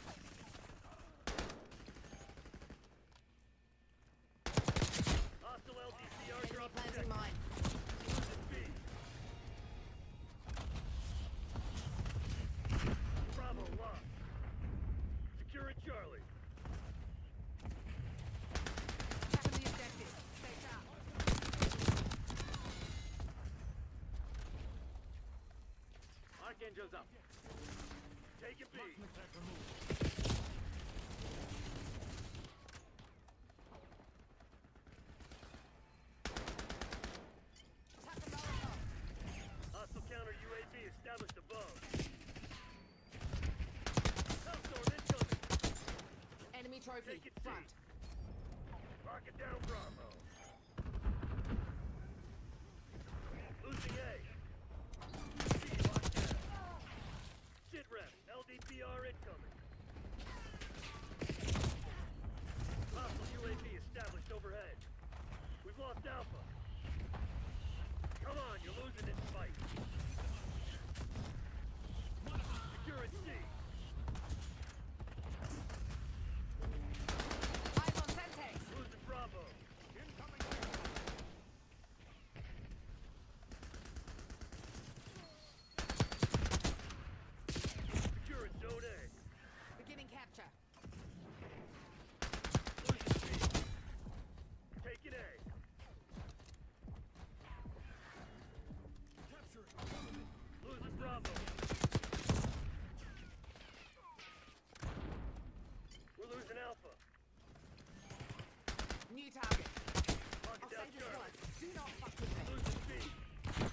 Hostile LDCR Enemy drop planting detected. mine. Losing B. Bravo lost. Securing Charlie. Capping the objective. Stay sharp. Archangel's up. Taking B. Tuck a Molotov. Hostile counter UAV established above. Hellstorm incoming. Enemy trophy. Take it, Front. Lock it down, Bravo. lost Alpha. Come on, you're losing this fight. Securing C. Eyes on Sentex. Losing Bravo. Securing Zone A. Beginning capture. Losing B. Taking A. Losing Bravo. We're losing Alpha. New target. Lock I'll it down, say this Charlie. once. Do not fuck with me. Losing B.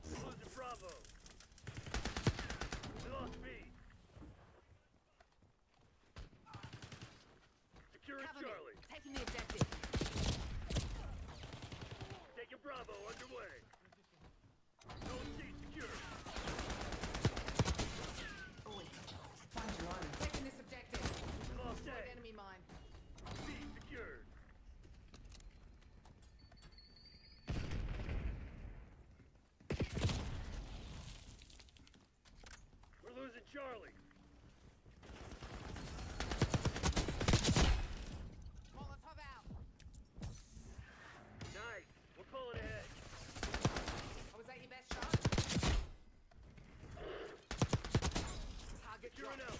Losing Bravo. We lost B. Securing Cover me. Charlie. Taking the objective. Taking Bravo underway. Zone C secure. Oi. Find your own. Taking this objective. We lost Destroyed A. enemy mine. B secured. We're losing Charlie. Molotov out. Nice. We're pulling ahead. Oh, was that your best shot? Target Securing dropped. out.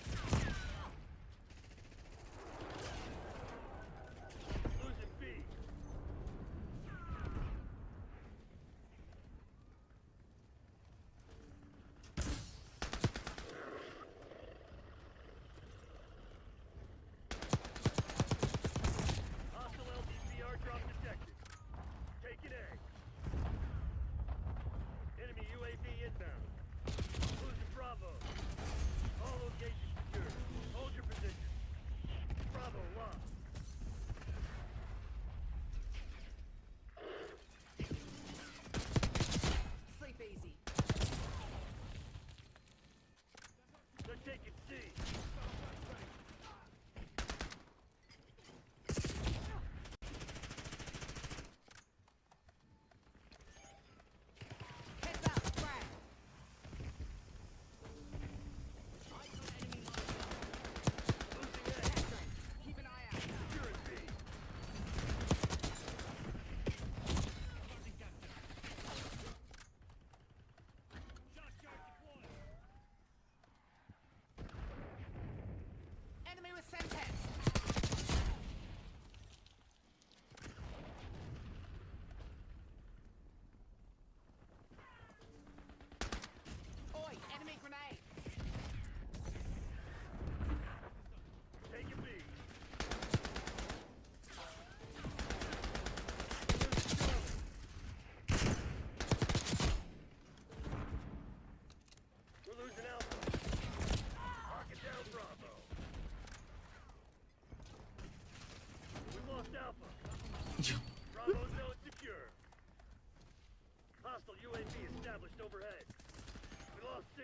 Losing B. Hostile LDCR drop detected. Taking A. Enemy UAV inbound. Losing Bravo. All locations secure. Hold your position. Bravo lost. Sleep easy. They're taking C. Heads up. Frag. Losing A. Capturing. Keep an eye out. Securing B. Enemy with Sentex. Oi, enemy grenade. Taking B. We're losing Alpha. Lock it down, Bravo. We lost Alpha. Bravo zone secure. Hostile UAV established overhead. We lost C.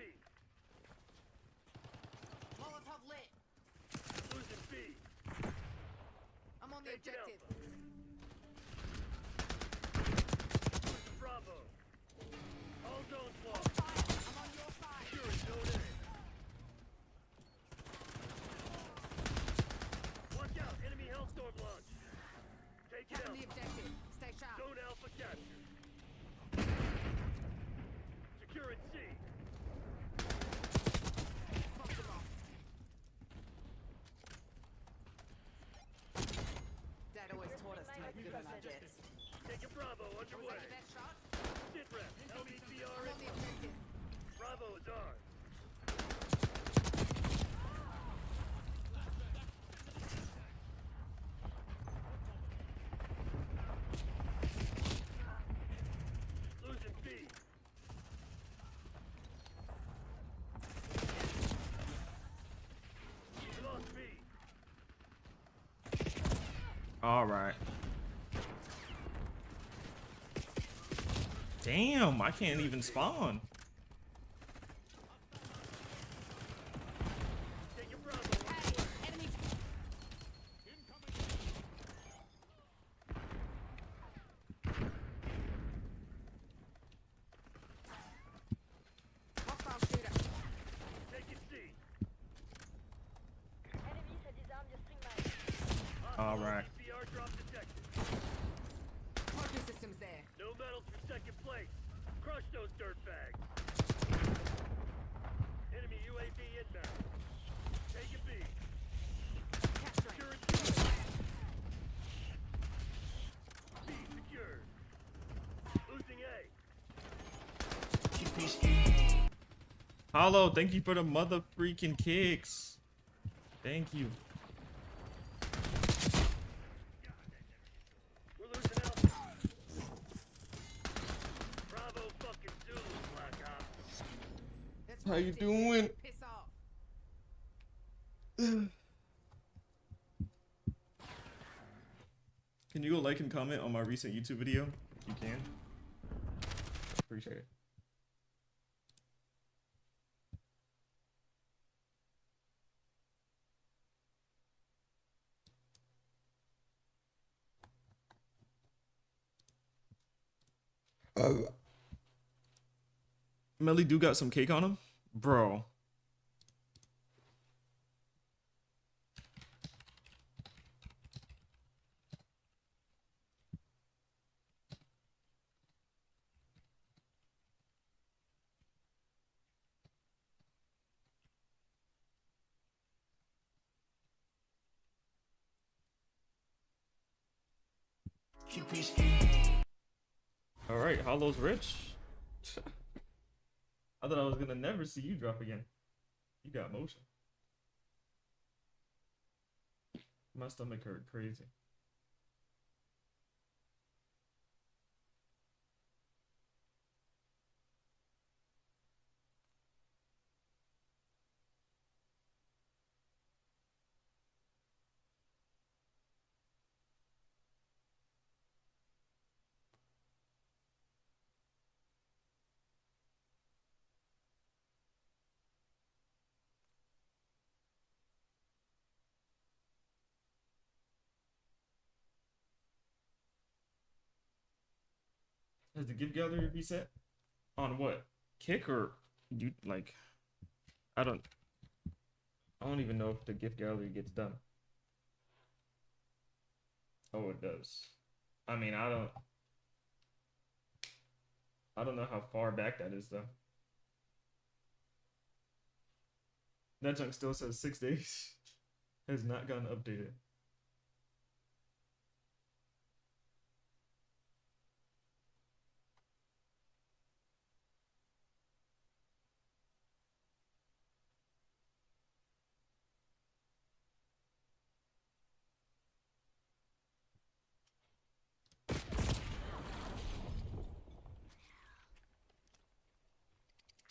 Molotov lit. Losing B. I'm on the Taking objective. Alpha. Losing Bravo. All zones On lost. fire. I'm on your side. Securing zone A. Watch out, enemy Hellstorm launch. Take it Captain out. the objective. Stay sharp. Zone Alpha captured. Securing C. Fuck them off. Dad always taught us to make good on our jets. Taking Bravo Was underway. that your best shot? Sit rep. LBCR I'm on the in. objective. Bravo is ours. Losing B. We lost B. All right. Damn, I can't even spawn. Hollow, thank you for the mother freaking kicks. Thank you. We're losing Alpha. Bravo fucking Zulu, Black Ops. That's How what you it is. doing? Piss off. Can you go like and comment on my recent YouTube video? If you can. Appreciate it. Melly do got some cake on him? Bro. Alright, Hollow's rich. I thought I was gonna never see you drop again. You got motion. My stomach hurt crazy. Has the gift gallery reset? On what? Kick or you like I don't even know if the gift gallery gets done. Oh, it does. I mean, I don't know how far back that is though. That junk still says 6 days. Has not gotten updated.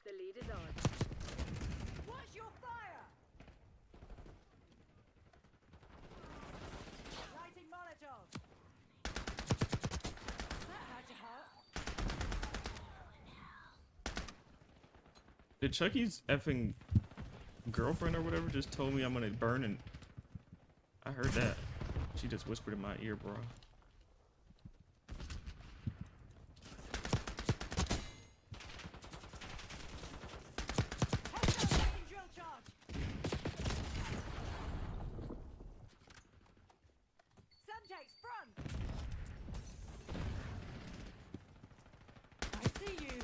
The lead is on. Watch your fire! Lighting Molotov. That had to hurt. Did Chucky's effing girlfriend or whatever just told me I'm gonna burn and I heard that. She just whispered in my ear, bro. Hostile lighting drill charge. Semtex front. I see you.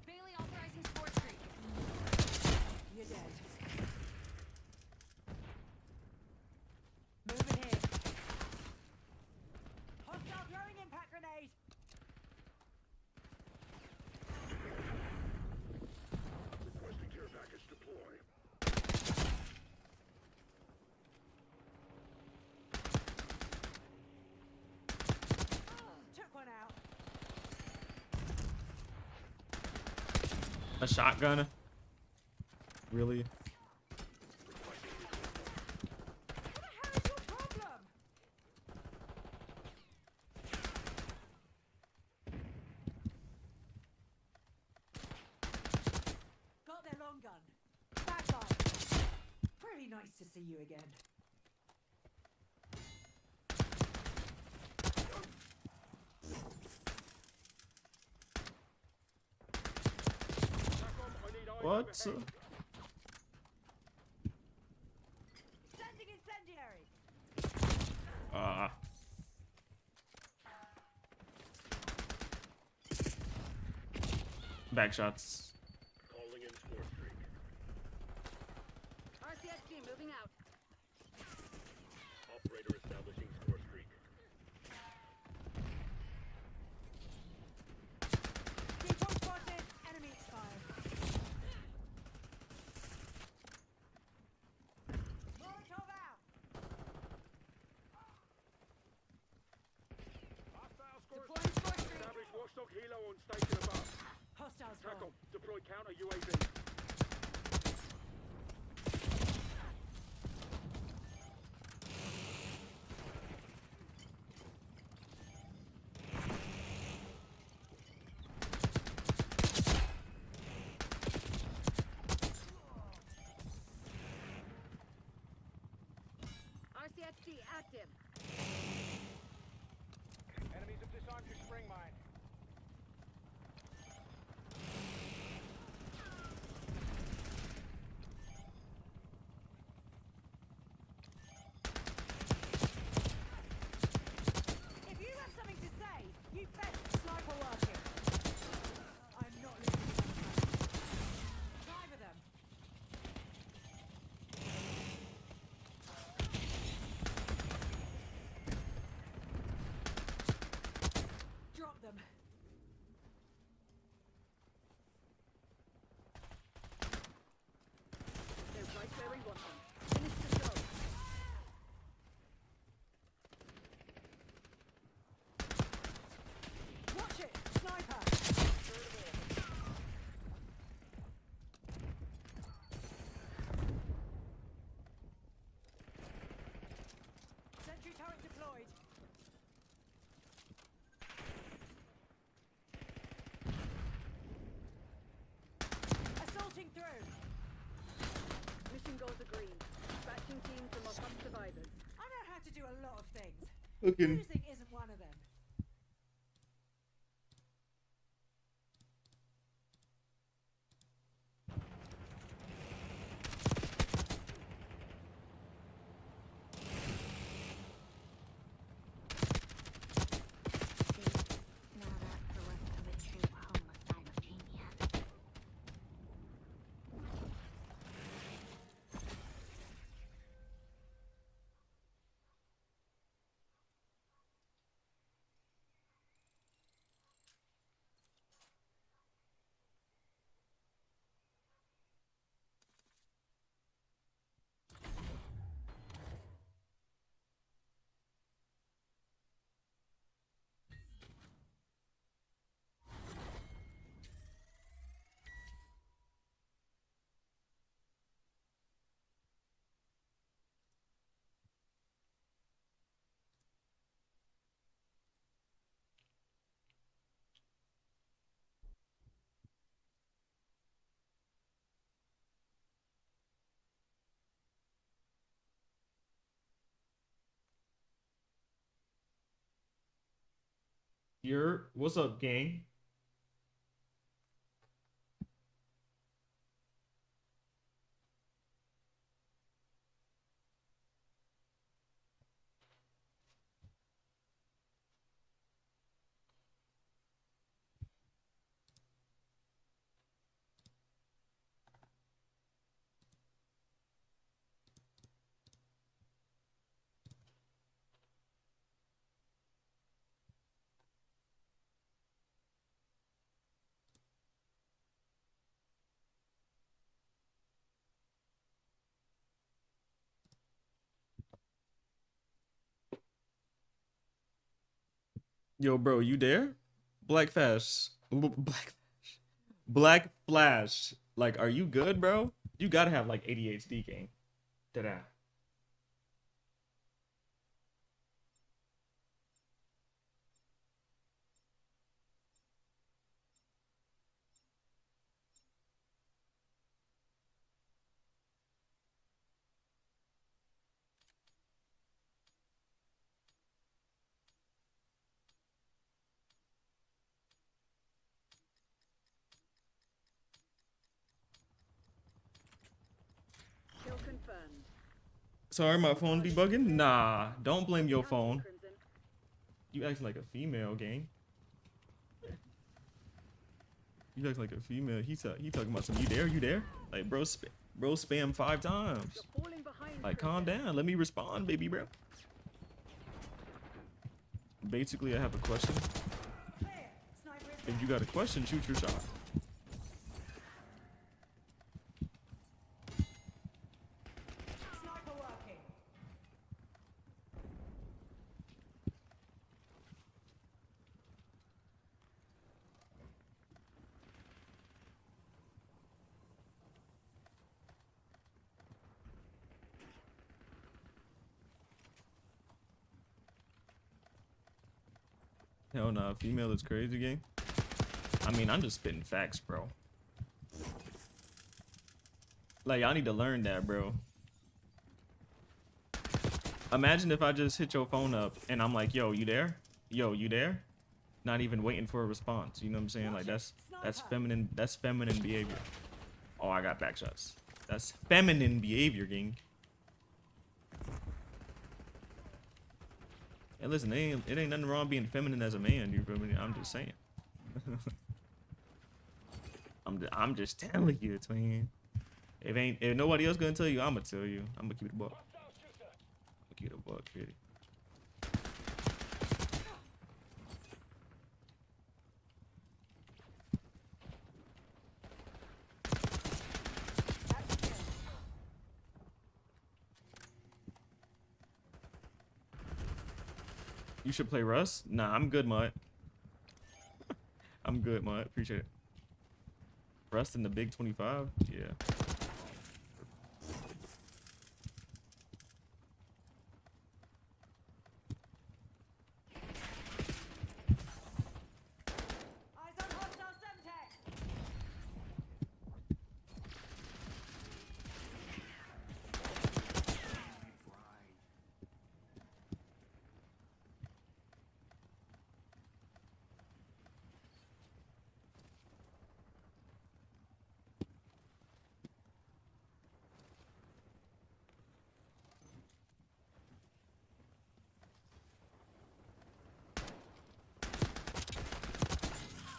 Bailey authorizing score streak. You're dead. Moving here. Hostile throwing impact grenade. Requesting care package deploy. Took one out. A shotgun? Really? What the hell is your problem? Got their long gun. Bad guy. Pretty nice to see you again. What? Sending incendiary. Back shots. Calling in score streak. RCS team moving out. Operator establishing score streak. Drone station above. Hostiles Tackle. gone. Deploy counter UAV. RCXD active. Enemies have disarmed your spring mine. If you have something to say, you best sniper working. I'm not losing another man. Drive them. Drop them. They're right where we want them. Finish the job. Watch it, sniper. Sentry turret deployed. Assaulting through. Mission goals agreed. Dispatching team to mock up survivors. I know how to do a lot of things. Fucking. Losing isn't one of them. Now that the rest of it true home simultaneous. What's up, gang? Yo, bro, you there? Black Flash. Black Flash. Like, are you good, bro? You gotta have like ADHD, gang. Da-da. Kill confirmed. Sorry, my phone be bugging? Nah, don't blame your Cancel, phone. Crimson. You acting like a female, gang. You acting like a female. He talking about some. You there? You there? Like, bro, bro, spam 5 times. You're falling behind. Like, calm Crimson. down. Let me respond, baby, bro. Basically, I have a question. Clear. Sniper is If you got a question, shoot your shot. sniper working. Hell no, female is crazy, gang. I mean, I'm just spitting facts, bro. Like, y'all need to learn that, bro. Imagine if I just hit your phone up and I'm like, yo, you there? Yo, you there? Not even waiting for a response. You know what I'm saying? Like, that's feminine. That's feminine behavior. Oh, I got back shots. That's feminine behavior, gang. And listen, it ain't nothing wrong being feminine as a man. You feel me? I'm just saying. I'm just telling you, twin. If nobody else gonna tell you, I'ma tell you. I'ma keep it a buck. I'ma keep it a buck, kitty. You should play Rust? Nah, I'm good, Mutt. I'm good, Mutt. Appreciate it. Rust in the Big 25? Yeah. Eyes on hostile Semtex.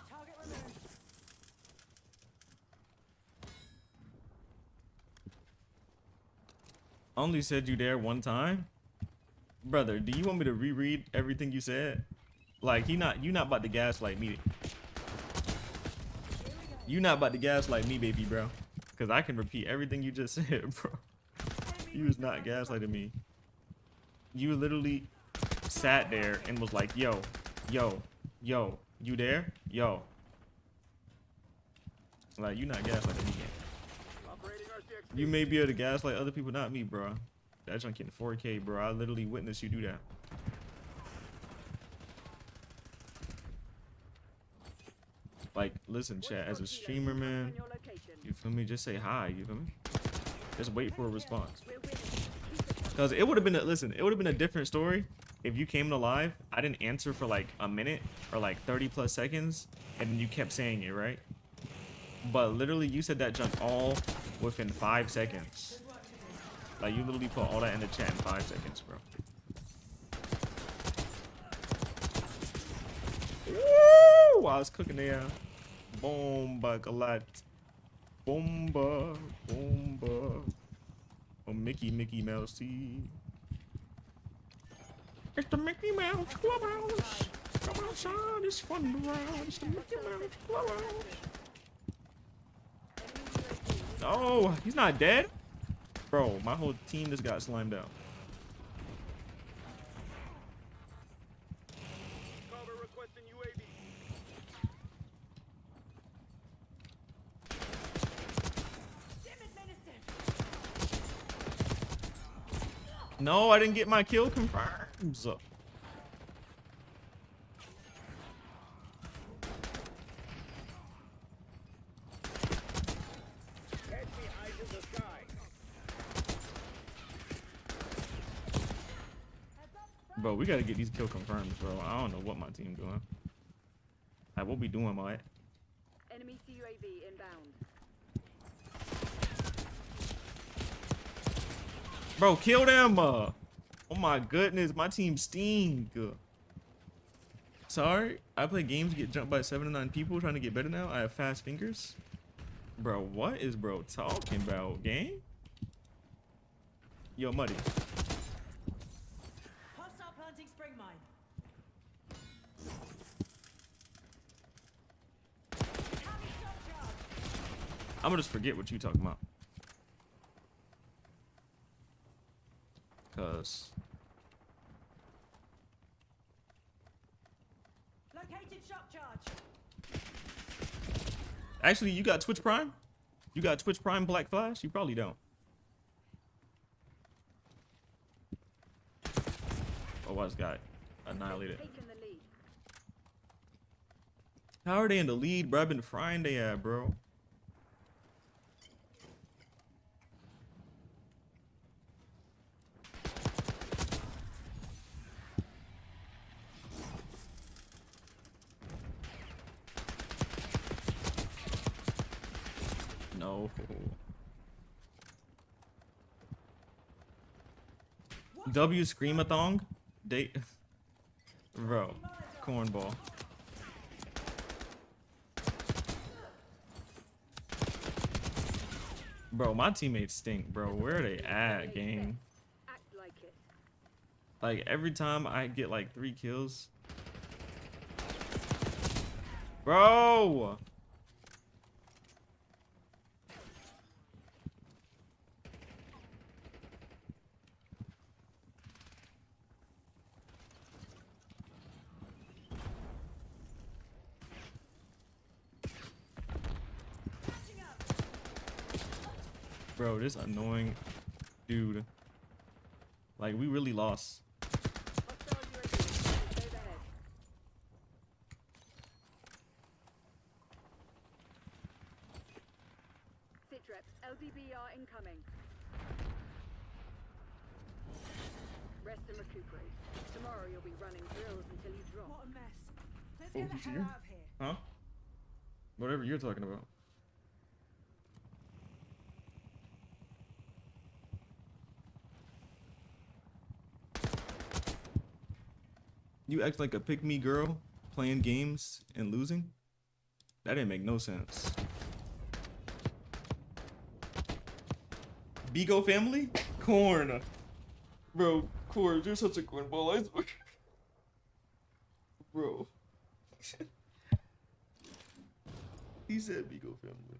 Target removed. Only said you there one time? Brother, do you want me to reread everything you said? Like, you not about to gaslight me. You not about to gaslight me, baby, bro. Because I can repeat everything you just said, bro. You was not gaslighting me. You literally sat there and was like, yo, yo, yo, you there? Yo. Like, you not gaslighting me. Operating RCXD. You may be able to gaslight other people, not me, bro. That junk in 4K, bro. I literally witnessed you do that. Like, listen, chat, as a streamer, man, Your location. you feel me? Just say hi, you feel me? Just wait for a response. We're winning. Keep it Because it would have been, listen, it would have been a different story if you came to live, I didn't answer for like a minute or like 30 plus seconds, and then you kept saying it, right? But literally, you said that junk all within 5 seconds. Like, you literally put all that in the chat in 5 seconds, bro. Woo! I was cooking there. Bomba galat. Bomba. Bomba. Oh, Mickey Mousey. It's the Mickey Mouse Clubhouse. Come outside, it's fun to ride. It's the Mickey Mouse Clubhouse. Oh, he's not dead? Bro, my whole team just got slimed out. Cover requesting UAV. Dim administered. No, I didn't get my kill confirmed. Catch me eyes in the sky. Bro, we gotta get these kill confirmed, bro. I don't know what my team doing. Like, what we doing, Mike? Enemy CUAV inbound. Bro, kill them. Oh my goodness, my team stink. Sorry, I play games, get jumped by 7 to 9 people trying to get better now. I have fast fingers. Bro, what is bro talking about, gang? Yo, Muddy. Hostile planting spring mine. Heavy shot charge. I'm gonna just forget what you talking about. Cause Located shock charge. actually, you got Twitch Prime? You got Twitch Prime Black Flash? You probably don't. Oh, I just got annihilated. Taking the lead. How are they in the lead, bro? I've been frying they at, bro. No. W screamathon? Date. Bro. Cornball. Bro, my teammates stink, bro. Where are they at, gang? Act like it. Like, every time I get like 3 kills. Bro! Bro, this annoying dude. Like, we really lost. Hostile UAV overhead. Sitrep, LDBR incoming. Rest and recuperate. Tomorrow you'll be running drills until you drop. What a mess. Let's Oh, get the he's hell here? out of here. Huh? Whatever you're talking about. You act like a pick-me girl playing games and losing? That didn't make no sense. Bigo family? Corn. Bro, Corn, you're such a cornball. I swear. Bro. He said Bigo family.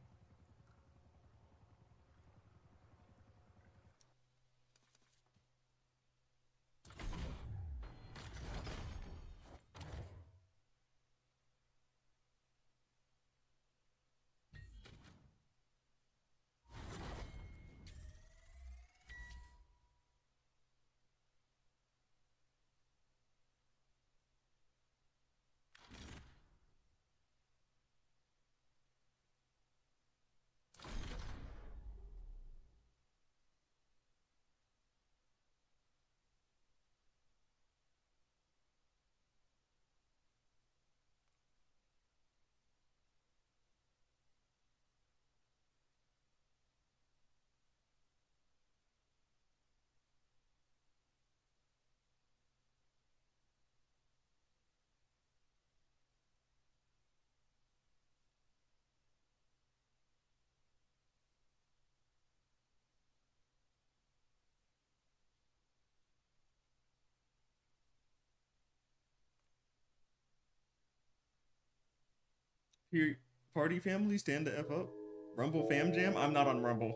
Here, party family, stand the F up. Rumble fam jam? I'm not on Rumble.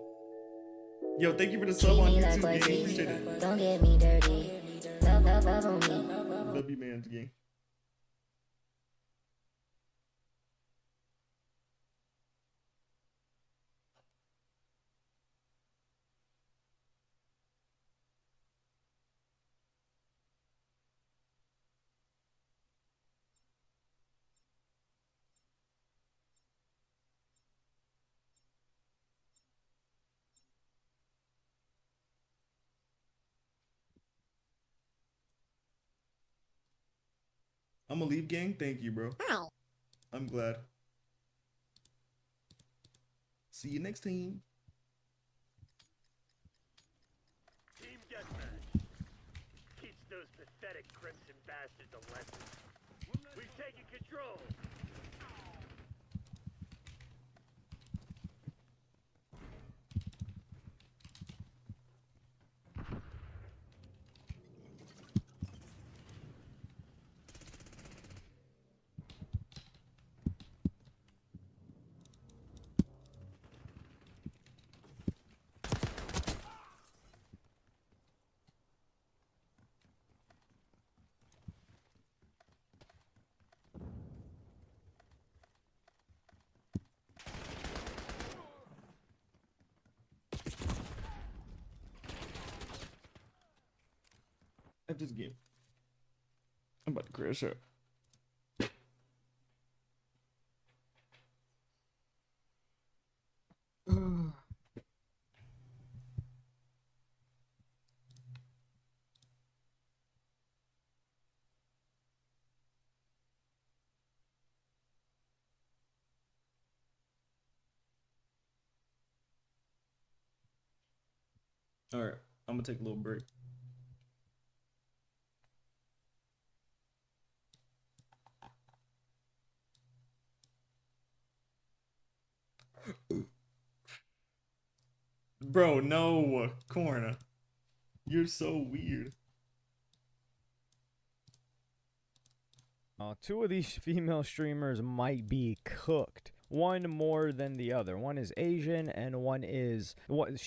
Yo, thank you for the sub on YouTube, gang. Appreciate it. Don't get me dirty. Love on me. W man's gang. I'm gonna leave, gang. Thank you, bro. I'm glad. See you next time. Team deathmatch. Teach those pathetic crimson bastards a lesson. We've taken control. F this game. I'm about to crash out. All right, I'm gonna take a little break. Bro, no, Corner. You're so weird. Two of these female streamers might be cooked. One more than the other. One is Asian and one is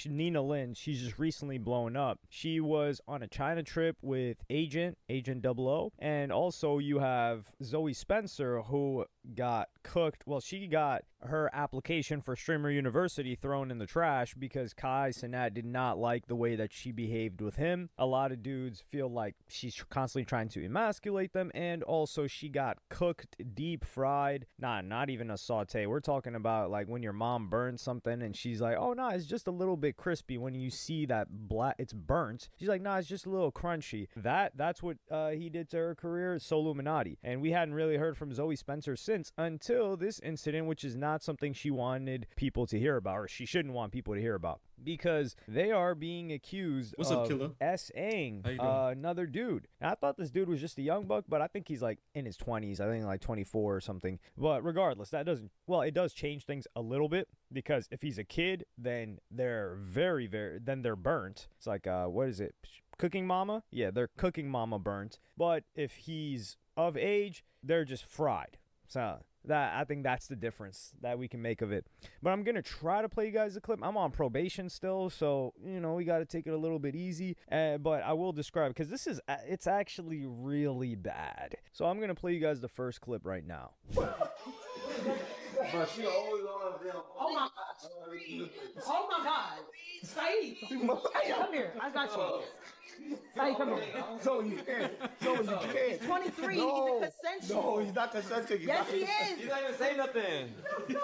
Nina Lynn. She's just recently blown up. She was on a China trip with Agent 00. And also you have Zoe Spencer, who got cooked. Well, she got her application for Streamer University thrown in the trash because Kai Cenat did not like the way that she behaved with him. A lot of dudes feel like she's constantly trying to emasculate them, and also she got cooked, deep fried. Not even a saute. We're talking about like when your mom burns something and she's like, oh no, it's just a little bit crispy. When you see that black, it's burnt. She's like, nah, it's just a little crunchy. That's what he did to her career. So Illuminati. And we hadn't really heard from Zoe Spencer since, until this incident, which is not something she wanted people to hear about, or she shouldn't want people to hear about, because they are being accused of S-ing another dude. And I thought this dude was just a young buck, but I think he's like in his 20s. I think like 24 or something. But regardless, it does change things a little bit, because if he's a kid, then they're then they're burnt. It's like, what is it? Cooking mama? Yeah, they're cooking mama burnt. But if he's of age, they're just fried. So I think that's the difference that we can make of it. But I'm going to try to play you guys a clip. I'm on probation still, so, we got to take it a little bit easy. But I will describe, because it's actually really bad. So I'm going to play you guys the first clip right now. Oh my God. Saeed. Hey, come here. I got you. Saeed, come here. No, you can't. No, you can't. He's 23. No. He's consensual. No, he's not consensual. Yes, he is. He's not even saying nothing. He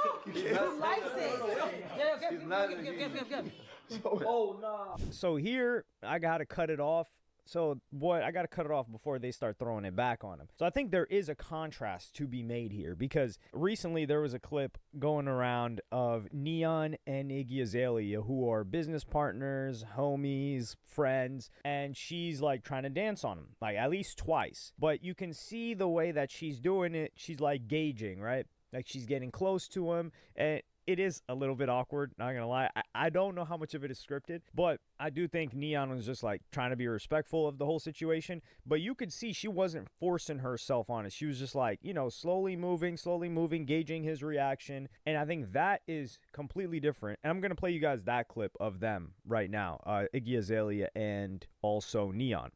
likes it. Yeah, give. Oh, no. So here, I got to cut it off. I got to cut it off before they start throwing it back on him. So I think there is a contrast to be made here, because recently there was a clip going around of Neon and Iggy Azalea, who are business partners, homies, friends, and she's like trying to dance on him, like at least twice. But you can see the way that she's doing it. She's like gauging, right? Like she's getting close to him, and it is a little bit awkward, not gonna lie. I don't know how much of it is scripted, but I do think Neon was just like trying to be respectful of the whole situation. But you could see she wasn't forcing herself on it. She was just like, slowly moving, gauging his reaction. And I think that is completely different. And I'm gonna play you guys that clip of them right now, Iggy Azalea and also Neon.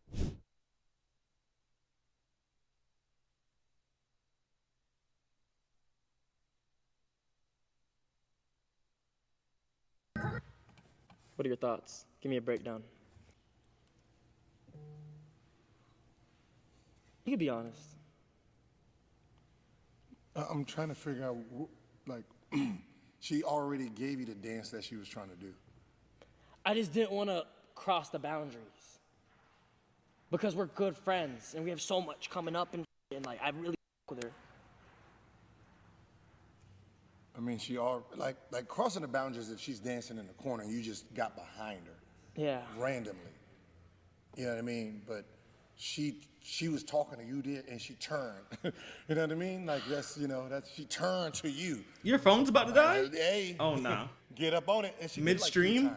What are your thoughts? Give me a breakdown. You can be honest. I'm trying to figure out, she already gave you the dance that she was trying to do. I just didn't want to cross the boundaries. Because we're good friends, and we have so much coming up, and I really with her. I mean, she all like crossing the boundaries if she's dancing in the corner and you just got behind her. Yeah. Randomly. You know what I mean? But she was talking to you there and she turned. You know what I mean? Like she turned to you. Your phone's about to die? Hey. Oh nah. Get up on it. And she midstream? Like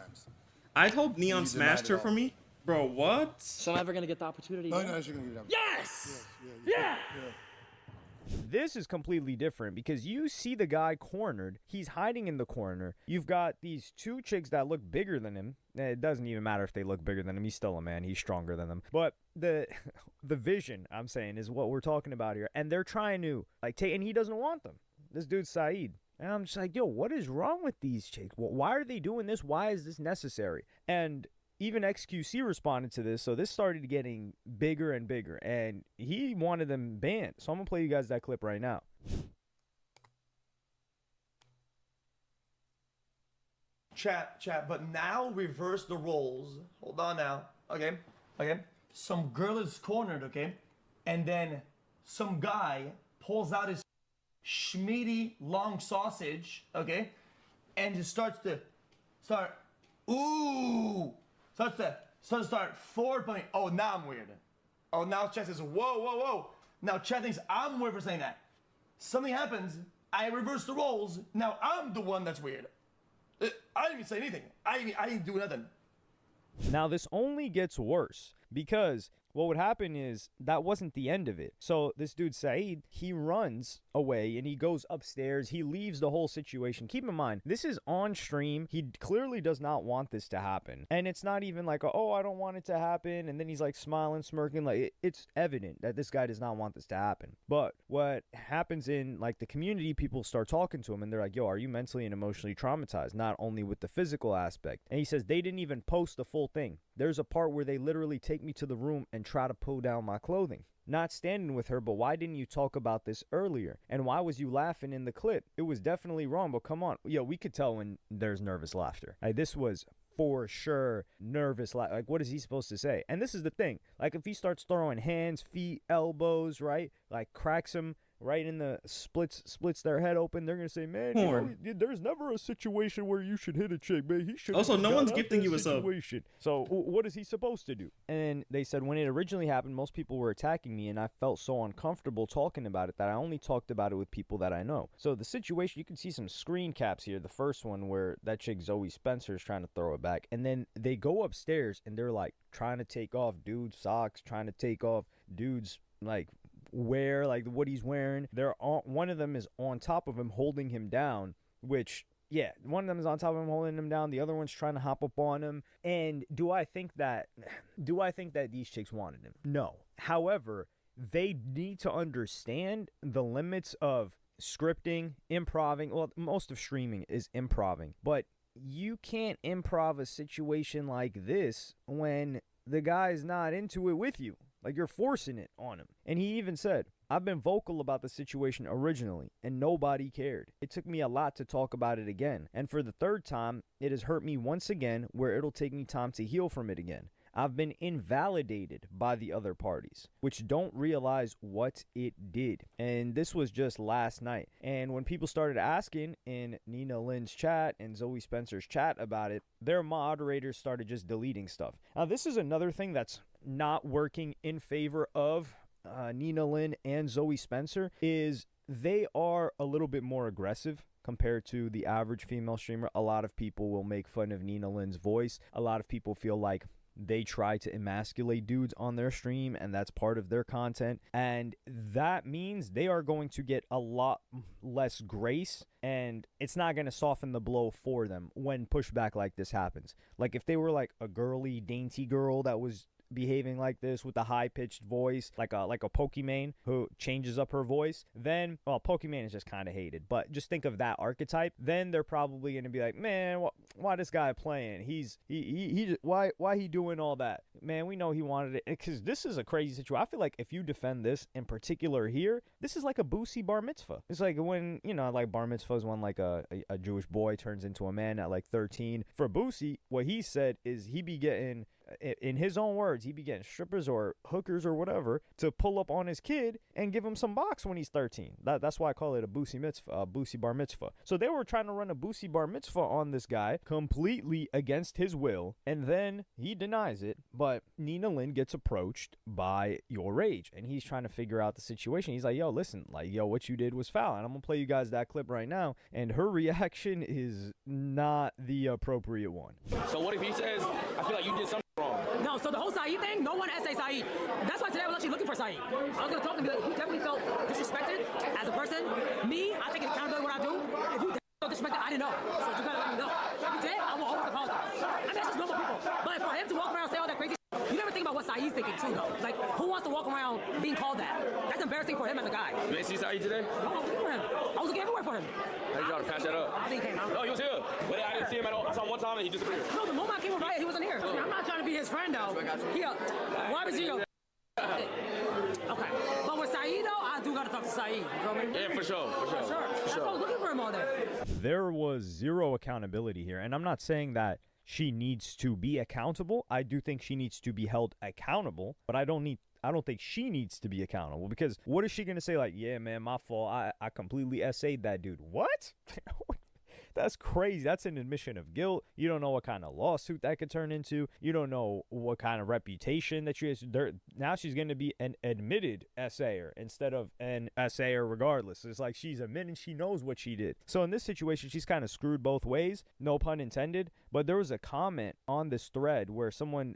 I'd hope Neon smashed her for me. Bro, what? So I'm never gonna get the opportunity. No, she's gonna get the opportunity. Yes! Yeah! This is completely different, because you see the guy cornered. He's hiding in the corner. You've got these two chicks that look bigger than him. It doesn't even matter if they look bigger than him. He's still a man. He's stronger than them. But the vision, I'm saying, is what we're talking about here. And they're trying to take, and he doesn't want them. This dude's Saeed. And I'm just like, yo, what is wrong with these chicks? Why are they doing this? Why is this necessary? And even XQC responded to this, so this started getting bigger and bigger, and he wanted them banned. So I'm going to play you guys that clip right now. chat, but now reverse the roles. Hold on now. Okay. Some girl is cornered, okay? And then some guy pulls out his schmeedy long sausage, okay? And just starts to forward punching. Oh, now I'm weird. Oh, now chat says, whoa. Now chat thinks I'm weird for saying that. Something happens, I reverse the roles, now I'm the one that's weird. I didn't even say anything. I didn't do nothing. Now this only gets worse because what would happen is that wasn't the end of it. So this dude Saeed, he runs away and he goes upstairs. He leaves the whole situation. Keep in mind, this is on stream. He clearly does not want this to happen. And it's not even like, oh, I don't want it to happen. And then he's like smiling, smirking. Like it's evident that this guy does not want this to happen. But what happens in like the community, people start talking to him and they're like, yo, are you mentally and emotionally traumatized? Not only with the physical aspect. And he says they didn't even post the full thing. There's a part where they literally take me to the room and try to pull down my clothing. Not standing with her, but why didn't you talk about this earlier? And why was you laughing in the clip? It was definitely wrong, but come on. Yo, we could tell when there's nervous laughter. Like, this was for sure nervous laughter. Like, what is he supposed to say? And this is the thing. Like, if he starts throwing hands, feet, elbows, right? Like, cracks him right in the splits their head open, they're gonna say, man, you know, there's never a situation where you should hit a chick, man. He should. Also, no one's gifting you a sub. So what is he supposed to do? And they said when it originally happened, most people were attacking me, and I felt so uncomfortable talking about it that I only talked about it with people that I know. So the situation, you can see some screen caps here. The first one where that chick Zoe Spencer is trying to throw it back, and then they go upstairs and they're like trying to take off dude's socks, trying to take off dude's like wear, like what he's wearing. One of them is on top of him holding him down, which one of them is on top of him holding him down, the other one's trying to hop up on him. And do I think that these chicks wanted him? No. However, they need to understand the limits of scripting, improving. Well, most of streaming is improving, but you can't improv a situation like this when the guy's not into it with you. Like, you're forcing it on him. And he even said, I've been vocal about the situation originally, and nobody cared. It took me a lot to talk about it again. And for the third time, it has hurt me once again, where it'll take me time to heal from it again. I've been invalidated by the other parties, which don't realize what it did. And this was just last night. And when people started asking in Nina Lynn's chat and Zoe Spencer's chat about it, their moderators started just deleting stuff. Now, this is another thing that's not working in favor of Nina Lynn and Zoe Spencer, is they are a little bit more aggressive compared to the average female streamer. A lot of people will make fun of Nina Lynn's voice. A lot of people feel like they try to emasculate dudes on their stream, and that's part of their content. And that means they are going to get a lot less grace, and it's not going to soften the blow for them when pushback like this happens. Like, if they were like a girly, dainty girl that was behaving like this with a high-pitched voice, like a Pokimane who changes up her voice, then, well, Pokimane is just kind of hated, but just think of that archetype, then they're probably going to be like, man, why this guy playing? Why he doing all that? Man, we know he wanted it, because this is a crazy situation. I feel like if you defend this in particular here, this is like a Boosie bar mitzvah. It's like when, you know, like bar mitzvahs when like a Jewish boy turns into a man at like 13. For Boosie, what he said is he be getting, in his own words, he'd be getting strippers or hookers or whatever to pull up on his kid and give him some box when he's 13. That's why I call it a Boosie mitzvah, a Boosie bar mitzvah. So they were trying to run a Boosie bar mitzvah on this guy completely against his will, and then he denies it. But Nina Lynn gets approached by Your Rage, and he's trying to figure out the situation. He's like, yo, listen, like, yo, what you did was foul, and I'm gonna play you guys that clip right now. And her reaction is not the appropriate one. So what if he says, I feel like you did something wrong? No, so the whole Saeed thing, no one essayed Saeed. That's why today I was actually looking for Saeed. I was going to talk to him, like, he definitely felt disrespected as a person. Me, I take accountability what I do. If you felt disrespected, I didn't know. So you gotta let me know. If you did, I will always apologize. I mean, that's just normal people. But for him to walk around and say all that crazy shit, you never think about what Saeed's thinking too, though. Like, who wants to walk around being called that? That's embarrassing for him as a guy. You ain't see Saeed today? No, I was looking for him. I was looking everywhere for him. How you trying to patch that up? I think he came out. No, he was here. But I didn't see him at all. I saw him one time and he disappeared. No, the moment I came over, he wasn't here. I'm not trying to be his friend, though. Why was he? Okay. But with Saeed, though, I do got to talk to Saeed. You feel me? Yeah, for sure. That's what I was looking for him all day. There was zero accountability here. And I'm not saying that she needs to be accountable. I do think she needs to be held accountable, but I don't think she needs to be accountable, because what is she going to say? Like, yeah, man, my fault. I completely SA'd that dude. What? That's crazy. That's an admission of guilt. You don't know what kind of lawsuit that could turn into. You don't know what kind of reputation that she has. Now she's going to be an admitted SAer instead of an SAer regardless. It's like she's admitting she knows what she did. So in this situation, she's kind of screwed both ways. No pun intended. But there was a comment on this thread where someone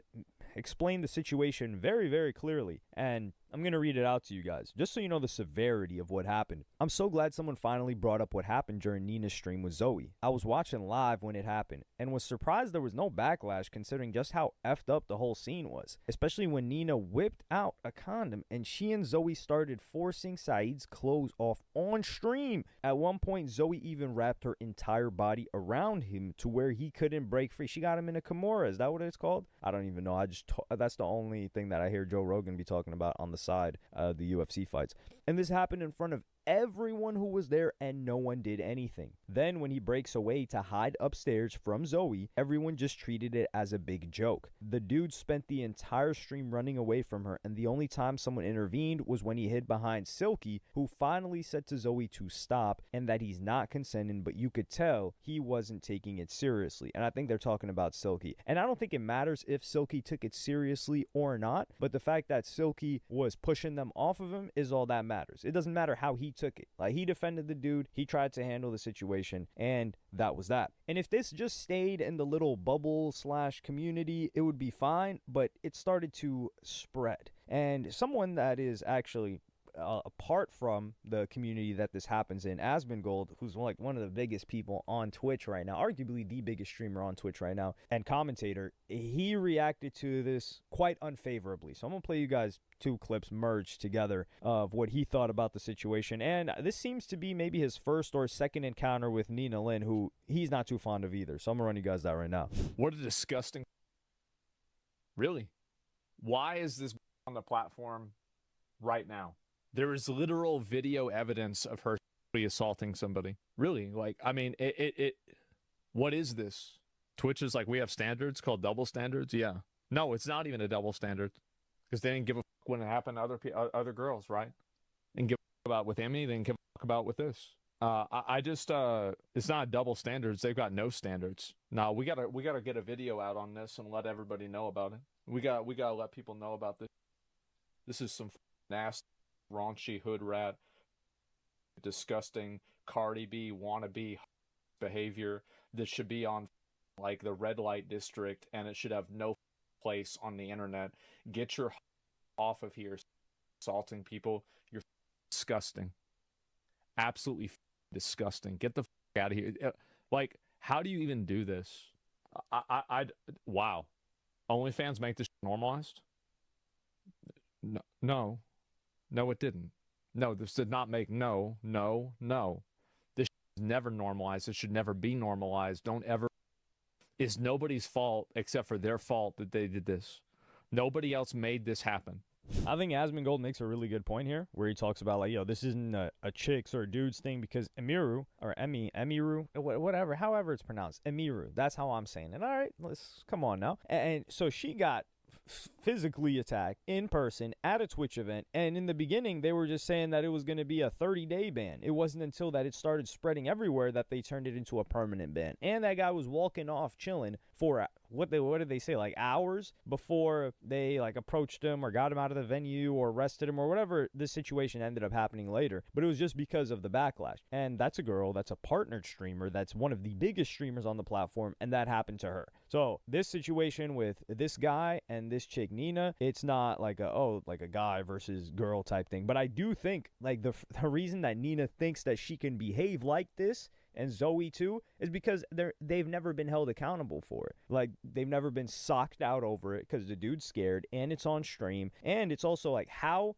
explained the situation very, very clearly. And I'm going to read it out to you guys, just so you know the severity of what happened. I'm so glad someone finally brought up what happened during Nina's stream with Zoe. I was watching live when it happened and was surprised there was no backlash, considering just how effed up the whole scene was, especially when Nina whipped out a condom and she and Zoe started forcing Saeed's clothes off on stream. At one point, Zoe even wrapped her entire body around him to where he couldn't break free. She got him in a Kimura. Is that what it's called? I don't even know. That's the only thing that I hear Joe Rogan be talking about on the side, the UFC fights. And this happened in front of everyone who was there, and no one did anything. Then when he breaks away to hide upstairs from Zoe, everyone just treated it as a big joke. The dude spent the entire stream running away from her, and the only time someone intervened was when he hid behind Silky, who finally said to Zoe to stop and that he's not consenting, but you could tell he wasn't taking it seriously. And I think they're talking about Silky. And I don't think it matters if Silky took it seriously or not, but the fact that Silky was pushing them off of him is all that matters. It doesn't matter how he took it. Like, he defended the dude, he tried to handle the situation, and that was that. And if this just stayed in the little bubble / community, it would be fine, but it started to spread. And someone that is actually apart from the community that this happens in, Asmongold, who's like one of the biggest people on Twitch right now, arguably the biggest streamer on Twitch right now, and commentator, he reacted to this quite unfavorably. So I'm gonna play you guys 2 clips merged together of what he thought about the situation. And this seems to be maybe his first or second encounter with Nina Lynn, who he's not too fond of either. So I'm gonna run you guys that right now. What a disgusting. Really? Why is this on the platform right now? There is literal video evidence of her assaulting somebody. Really? Like, I mean, what is this? Twitch is like, we have standards called double standards? Yeah. No, it's not even a double standard, because they didn't give a fuck when it happened to other girls, right? And give a fuck about with Emmy, they didn't give a fuck about with this. I just, it's not double standards. They've got no standards. No, we gotta get a video out on this and let everybody know about it. We gotta let people know about this. This is some nasty, raunchy hood rat, disgusting Cardi B wannabe behavior that should be on like the red light district, and it should have no place on the internet. Get your off of here, assaulting people. You're disgusting, absolutely disgusting. Get the out of here. Like, how do you even do this? Wow. OnlyFans make this normalized? No, it didn't. No, this did not make no. This is never normalized. It should never be normalized. Don't ever. It's nobody's fault except for their fault that they did this. Nobody else made this happen. I think Asmongold makes a really good point here, where he talks about, like, yo, this isn't a chicks or a dudes thing, because Emiru, or Emiru, whatever, however it's pronounced, Emiru, that's how I'm saying it. All right, let's come on now. And so she got physically attacked in person at a Twitch event, and in the beginning they were just saying that it was going to be a 30-day ban. It wasn't until that it started spreading everywhere that they turned it into a permanent ban. And that guy was walking off chilling for what did they say, like hours before they like approached him or got him out of the venue or arrested him or whatever this situation ended up happening later. But it was just because of the backlash. And that's a girl that's a partnered streamer that's one of the biggest streamers on the platform, and that happened to her. So this situation with this guy and this chick Nina, it's not like a guy versus girl type thing. But I do think like the reason that Nina thinks that she can behave like this, and Zoe too, is because they've never been held accountable for it. Like, they've never been socked out over it because the dude's scared, and it's on stream. And it's also like, how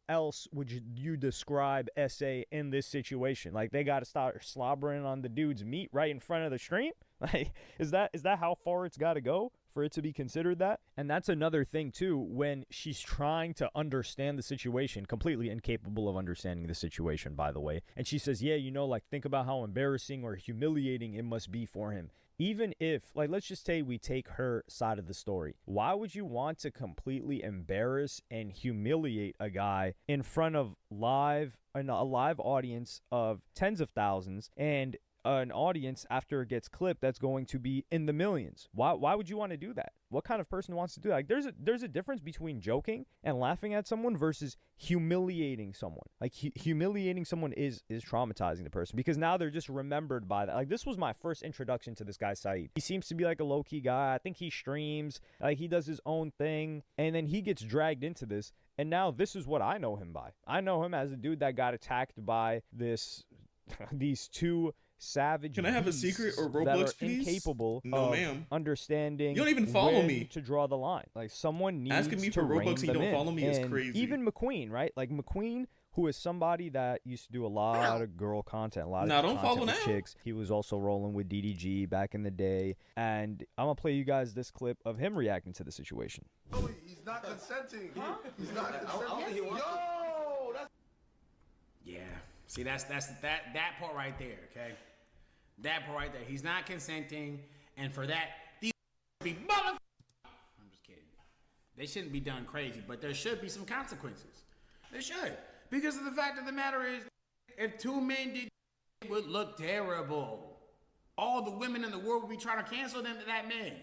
else would you describe SA in this situation? Like, they got to start slobbering on the dude's meat right in front of the stream? Like, is that how far it's got to go for it to be considered that. And that's another thing too, when she's trying to understand the situation, completely incapable of understanding the situation, by the way. And she says, yeah, you know, like, think about how embarrassing or humiliating it must be for him. Even if, like, let's just say we take her side of the story. Why would you want to completely embarrass and humiliate a guy in front of a live audience of tens of thousands, and an audience after it gets clipped that's going to be in the millions? Why would you want to do that? What kind of person wants to do that? Like, there's a difference between joking and laughing at someone versus humiliating someone. Like, humiliating someone is traumatizing the person, because now they're just remembered by that. Like, this was my first introduction to this guy Saeed. He seems to be like a low-key guy. I think he streams, like, he does his own thing, and then he gets dragged into this, and now this is what I know him by. I know him as a dude that got attacked by these two savage. Can I have a secret or Roblox, that are please? incapable No, of ma'am. understanding. You don't even follow when me. to draw the line. Like, someone needs Asking me to for rein Roblox and you them don't in. follow me is And crazy. even McQueen, right? Like, McQueen, who is somebody that used to do a lot of girl content, a lot Nah, of don't content follow with now. chicks. He was also rolling with DDG back in the day, and I'm gonna play you guys this clip of him reacting to the situation. He's not consenting. He's not consenting. Yo, that's... Yeah. See, that's that part right there, okay? That part right there. He's not consenting, and for that, these be mother... I'm just kidding. They shouldn't be done crazy, but there should be some consequences. There should. Because of the fact of the matter is, if two men did, it would look terrible. All the women in the world would be trying to cancel them to that man.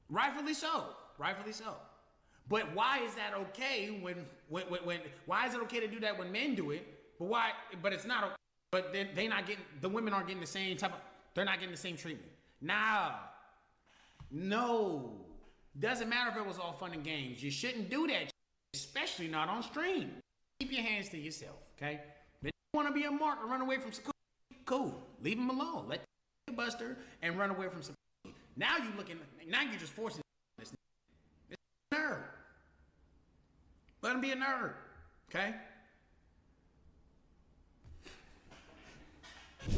Rightfully so. Rightfully so. But why is that okay when why is it okay to do that when men do it? But it's not, but they not getting, the women aren't getting the same type of, they're not getting the same treatment. Nah. No. Doesn't matter if it was all fun and games. You shouldn't do that, especially not on stream. Keep your hands to yourself, okay? If you want to be a mark or run away from some cool, leave him alone. Let the buster and run away from some. Now you're just forcing this nerd. Let him be a nerd, okay?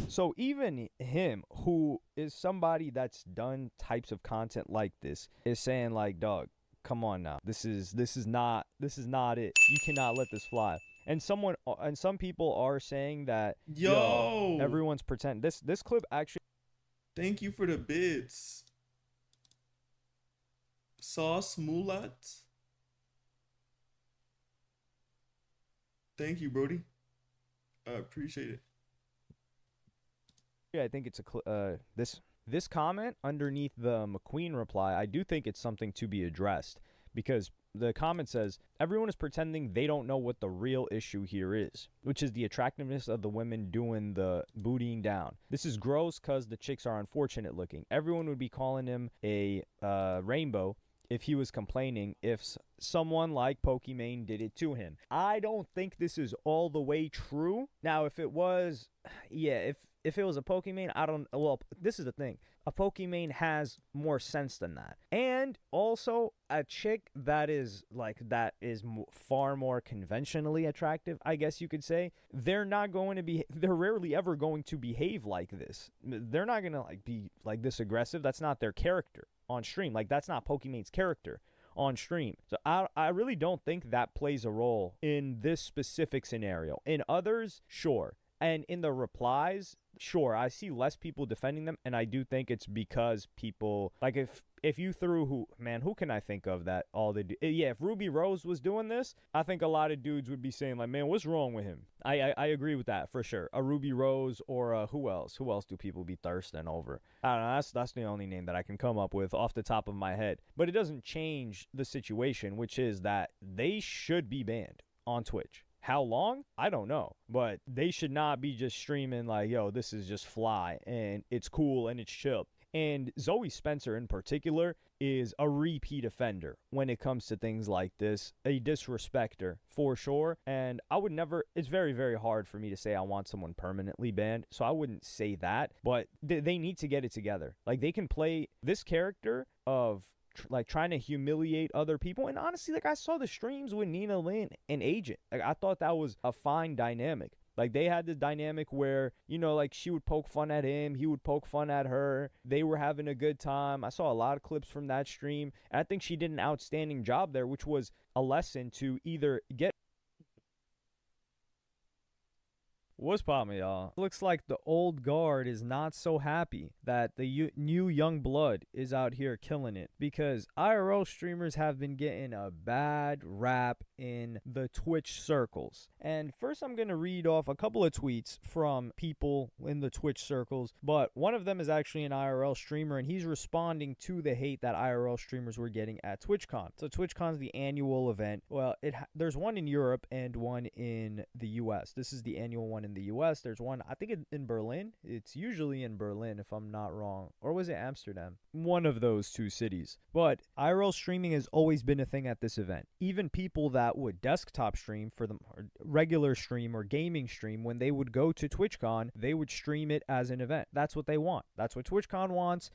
So even him, who is somebody that's done types of content like this, is saying like, dog, come on now. This is not it. You cannot let this fly. And some people are saying that, yo, everyone's pretending. This clip actually. Thank you for the bits. Sauce Mulat. Thank you, Brody. I appreciate it. Yeah, I think it's this comment underneath the McQueen reply, I do think it's something to be addressed, because the comment says, everyone is pretending they don't know what the real issue here is, which is the attractiveness of the women doing the bootying down. This is gross because the chicks are unfortunate looking. Everyone would be calling him a rainbow if he was complaining if someone like Pokimane did it to him. I don't think this is all the way true. Now, if it was, yeah, if it was a Pokimane, well, this is the thing. A Pokimane has more sense than that. And also, a chick that is far more conventionally attractive, I guess you could say, they're rarely ever going to behave like this. They're not going to be like this aggressive. That's not their character on stream. Like, that's not Pokimane's character on stream. So I really don't think that plays a role in this specific scenario. In others, sure. And in the replies, sure, I see less people defending them, and I do think it's because people, like, if you threw who can I think of that all they do? Yeah, if Ruby Rose was doing this, I think a lot of dudes would be saying, like, man, what's wrong with him? I agree with that for sure. A Ruby Rose or who else? Who else do people be thirsting over? I don't know. That's the only name that I can come up with off the top of my head. But it doesn't change the situation, which is that they should be banned on Twitch. How long? I don't know. But they should not be just streaming like, yo, this is just fly and it's cool and it's chill. And Zoe Spencer in particular is a repeat offender when it comes to things like this, a disrespecter for sure. And I would never, it's very, very hard for me to say I want someone permanently banned. So I wouldn't say that, but they need to get it together. Like, they can play this character of like trying to humiliate other people. And honestly, like, I saw the streams with Nina Lynn and Agent. Like, I thought that was a fine dynamic. Like, they had this dynamic where, you know, like, she would poke fun at him, he would poke fun at her. They were having a good time. I saw a lot of clips from that stream, and I think she did an outstanding job there, which was a lesson to either get... What's poppin', y'all? Looks like the old guard is not so happy that the new young blood is out here killing it, because IRL streamers have been getting a bad rap in the Twitch circles. And first I'm going to read off a couple of tweets from people in the Twitch circles, but one of them is actually an IRL streamer, and he's responding to the hate that IRL streamers were getting at TwitchCon. So TwitchCon's the annual event. Well, there's one in Europe and one in the US. This is the annual one in the US. There's one, I think, in Berlin. It's usually in Berlin, if I'm not wrong. Or was it Amsterdam? One of those two cities. But IRL streaming has always been a thing at this event. Even people that would desktop stream for them, or regular stream or gaming stream, when they would go to TwitchCon, they would stream it as an event. That's what they want. That's what TwitchCon wants.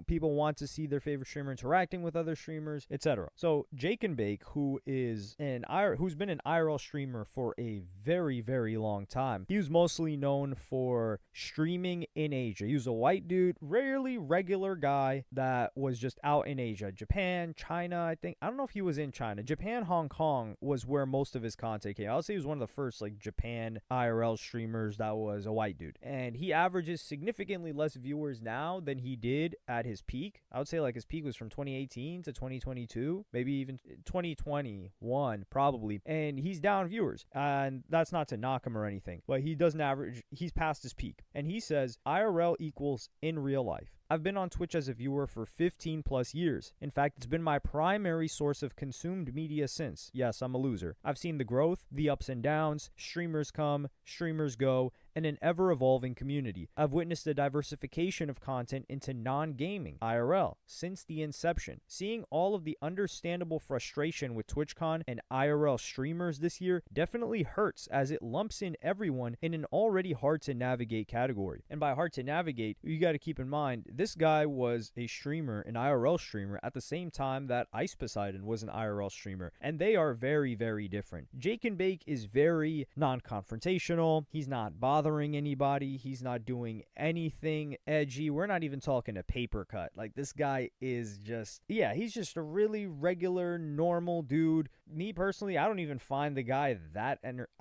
People want to see their favorite streamer interacting with other streamers, etc. So Jake and Bake, who's been an IRL streamer for a very, very long time, he was mostly known for streaming in Asia. He was a white dude, rarely regular guy that was just out in Asia. Japan, China, I think. I don't know if he was in China. Japan, Hong Kong was where most of his content came. I would say he was one of the first like Japan IRL streamers that was a white dude. And he averages significantly less viewers now than he did at his peak. I would say like his peak was from 2018 to 2022, maybe even 2021 probably. And he's down viewers. And that's not to knock him or anything, but he doesn't average, he's past his peak. And he says IRL equals in real life. I've been on Twitch as a viewer for 15 plus years. In fact, it's been my primary source of consumed media since. Yes, I'm a loser. I've seen the growth, the ups and downs, streamers come, streamers go, and an ever-evolving community. I've witnessed a diversification of content into non-gaming, IRL, since the inception. Seeing all of the understandable frustration with TwitchCon and IRL streamers this year definitely hurts, as it lumps in everyone in an already hard-to-navigate category. And by hard to navigate, you got to keep in mind, this guy was a streamer, an IRL streamer, at the same time that Ice Poseidon was an IRL streamer, and they are very, very different. Jake and Bake is very non-confrontational. He's not bothering anybody. He's not doing anything edgy. We're not even talking a paper cut. Like, this guy is just, yeah, he's just a really regular, normal dude. Me personally, I don't even find the guy I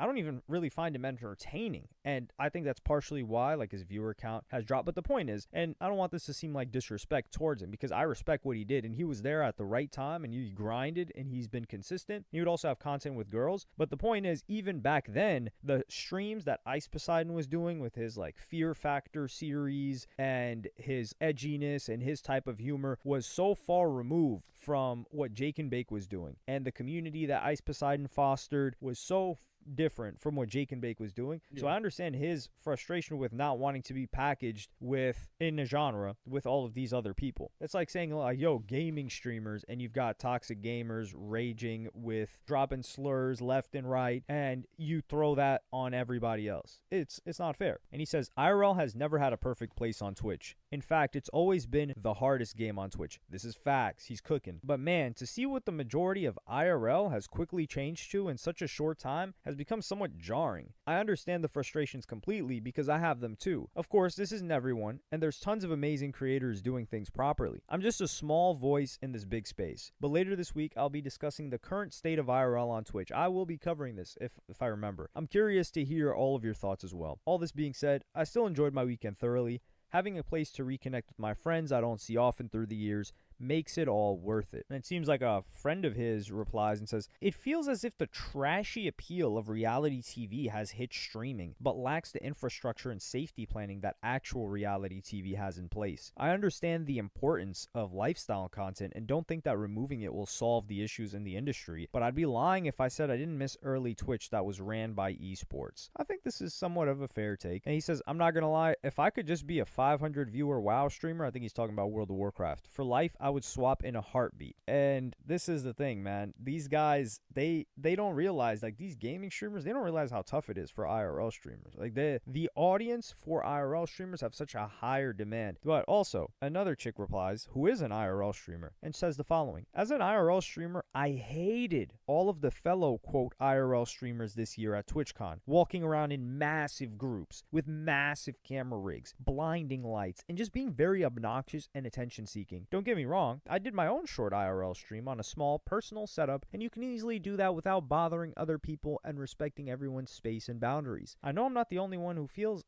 don't even really find him entertaining. And I think that's partially why, like, his viewer count has dropped. But the point is, and I don't want this to seem like disrespect towards him, because I respect what he did, and he was there at the right time, and he grinded, and he's been consistent. He would also have content with girls. But the point is, even back then, the streams that Ice Poseidon was doing with his, like, Fear Factor series and his edginess and his type of humor was so far removed from what Jake and Bake was doing. And the community that Ice Poseidon fostered was so different from what Jake and Bake was doing. Yeah. So I understand his frustration with not wanting to be packaged in a genre with all of these other people. It's like saying, like, yo, gaming streamers, and you've got toxic gamers raging with dropping slurs left and right, and you throw that on everybody else. It's not fair. And he says, IRL has never had a perfect place on Twitch. In fact, it's always been the hardest game on Twitch. This is facts. He's cooking. But man, to see what the majority of IRL has quickly changed to in such a short time has become somewhat jarring. I understand the frustrations completely, because I have them too. Of course, this isn't everyone, and there's tons of amazing creators doing things properly. I'm just a small voice in this big space. But later this week, I'll be discussing the current state of IRL on Twitch. I will be covering this, if I remember. I'm curious to hear all of your thoughts as well. All this being said, I still enjoyed my weekend thoroughly. Having a place to reconnect with my friends I don't see often through the years makes it all worth it. And it seems like a friend of his replies and says, it feels as if the trashy appeal of reality TV has hit streaming, but lacks the infrastructure and safety planning that actual reality TV has in place. I understand the importance of lifestyle content and don't think that removing it will solve the issues in the industry, but I'd be lying if I said I didn't miss early Twitch that was ran by esports. I think this is somewhat of a fair take. And he says, I'm not gonna lie, if I could just be a 500 viewer WoW streamer, I think he's talking about World of Warcraft, for life, I I would swap in a heartbeat. And this is the thing, man. These guys, they don't realize, like, these gaming streamers, they don't realize how tough it is for IRL streamers. Like, the audience for IRL streamers have such a higher demand. But also, another chick replies, who is an IRL streamer, and says the following: as an IRL streamer, I hated all of the fellow, quote, IRL streamers this year at TwitchCon, walking around in massive groups with massive camera rigs, blinding lights, and just being very obnoxious and attention-seeking. Don't get me wrong, I did my own short IRL stream on a small personal setup, and you can easily do that without bothering other people and respecting everyone's space and boundaries. I know I'm not the only one who feels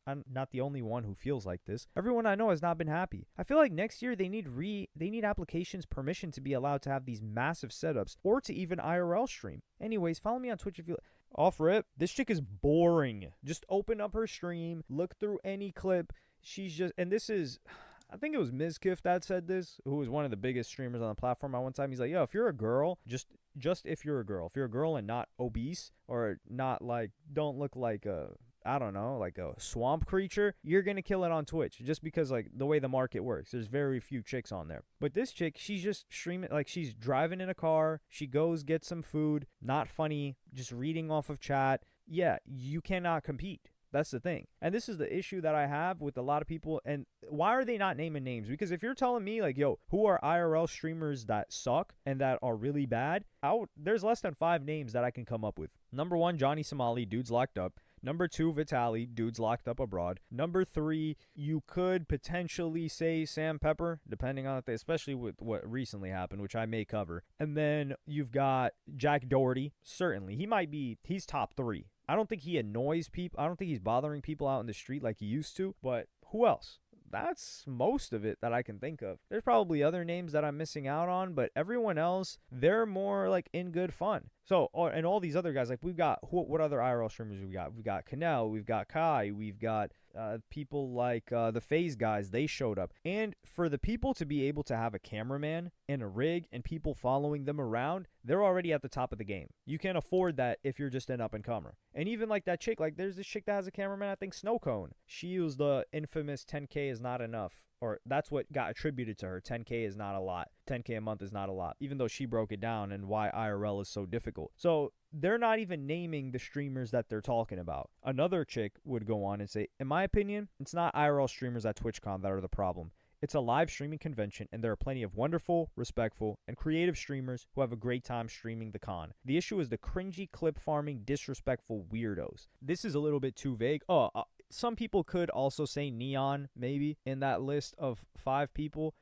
like this. Everyone I know has not been happy. I feel like next year they need applications permission to be allowed to have these massive setups or to even IRL stream. Anyways, follow me on Twitch if you off rip. This chick is boring. Just open up her stream, look through any clip. She's just, and this is, I think it was Mizkif that said this, who was one of the biggest streamers on the platform at one time. He's like, yo, if you're a girl, just if you're a girl and not obese or not like, don't look like a, I don't know, like a swamp creature, you're going to kill it on Twitch just because, like, the way the market works. There's very few chicks on there. But this chick, she's just streaming, like, she's driving in a car. She goes, gets some food. Not funny. Just reading off of chat. Yeah, you cannot compete. That's the thing. And this is the issue that I have with a lot of people. And why are they not naming names? Because if you're telling me, like, yo, who are IRL streamers that suck and that are really bad, there's less than 5 names that I can come up with. Number 1, Johnny Somali, dude's locked up. Number 2, Vitali, dude's locked up abroad. Number 3, you could potentially say Sam Pepper, depending on it, especially with what recently happened, which I may cover. And then you've got Jack Doherty. Certainly, he's top 3. I don't think he annoys people. I don't think he's bothering people out in the street like he used to. But who else? That's most of it that I can think of. There's probably other names that I'm missing out on, but everyone else, they're more like in good fun. So, and all these other guys, like we've got, what other IRL streamers we got? We've got Kanel, we've got Kai, we've got people like the FaZe guys, they showed up. And for the people to be able to have a cameraman and a rig and people following them around, they're already at the top of the game. You can't afford that if you're just an up-and-comer. And even like that chick, like there's this chick that has a cameraman, I think Snowcone. She used the infamous 10K is not enough. Or that's what got attributed to her. 10K is not a lot. 10K a month is not a lot. Even though she broke it down and why IRL is so difficult. So they're not even naming the streamers that they're talking about. Another chick would go on and say, in my opinion, it's not IRL streamers at TwitchCon that are the problem. It's a live streaming convention, and there are plenty of wonderful, respectful, and creative streamers who have a great time streaming the con. The issue is the cringy, clip farming, disrespectful weirdos. This is a little bit too vague. Some people could also say Neon, maybe, in that list of 5 people.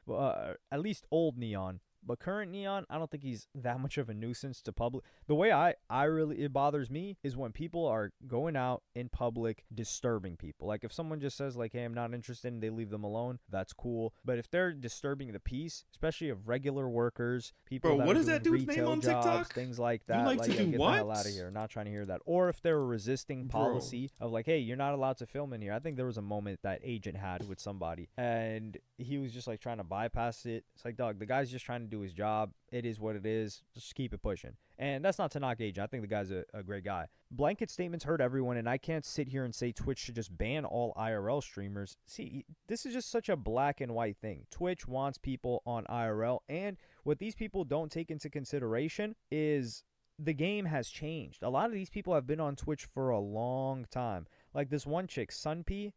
At least old Neon. But current Neon, I don't think he's that much of a nuisance to public. The way it bothers me is when people are going out in public disturbing people. Like if someone just says like, hey, I'm not interested, and they leave them alone, that's cool. But if they're disturbing the peace, especially of regular workers, people Bro, that what are does that do doing with retail name on jobs, TikTok? things like that. You like to do get what? the hell out of here. Not trying to hear that. Or if they're resisting policy of like, hey, you're not allowed to film in here. I think there was a moment that Agent had with somebody, and he was just like trying to bypass it. It's like, dog, the guy's just trying to do his job. It is what it is. Just keep it pushing. And that's not to knock Agent. I think the guy's a great guy. Blanket statements hurt everyone, and I can't sit here and say Twitch should just ban all IRL streamers. See, this is just such a black and white thing. Twitch wants people on IRL, and what these people don't take into consideration is the game has changed. A lot of these people have been on Twitch for a long time. Like this one chick, Sunpie.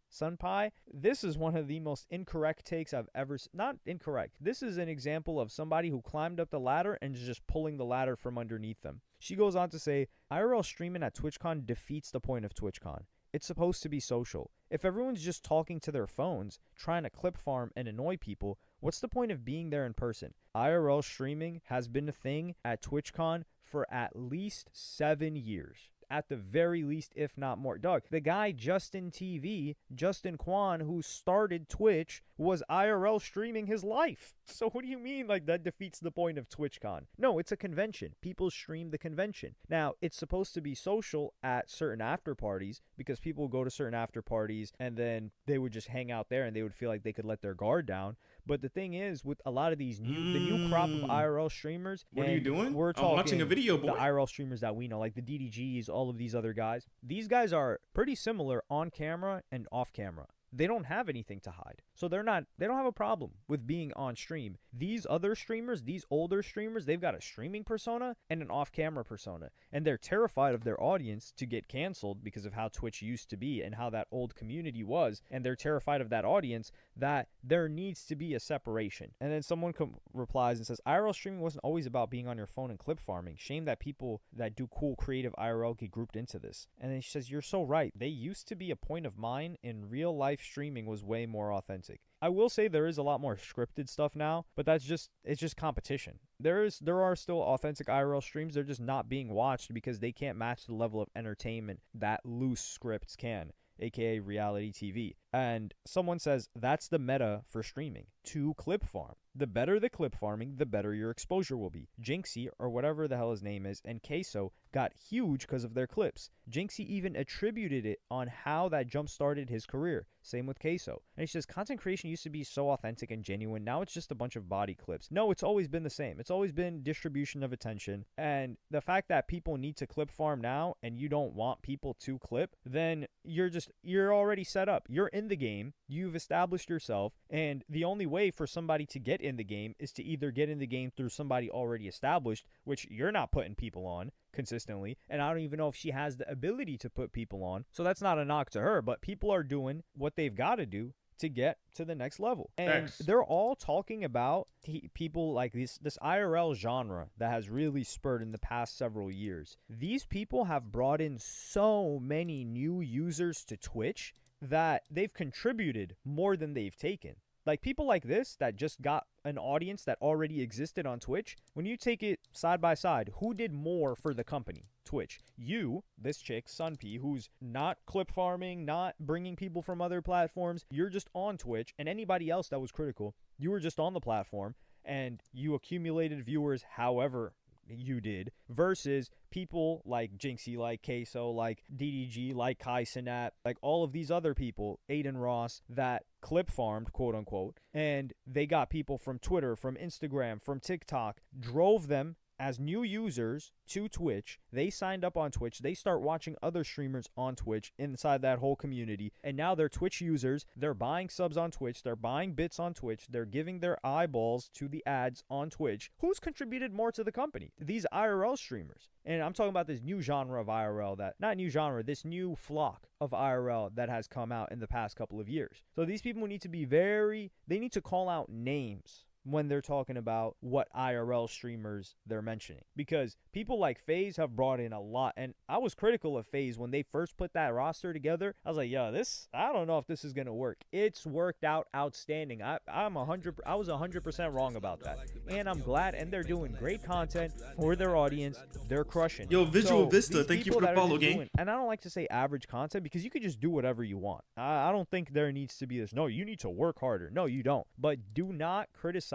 This is one of the most incorrect takes I've ever seen. Not incorrect. This is an example of somebody who climbed up the ladder and is just pulling the ladder from underneath them. She goes on to say, IRL streaming at TwitchCon defeats the point of TwitchCon. It's supposed to be social. If everyone's just talking to their phones, trying to clip farm and annoy people, what's the point of being there in person? IRL streaming has been a thing at TwitchCon for at least 7 years. At the very least, if not more. Dog, the guy Justin TV, Justin Kwan, who started Twitch, was IRL streaming his life. So what do you mean like that defeats the point of TwitchCon? No, it's a convention. People stream the convention. Now, it's supposed to be social at certain after parties because people go to certain after parties and then they would just hang out there and they would feel like they could let their guard down. But the thing is, with a lot of these the new crop of IRL streamers, what are you doing? We're talking I'm watching a video, boy. The IRL streamers that we know, like the DDGs, all of these other guys. These guys are pretty similar on camera and off camera. they don't have anything to hide. So they don't have a problem with being on stream. These other streamers, these older streamers, they've got a streaming persona and an off-camera persona, and they're terrified of their audience to get canceled because of how Twitch used to be and how that old community was, and they're terrified of that audience that there needs to be a separation. And then someone replies and says, IRL streaming wasn't always about being on your phone and clip farming. Shame that people that do cool creative IRL get grouped into this. And then she says, you're so right. They used to be a point of mine, and real life streaming was way more authentic. I will say there is a lot more scripted stuff now, but it's just competition. There are still authentic IRL streams. They're just not being watched because they can't match the level of entertainment that loose scripts can, aka reality TV. And someone says that's the meta for streaming, to clip farm. The better the clip farming, the better your exposure will be. Jinxie, or whatever the hell his name is, and Queso got huge because of their clips. Jinxie even attributed it on how that jump-started his career. Same with Queso. And he says, content creation used to be so authentic and genuine. Now it's just a bunch of body clips. No, it's always been the same. It's always been distribution of attention. And the fact that people need to clip farm now and you don't want people to clip, then you're already set up. You're in the game. You've established yourself. And the only way for somebody to get in the game is to either get in the game through somebody already established, which you're not putting people on consistently, and I don't even know if she has the ability to put people on, so that's not a knock to her, but people are doing what they've got to do to get to the next level. And they're all talking about people like this IRL genre that has really spurred in the past several years. These people have brought in so many new users to Twitch that they've contributed more than they've taken. Like people like this that just got an audience that already existed on Twitch, when you take it side by side, who did more for the company? Twitch. You, this chick, Sunpea, who's not clip farming, not bringing people from other platforms, you're just on Twitch, and anybody else that was critical, you were just on the platform, and you accumulated viewers however you did, versus people like Jinxie, like Queso, like DDG, like Kai Sinat, like all of these other people, Aiden Ross, that clip farmed, quote unquote, and they got people from Twitter, from Instagram, from TikTok, drove them as new users to Twitch. They signed up on Twitch. They start watching other streamers on Twitch inside that whole community. And now they're Twitch users. They're buying subs on Twitch. They're buying bits on Twitch. They're giving their eyeballs to the ads on Twitch. Who's contributed more to the company? These IRL streamers. And I'm talking about this new genre of IRL this new flock of IRL that has come out in the past couple of years. So these people need to be they need to call out names when they're talking about what IRL streamers they're mentioning. Because people like FaZe have brought in a lot. And I was critical of FaZe when they first put that roster together. I was like, yo, I don't know if this is going to work. It's worked out outstanding. I was 100% wrong about that. And I'm glad, and they're doing great content for their audience. They're crushing. Yo, Visual Vista, thank you for the follow, gang. And I don't like to say average content because you could just do whatever you want. I don't think there needs to be this, no, you need to work harder. No, you don't. But do not criticize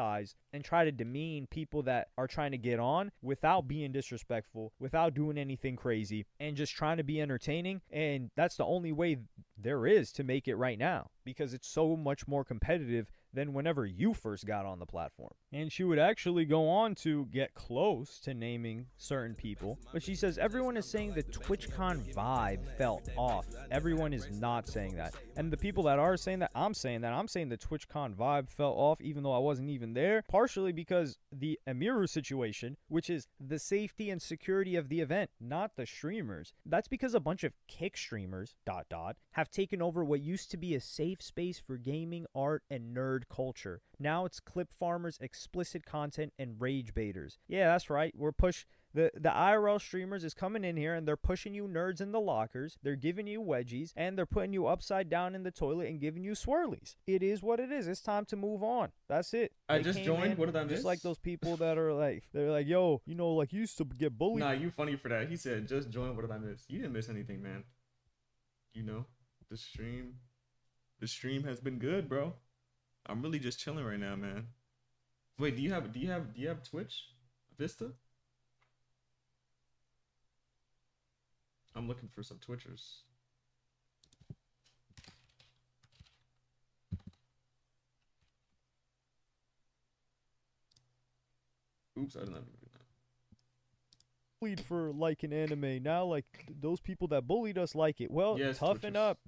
and try to demean people that are trying to get on without being disrespectful, without doing anything crazy, and just trying to be entertaining. And that's the only way there is to make it right now, because it's so much more competitive than whenever you first got on the platform. And she would actually go on to get close to naming certain people, but she says everyone is saying the TwitchCon vibe fell off. Everyone is not saying that. And the people that are saying that, I'm saying the TwitchCon vibe fell off even though I wasn't even there, partially because the Amiru situation, which is the safety and security of the event, not the streamers. That's because a bunch of kick streamers, have taken over what used to be a safe space for gaming, art, and nerd culture. Now it's clip farmers, explicit content, and rage baiters. Yeah, that's right. The IRL streamers is coming in here and they're pushing you nerds in the lockers. They're giving you wedgies and they're putting you upside down in the toilet and giving you swirlies. It is what it is. It's time to move on. That's it. I just joined. What did I miss? Just like those people that are like, they're like, yo, you used to get bullied. Nah, you funny for that. He said, just join. What did I miss? You didn't miss anything, man. The stream has been good, bro. I'm really just chilling right now, man. Wait, do you have Twitch Vista? I'm looking for some Twitchers. Oops, I didn't have to do that. bullied for liking anime. Now, like, those people that bullied us like it. Well, Yes, toughen Twitchers. up.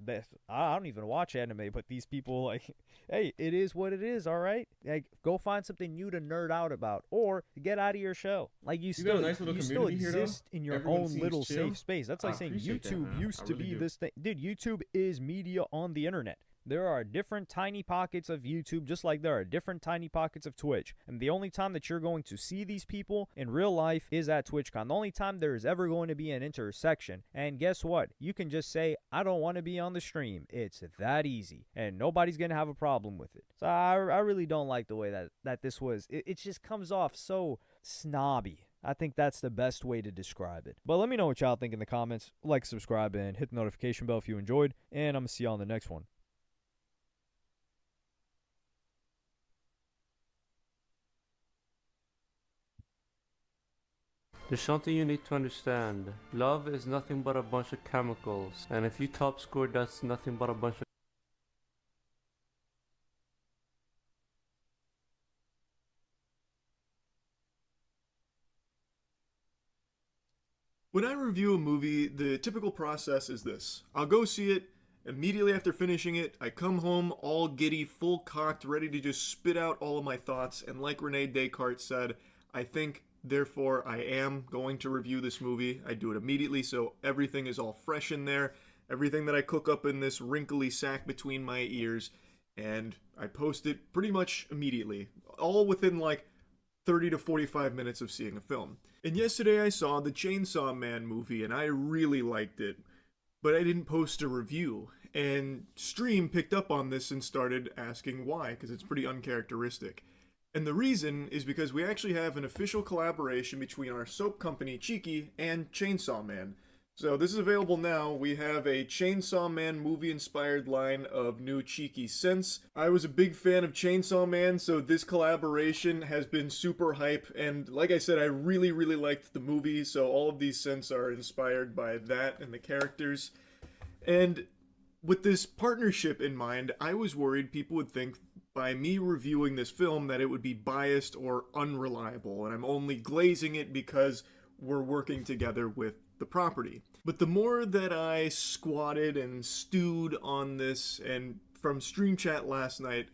I don't even watch anime, but these people, like, hey, it is what it is, all right? Like, go find something new to nerd out about, or get out of your shell. Like, you got a still, nice little you still community here, though. exist in your Everyone own seems little chill. safe space. That's like I saying appreciate that, YouTube man. used I to really be do. this thing. Dude, YouTube is media on the internet. There are different tiny pockets of YouTube, just like there are different tiny pockets of Twitch. And the only time that you're going to see these people in real life is at TwitchCon. The only time there is ever going to be an intersection. And guess what? You can just say, I don't want to be on the stream. It's that easy. And nobody's going to have a problem with it. So I really don't like the way that this was. It just comes off so snobby. I think that's the best way to describe it. But let me know what y'all think in the comments. Like, subscribe, and hit the notification bell if you enjoyed. And I'm going to see y'all on the next one. There's something you need to understand. Love is nothing but a bunch of chemicals. And if you top score, that's nothing but a bunch of... When I review a movie, the typical process is this. I'll go see it. Immediately after finishing it, I come home all giddy, full cocked, ready to just spit out all of my thoughts. And like Rene Descartes said, I think, therefore I am going to review this movie. I do it immediately, so everything is all fresh in there. Everything that I cook up in this wrinkly sack between my ears. And I post it pretty much immediately. All within like 30 to 45 minutes of seeing a film. And yesterday I saw the Chainsaw Man movie and I really liked it. But I didn't post a review. And Stream picked up on this and started asking why, because it's pretty uncharacteristic. And the reason is because we actually have an official collaboration between our soap company, Cheeky, and Chainsaw Man. So this is available now. We have a Chainsaw Man movie-inspired line of new Cheeky scents. I was a big fan of Chainsaw Man, so this collaboration has been super hype. And like I said, I really, really liked the movie, so all of these scents are inspired by that and the characters. And with this partnership in mind, I was worried people would think by me reviewing this film that it would be biased or unreliable, and I'm only glazing it because we're working together with the property. But the more that I squatted and stewed on this, and from stream chat last night,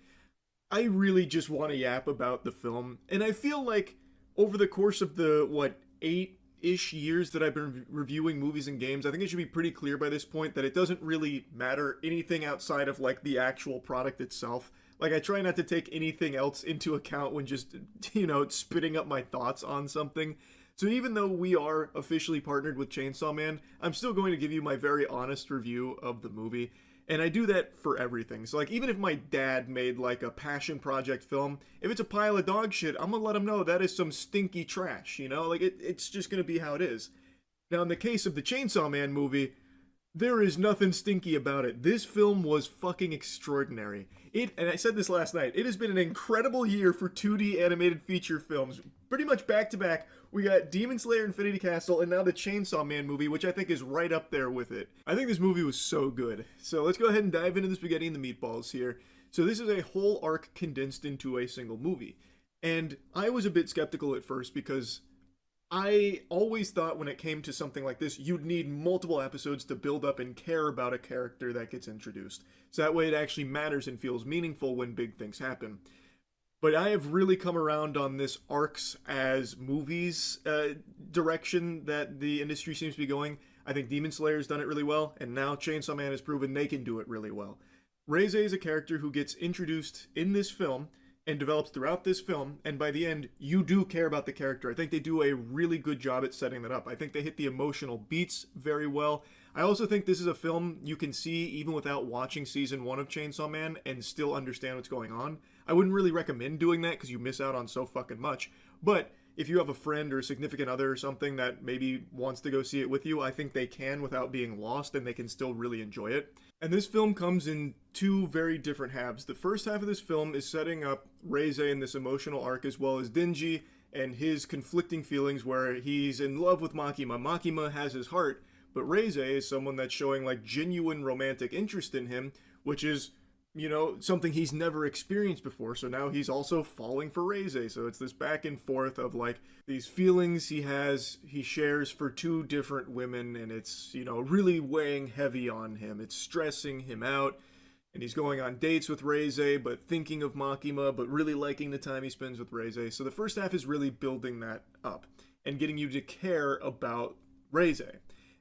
I really just want to yap about the film. And I feel like over the course of the, 8-ish years that I've been reviewing movies and games, I think it should be pretty clear by this point that it doesn't really matter anything outside of, the actual product itself. Like, I try not to take anything else into account when just, spitting up my thoughts on something. So even though we are officially partnered with Chainsaw Man, I'm still going to give you my very honest review of the movie. And I do that for everything. So, even if my dad made, a passion project film, if it's a pile of dog shit, I'm gonna let him know that is some stinky trash, it's just gonna be how it is. Now, in the case of the Chainsaw Man movie, there is nothing stinky about it. This film was fucking extraordinary. And I said this last night, it has been an incredible year for 2D animated feature films. Pretty much back to back, we got Demon Slayer Infinity Castle and now the Chainsaw Man movie, which I think is right up there with it. I think this movie was so good. So let's go ahead and dive into the spaghetti and the meatballs here. So this is a whole arc condensed into a single movie. And I was a bit skeptical at first because I always thought when it came to something like this, you'd need multiple episodes to build up and care about a character that gets introduced. So that way it actually matters and feels meaningful when big things happen. But I have really come around on this arcs as movies direction that the industry seems to be going. I think Demon Slayer's done it really well, and now Chainsaw Man has proven they can do it really well. Reze is a character who gets introduced in this film and develops throughout this film, and by the end, you do care about the character. I think they do a really good job at setting that up. I think they hit the emotional beats very well. I also think this is a film you can see even without watching season 1 of Chainsaw Man and still understand what's going on. I wouldn't really recommend doing that because you miss out on so fucking much, but if you have a friend or a significant other or something that maybe wants to go see it with you, I think they can without being lost and they can still really enjoy it. And this film comes in two very different halves. The first half of this film is setting up Reze in this emotional arc as well as Denji and his conflicting feelings where he's in love with Makima. Makima has his heart, but Reze is someone that's showing genuine romantic interest in him, which is you know, something he's never experienced before. So now he's also falling for Reze. So it's this back and forth of like these feelings he shares for two different women, and it's, you know, really weighing heavy on him. It's stressing him out. And he's going on dates with Reze, but thinking of Makima, but really liking the time he spends with Reze. So the first half is really building that up and getting you to care about Reze.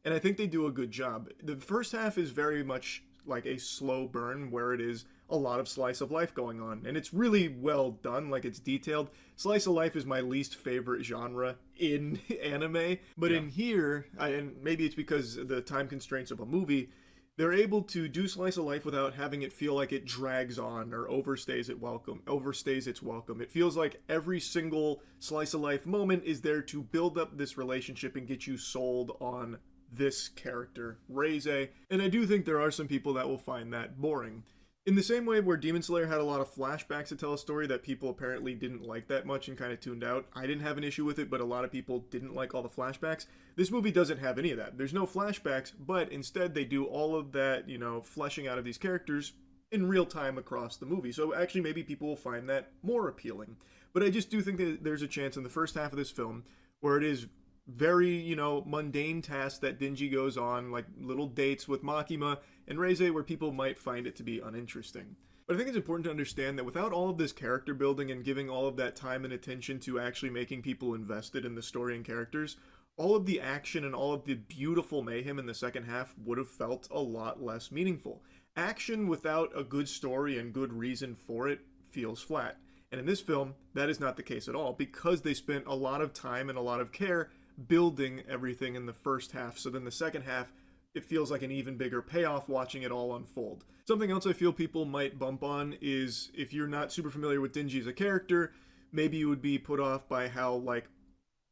And I think they do a good job. The first half is very much like a slow burn where it is a lot of slice of life going on. And it's really well done, like it's detailed. Slice of life is my least favorite genre in anime. But in here, and maybe it's because of the time constraints of a movie, they're able to do slice of life without having it feel like it drags on or overstays its welcome. It feels like every single slice of life moment is there to build up this relationship and get you sold on this character, Reze. And I do think there are some people that will find that boring. In the same way where Demon Slayer had a lot of flashbacks to tell a story that people apparently didn't like that much and kind of tuned out. I didn't have an issue with it, but a lot of people didn't like all the flashbacks. This movie doesn't have any of that. There's no flashbacks, but instead they do all of that, you know, fleshing out of these characters in real time across the movie. So actually maybe people will find that more appealing. But I just do think that there's a chance in the first half of this film where it is very, you know, mundane tasks that Denji goes on, like little dates with Makima and Reze, where people might find it to be uninteresting. But I think it's important to understand that without all of this character building and giving all of that time and attention to actually making people invested in the story and characters, all of the action and all of the beautiful mayhem in the second half would have felt a lot less meaningful. Action without a good story and good reason for it feels flat. And in this film, that is not the case at all, because they spent a lot of time and a lot of care building everything in the first half. So then the second half, it feels like an even bigger payoff watching it all unfold. Something else I feel people might bump on is if you're not super familiar with Denji as a character, maybe you would be put off by how like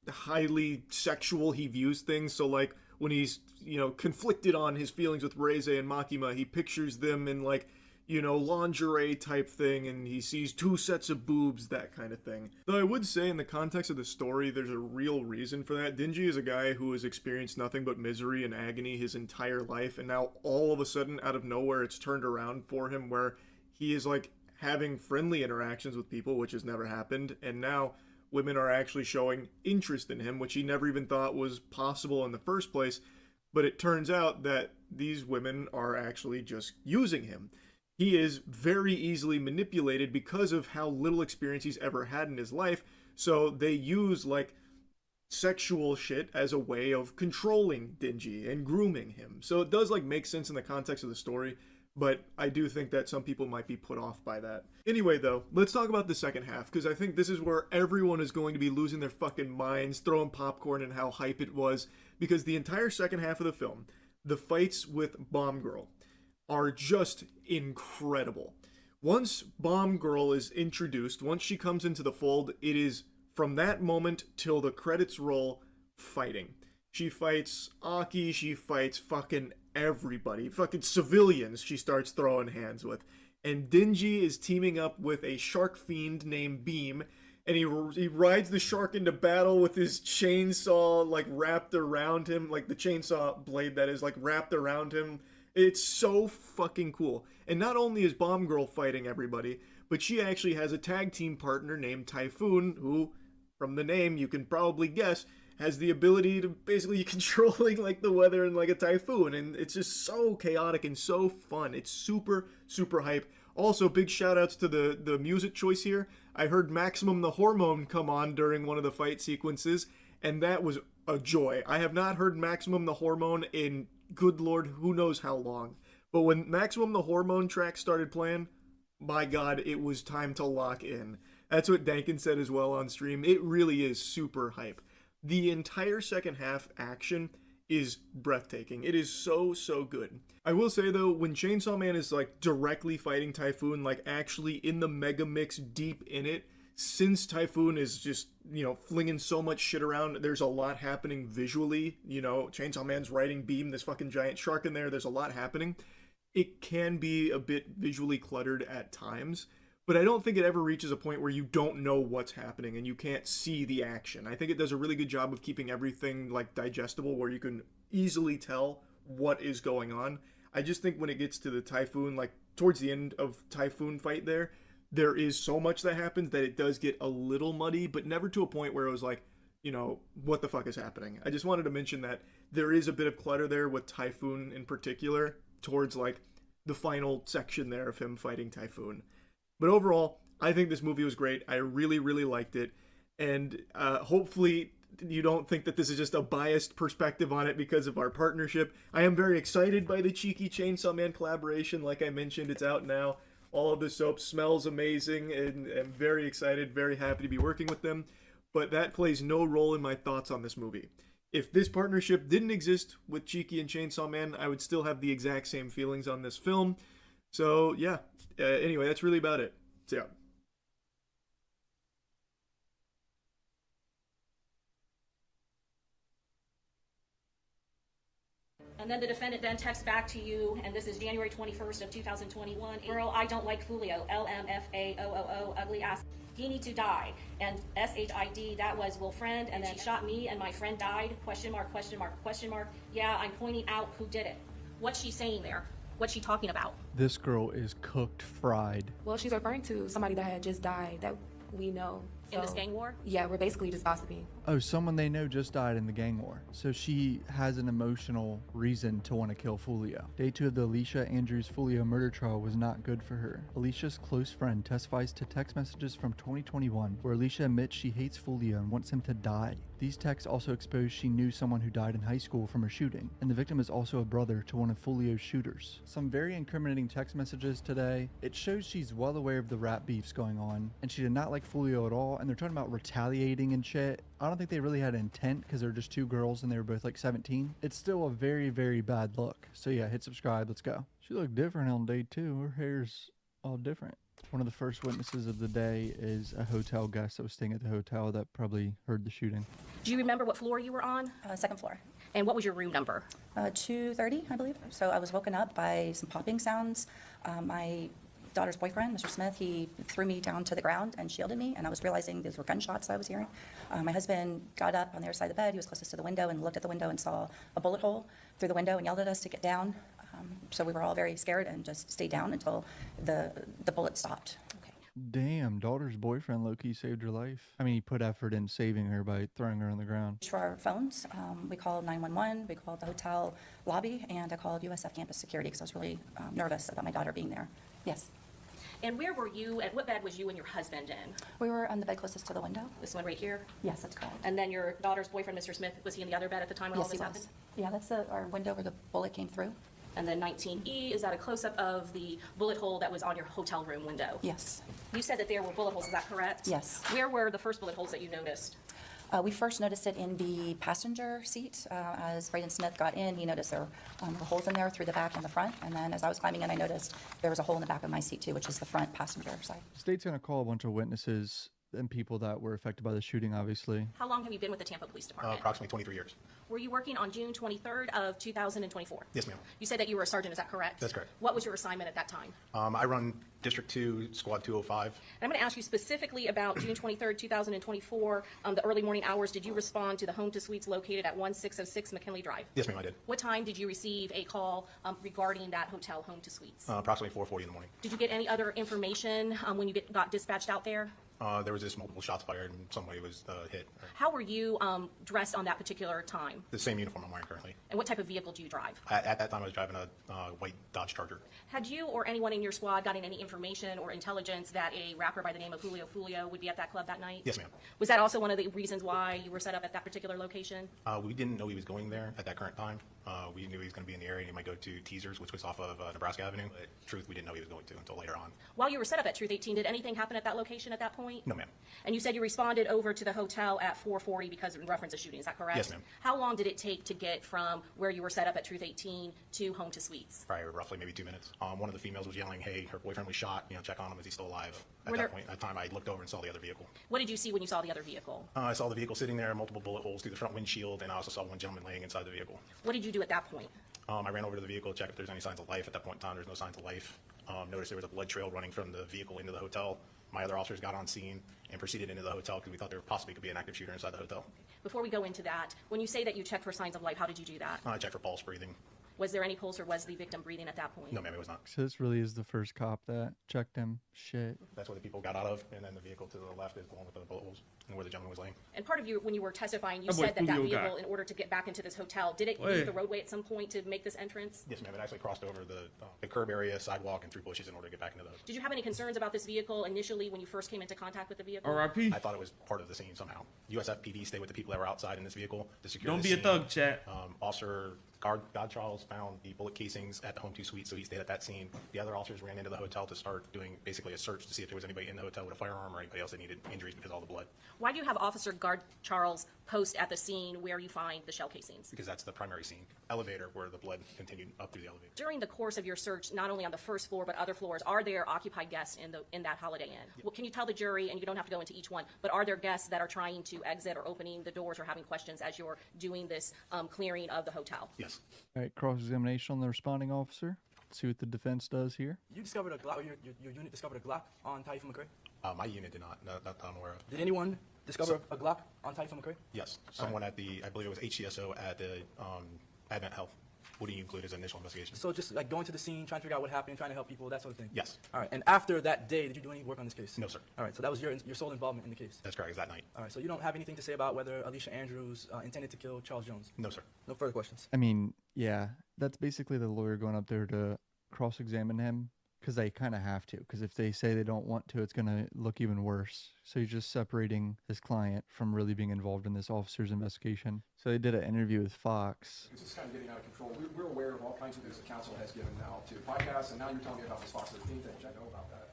highly sexual he views things. So like when he's, you know, conflicted on his feelings with Reze and Makima, he pictures them in like, you know, lingerie type thing, and he sees two sets of boobs, that kind of thing. Though I would say in the context of the story, there's a real reason for that. Denji is a guy who has experienced nothing but misery and agony his entire life, and now all of a sudden, out of nowhere, it's turned around for him where he is like having friendly interactions with people, which has never happened, and now women are actually showing interest in him, which he never even thought was possible in the first place. But it turns out that these women are actually just using him. He is very easily manipulated because of how little experience he's ever had in his life, so they use, like, sexual shit as a way of controlling Denji and grooming him. So it does, like, make sense in the context of the story, but I do think that some people might be put off by that. Anyway, though, let's talk about the second half, because I think this is where everyone is going to be losing their fucking minds, throwing popcorn and how hype it was, because the entire second half of the film, the fights with Bomb Girl, are just incredible. Once Bomb Girl is introduced, once she comes into the fold, it is from that moment till the credits roll, fighting. She fights Aki, she fights fucking everybody, fucking civilians she starts throwing hands with. And Denji is teaming up with a shark fiend named Beam, and he rides the shark into battle with his chainsaw, like, wrapped around him, like the chainsaw blade that is, like, wrapped around him. It's so fucking cool. And not only is Bomb Girl fighting everybody, but she actually has a tag team partner named Typhoon, who, from the name you can probably guess, has the ability to basically controlling like the weather and like a typhoon. And it's just so chaotic and so fun. It's super, super hype. Also, big shout outs to the music choice here. I heard Maximum the Hormone come on during one of the fight sequences, and that was a joy. I have not heard Maximum the Hormone in, good lord, who knows how long. But when Maximum the Hormone track started playing, my god, it was time to lock in. That's what Dankin said as well on stream. It really is super hype. The entire second half action is breathtaking. It is so, so good. I will say though, when Chainsaw Man is like directly fighting Typhoon, like actually in the mega mix deep in it, since Typhoon is just, you know, flinging so much shit around, there's a lot happening visually. You know, Chainsaw Man's riding Beam, this fucking giant shark in there, there's a lot happening. It can be a bit visually cluttered at times, but I don't think it ever reaches a point where you don't know what's happening and you can't see the action. I think it does a really good job of keeping everything like digestible where you can easily tell what is going on. I just think when it gets to the Typhoon like towards the end of Typhoon fight there is so much that happens that it does get a little muddy, but never to a point where it was like, you know, what the fuck is happening? I just wanted to mention that there is a bit of clutter there with Typhoon in particular towards like the final section there of him fighting Typhoon. But overall, I think this movie was great. I really, really liked it. And hopefully you don't think that this is just a biased perspective on it because of our partnership. I am very excited by the Cheeky Chainsaw Man collaboration. Like I mentioned, it's out now. All of the soap smells amazing, and I'm very excited, very happy to be working with them. But that plays no role in my thoughts on this movie. If this partnership didn't exist with Cheeky and Chainsaw Man, I would still have the exact same feelings on this film. So yeah, anyway, that's really about it. So yeah. And then the defendant then texts back to you, and this is January 21st of 2021. Girl, I don't like Fulio. LMFAOOO, ugly ass. He need to die. And SHID, that was will friend, and then she shot me and my friend died. Question mark, question mark, question mark. Yeah, I'm pointing out who did it. What's she saying there? What's she talking about? This girl is cooked fried. Well, she's referring to somebody that had just died that we know. In this gang war? Yeah, we're basically just gossiping. Oh, someone they know just died in the gang war. So she has an emotional reason to want to kill Fulio. Day 2 of the Alicia Andrews Fulio murder trial was not good for her. Alicia's close friend testifies to text messages from 2021 where Alicia admits she hates Fulio and wants him to die. These texts also expose she knew someone who died in high school from a shooting, and the victim is also a brother to one of Fulio's shooters. Some very incriminating text messages today. It shows she's well aware of the rap beefs going on, and she did not like Fulio at all, and they're talking about retaliating and shit. I don't think they really had intent because they're just two girls and they were both like 17. It's still a very, very bad look. So yeah, hit subscribe. Let's go. She looked different on day 2. Her hair's all different. One of the first witnesses of the day is a hotel guest that was staying at the hotel that probably heard the shooting. Do you remember what floor you were on? Second floor. And what was your room number? 230, I believe. So I was woken up by some popping sounds. My daughter's boyfriend, Mr. Smith, he threw me down to the ground and shielded me, and I was realizing these were gunshots I was hearing. My husband got up on the other side of the bed. He was closest to the window and looked at the window and saw a bullet hole through the window and yelled at us to get down. So we were all very scared and just stayed down until the bullet stopped. Damn, daughter's boyfriend low-key saved her life. I mean, he put effort in saving her by throwing her on the ground. For our phones, we called 911, we called the hotel lobby, and I called USF campus security because I was really nervous about my daughter being there. Yes. And where were you, and what bed was you and your husband in? We were on the bed closest to the window. This one right here? Yes, that's correct. And then your daughter's boyfriend, Mr. Smith, was he in the other bed at the time when all Yes, this he happened? was. Yeah, that's our window where the bullet came through. And then 19E, is that a close-up of the bullet hole that was on your hotel room window? Yes. You said that there were bullet holes, is that correct? Yes. Where were the first bullet holes that you noticed? We first noticed it in the passenger seat. As Braden Smith got in, he noticed there were holes in there through the back and the front. And then as I was climbing in, I noticed there was a hole in the back of my seat too, which is the front passenger side. The state's going to call a bunch of witnesses and people that were affected by the shooting, obviously. How long have you been with the Tampa Police Department? Approximately 23 years. Were you working on June 23rd of 2024? Yes, ma'am. You said that you were a sergeant, is that correct? That's correct. What was your assignment at that time? I run District 2, Squad 205. And I'm going to ask you specifically about June 23rd, 2024, the early morning hours. Did you respond to the home to suites located at 1606 McKinley Drive? Yes, ma'am, I did. What time did you receive a call regarding that hotel home to suites? Approximately 4:40 in the morning. Did you get any other information when you got dispatched out there? There was just multiple shots fired and somebody was hit. How were you dressed on that particular time? The same uniform I'm wearing currently. And what type of vehicle do you drive? At that time, I was driving a white Dodge Charger. Had you or anyone in your squad gotten any information or intelligence that a rapper by the name of Julio Fulio would be at that club that night? Yes, ma'am. Was that also one of the reasons why you were set up at that particular location? We didn't know he was going there at that current time. We knew he was going to be in the area and he might go to Teasers, which was off of Nebraska Avenue. But truth, we didn't know he was going to until later on. While you were set up at Truth 18, did anything happen at that location at that point? No, ma'am. And you said you responded over to the hotel at 4:40 because in reference to shooting, is that correct? Yes, ma'am. How long did it take to get from where you were set up at Truth 18 to home to suites? Probably roughly maybe 2 minutes. One of the females was yelling, hey, her boyfriend was shot, check on him, is he still alive? At that time, I looked over and saw the other vehicle. What did you see when you saw the other vehicle? I saw the vehicle sitting there, multiple bullet holes through the front windshield, and I also saw one gentleman laying inside the vehicle. What did you do at that point? I ran over to the vehicle to check if there's any signs of life. At that point in time, there's no signs of life. Noticed there was a blood trail running from the vehicle into the hotel. My other officers got on scene and proceeded into the hotel because we thought there possibly could be an active shooter inside the hotel. Before we go into that, when you say that you checked for signs of life, how did you do that? I checked for pulse, breathing. Was there any pulse or was the victim breathing at that point? No, ma'am, it was not. So this really is the first cop that checked him. Shit. That's where the people got out of, and then the vehicle to the left is the one with the bullet holes, and where the gentleman was laying. And part of you, when you were testifying, you That boy said that Julio vehicle, got- in order to get back into this hotel, did it Wait. leave the roadway at some point to make this entrance? Yes, ma'am, it actually crossed over the curb area, sidewalk, and through bushes in order to get back into the hotel. Did you have any concerns about this vehicle initially when you first came into contact with the vehicle? R.I.P. I thought it was part of the scene somehow. USFPD stayed with the people that were outside in this vehicle to secure Don't the be a scene. thug, chat. Officer God Charles found the bullet casings at the Home 2 suite, so he stayed at that scene. The other officers ran into the hotel to start doing basically a search to see if there was anybody in the hotel with a firearm or anybody else that needed injuries because of all the blood. Why do you have Officer Guard Charles post at the scene where you find the shell casings? Because that's the primary scene. Elevator, where the blood continued up through the elevator. During the course of your search, not only on the first floor but other floors, are there occupied guests in that Holiday Inn? Well, can you tell the jury, and you don't have to go into each one, but are there guests that are trying to exit or opening the doors or having questions as you're doing this clearing of the hotel? Yes. All right, cross-examination on the responding officer. Let's see what the defense does here. You discovered a Glock, your unit discovered a Glock on Typhoon McCray? My unit did not, not that I'm aware of. Did anyone discover a Glock on Typhoon McCray? Yes, someone at the, I believe it was HCSO at the Advent Health. What do you include as initial investigation? So just like going to the scene, trying to figure out what happened, trying to help people, that sort of thing? Yes. All right, and after that day, did you do any work on this case? No, sir. All right, so that was your sole involvement in the case? That's correct, it was that night. All right, so you don't have anything to say about whether Alicia Andrews intended to kill Charles Jones? No, sir. No further questions? I mean, yeah, that's basically the lawyer going up there to cross-examine him because they kind of have to. Because if they say they don't want to, it's going to look even worse. So he's just separating his client from really being involved in this officer's investigation. So they did an interview with Fox. It's just kind of getting out of control. We're aware of all kinds of things the council has given now to podcasts, and now you're telling me about this Fox 13 thing, which I know about that.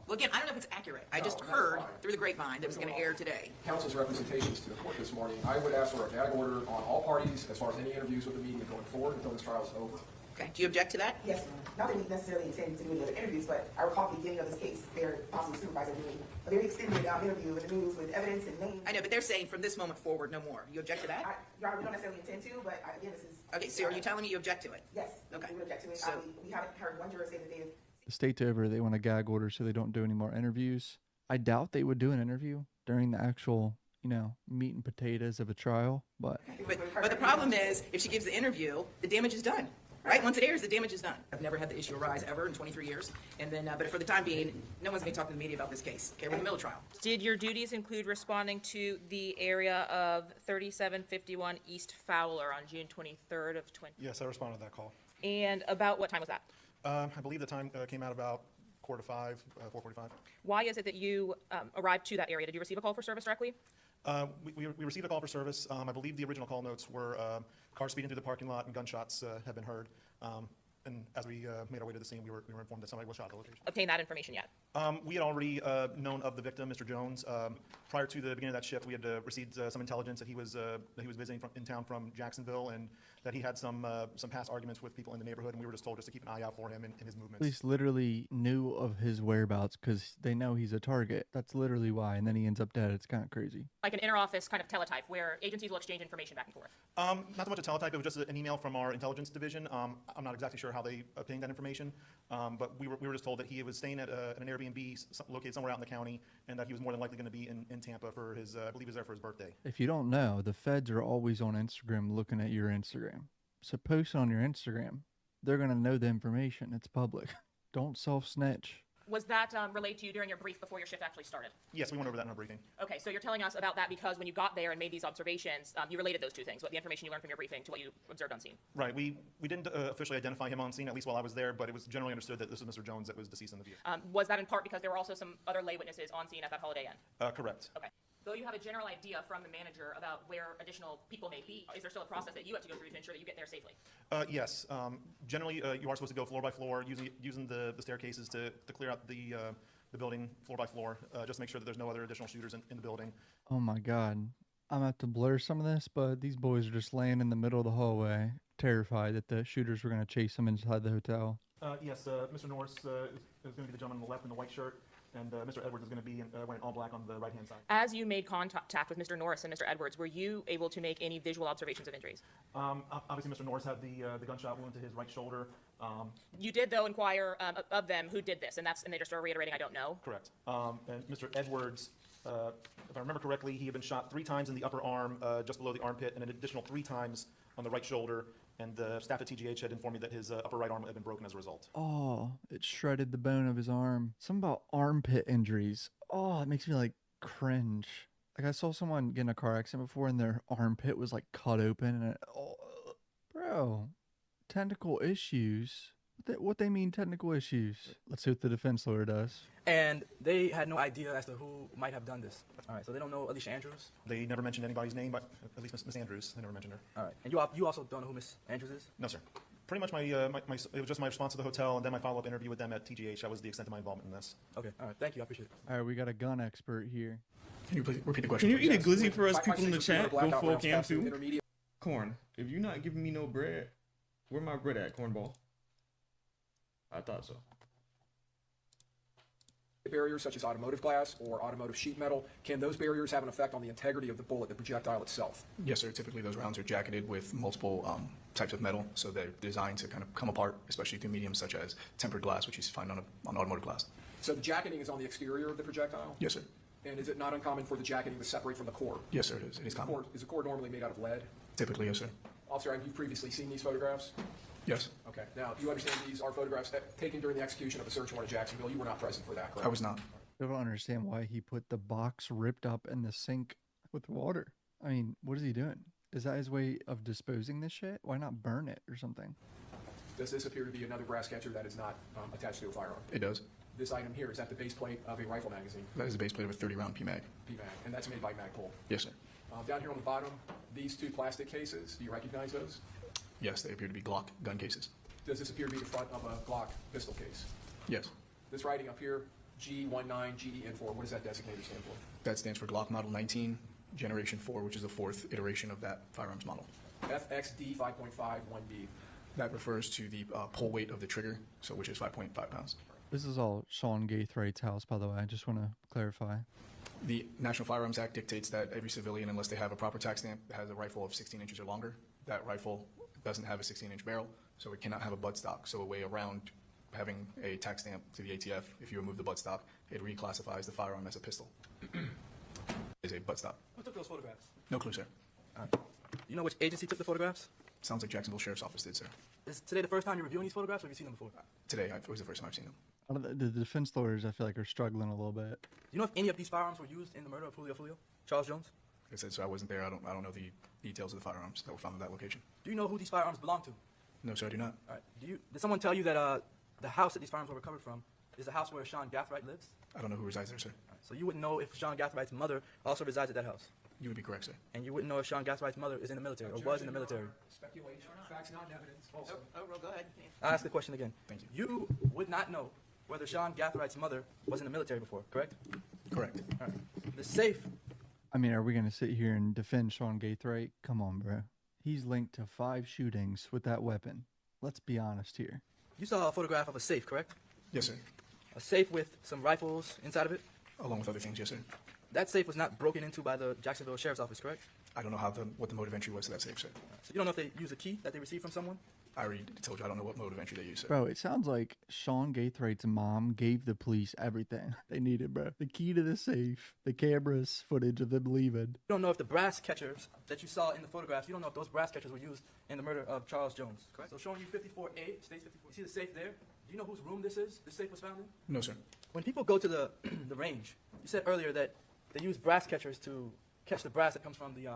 Well, again, I don't know if it's accurate. I just heard through the grapevine that it was going to air today. Council's representations to the court this morning, I would ask for a gag order on all parties as far as any interviews with the media going forward until this trial is over. Okay, do you object to that? Yes, ma'am. Not that we necessarily intend to do any other interviews, but I recall at the beginning of this case, their possible supervisor doing a very extended interview in the news with evidence and names. I know, but they're saying from this moment forward, no more. You object to that? Your Honor, we don't necessarily intend to, but again, this is... Okay, so are you telling me you object to it? Yes. Okay. We would object to it. So- We haven't heard one juror say that they have... The state's over. They want a gag order so they don't do any more interviews. I doubt they would do an interview during the actual, meat and potatoes of a trial, but... But the problem is, if she gives the interview, the damage is done. Right? Once it airs, the damage is done. I've never had the issue arise ever in 23 years. And then, but for the time being, no one's going to talk to the media about this case. Okay, we're in the middle of trial. Did your duties include responding to the area of 3751 East Fowler on June 23rd of 20? Yes, I responded to that call. And about what time was that? I believe the time came out about 4:45, 4:45. Why is it that you arrived to that area? Did you receive a call for service directly? We received a call for service. I believe the original call notes were cars speeding through the parking lot and gunshots have been heard. And as we made our way to the scene, we were informed that somebody was shot at the location. Obtain that information yet? We had already known of the victim, Mr. Jones. Prior to the beginning of that shift, we had received some intelligence that he was visiting in town from Jacksonville, and that he had some past arguments with people in the neighborhood, and we were just told just to keep an eye out for him and his movements. Police literally knew of his whereabouts because they know he's a target. That's literally why. And then he ends up dead. It's kind of crazy. Like an inter-office kind of teletype where agencies will exchange information back and forth? Not so much a teletype. It was just an email from our intelligence division. I'm not exactly sure how they obtained that information, but we were just told that he was staying at an Airbnb located somewhere out in the county, and that he was more than likely going to be in Tampa for his, I believe he was there for his birthday. If you don't know, the feds are always on Instagram looking at your Instagram. So post on your Instagram. They're going to know the information. It's public. Don't self-snitch. Was that relayed to you during your brief before your shift actually started? Yes, we went over that in our briefing. Okay, so you're telling us about that because when you got there and made these observations, you related those two things, what the information you learned from your briefing to what you observed on scene. Right. We didn't officially identify him on scene, at least while I was there, but it was generally understood that this was Mr. Jones that was deceased in the vehicle. Was that in part because there were also some other lay witnesses on scene at that Holiday Inn? Correct. Okay. Though you have a general idea from the manager about where additional people may be, is there still a process that you have to go through to ensure that you get there safely? Yes. Generally, you are supposed to go floor by floor, using the staircases to clear out the building floor by floor, just to make sure that there's no other additional shooters in the building. Oh my God. I'm going to have to blur some of this, but these boys are just laying in the middle of the hallway, terrified that the shooters were going to chase them inside the hotel. Yes, Mr. Norris is going to be the gentleman on the left in the white shirt, and Mr. Edwards is going to be wearing all black on the right-hand side. As you made contact with Mr. Norris and Mr. Edwards, were you able to make any visual observations of injuries? Obviously, Mr. Norris had the gunshot wound to his right shoulder. You did, though, inquire of them who did this, and they just are reiterating, I don't know. Correct. And Mr. Edwards, if I remember correctly, he had been shot 3 times in the upper arm, just below the armpit, and an additional 3 times on the right shoulder. and the staff at TGH had informed me that his upper right arm had been broken as a result. Oh, it shredded the bone of his arm. Something about armpit injuries. Oh, it makes me like cringe. Like I saw someone get in a car accident before and their armpit was like cut open and bro, technical issues. What they mean technical issues? Let's see what the defense lawyer does. And they had no idea as to who might have done this. All right, so they don't know Alicia Andrews? They never mentioned anybody's name, but at least Miss Andrews. They never mentioned her. All right, and you also don't know who Miss Andrews is? No, sir. Pretty much it was just my response to the hotel and then my follow-up interview with them at TGH. That was the extent of my involvement in this. Okay, all right, thank you, I appreciate it. All right, we got a gun expert here. Can you please repeat the question? Can you eat a glizzy for us My people in the 6 chat? Go blackout full rounds cam past the too. intermediate Corn, if you're not giving me no bread, where my bread at, cornball? I thought so. barriers such as automotive glass or automotive sheet metal, can those barriers have an effect on the integrity of the bullet, the projectile itself? Yes, sir. Typically, those rounds are jacketed with multiple types of metal, so they're designed to kind of come apart, especially through mediums such as tempered glass, which you find on automotive glass. So the jacketing is on the exterior of the projectile? Yes, sir. And is it not uncommon for the jacketing to separate from the core? Yes, sir. It is. It is common. Is the core normally made out of lead? Typically, yes, sir. Officer, have you previously seen these photographs? Yes. Okay. Now, you understand these are photographs taken during the execution of a search warrant at Jacksonville. You were not present for that, correct? I was not. I don't understand why he put the box ripped up in the sink with water. I mean, what is he doing? Is that his way of disposing this shit? Why not burn it or something? Does this appear to be another brass catcher that is not attached to a firearm? It does. This item here, is that the base plate of a rifle magazine? That is the base plate of a 30-round PMAG. PMAG, and that's made by Magpul. Yes, sir. Down here on the bottom, these two plastic cases, do you recognize those? Yes, they appear to be Glock gun cases. Does this appear to be the front of a Glock pistol case? Yes. This writing up here, G19GEN4, what does that designator stand for? That stands for Glock Model 19, Generation 4, which is the fourth iteration of that firearms model. FXD 5.51B. That refers to the pull weight of the trigger, so which is 5.5 pounds. This is all Sean Gaithwaite's house, by the way. I just want to clarify. The National Firearms Act dictates that every civilian, unless they have a proper tax stamp, has a rifle of 16 inches or longer. That rifle doesn't have a 16-inch barrel, so it cannot have a buttstock. So a way around having a tax stamp to the ATF, if you remove the buttstock, it reclassifies the firearm as a pistol. Is a buttstock. Who took those photographs? No clue, sir. You know which agency took the photographs? Sounds like Jacksonville Sheriff's Office did, sir. Is today the first time you're reviewing these photographs, or have you seen them before? Today, it was the first time I've seen them. The defense lawyers, I feel like, are struggling a little bit. Do you know if any of these firearms were used in the murder of Julio Charles Jones? Like I said, sir, I wasn't there. I don't know the details of the firearms that were found at that location. Do you know who these firearms belong to? No, sir, I do not. All right. Did someone tell you that the house that these firearms were recovered from is the house where Sean Gaithwaite lives? I don't know who resides there, sir. Right. So you wouldn't know if Sean Gaithwaite's mother also resides at that house? You would be correct, sir. And you wouldn't know if Sean Gaithwaite's mother is in the military or was in the military? Speculation, facts, not evidence. Also. Go ahead. I'll ask the question again. Thank you. You would not know whether Sean Gaithwaite's mother was in the military before, correct? Correct. All right. The safe. I mean, are we going to sit here and defend Sean Gaithwaite? Come on, bro. He's linked to 5 shootings with that weapon. Let's be honest here. You saw a photograph of a safe, correct? Yes, sir. A safe with some rifles inside of it? Along with other things, yes, sir. That safe was not broken into by the Jacksonville Sheriff's Office, correct? I don't know what the mode of entry was to that safe, sir. So you don't know if they used a key that they received from someone? I already told you I don't know what mode of entry they use, sir. Bro, it sounds like Sean Gaithwaite's mom gave the police everything they needed, bro. The key to the safe, the cameras, footage of them leaving. You don't know if the brass catchers that you saw in the photographs, you don't know if those brass catchers were used in the murder of Charles Jones, correct? So showing you 54A, states 54. You see the safe there? Do you know whose room this is? The safe was found in? No, sir. When people go to the the range, you said earlier that they use brass catchers to catch the brass that comes from the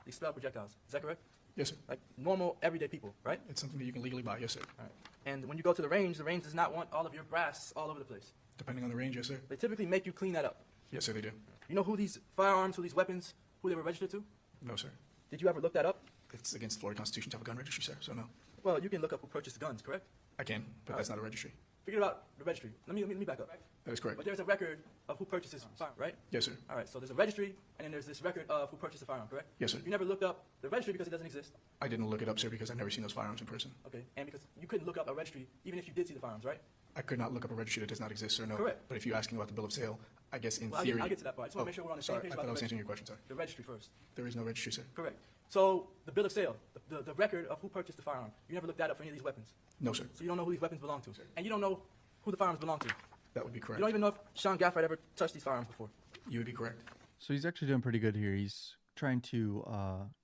expelled projectiles. Is that correct? Yes, sir. Like normal, everyday people, right? It's something that you can legally buy, yes, sir. All right. And when you go to the range does not want all of your brass all over the place. Depending on the range, yes, sir. They typically make you clean that up. Yes, sir, they do. You know who these firearms, who these weapons, who they were registered to? No, sir. Did you ever look that up? It's against the Florida Constitution to have a gun registry, sir, so no. Well, you can look up who purchased the guns, correct? I can, but that's not a registry. Forget about the registry. Let me back up. That is correct. But there's a record of who purchased this firearm, right? Yes, sir. All right, so there's a registry, and then there's this record of who purchased the firearm, correct? Yes, sir. You never looked up the registry because it doesn't exist? I didn't look it up, sir, because I've never seen those firearms in person. Okay, and because you couldn't look up a registry even if you did see the firearms, right? I could not look up a registry that does not exist, sir, no. Correct. But if you're asking about the bill of sale, I guess in Well, theory... I'll get to that part. I just want to make sure we're on the same sorry, page I about thought I was the answering your question, sorry. The registry first. There is no registry, sir. Correct. So the bill of sale, the record of who purchased the firearm, you never looked that up for any of these weapons? No, sir. So you don't know who these weapons belong to? Sir. And you don't know who the firearms belong to? That would be correct. You don't even know if Sean Gaithwaite ever touched these firearms before? You would be correct. So he's actually doing pretty good here. He's trying to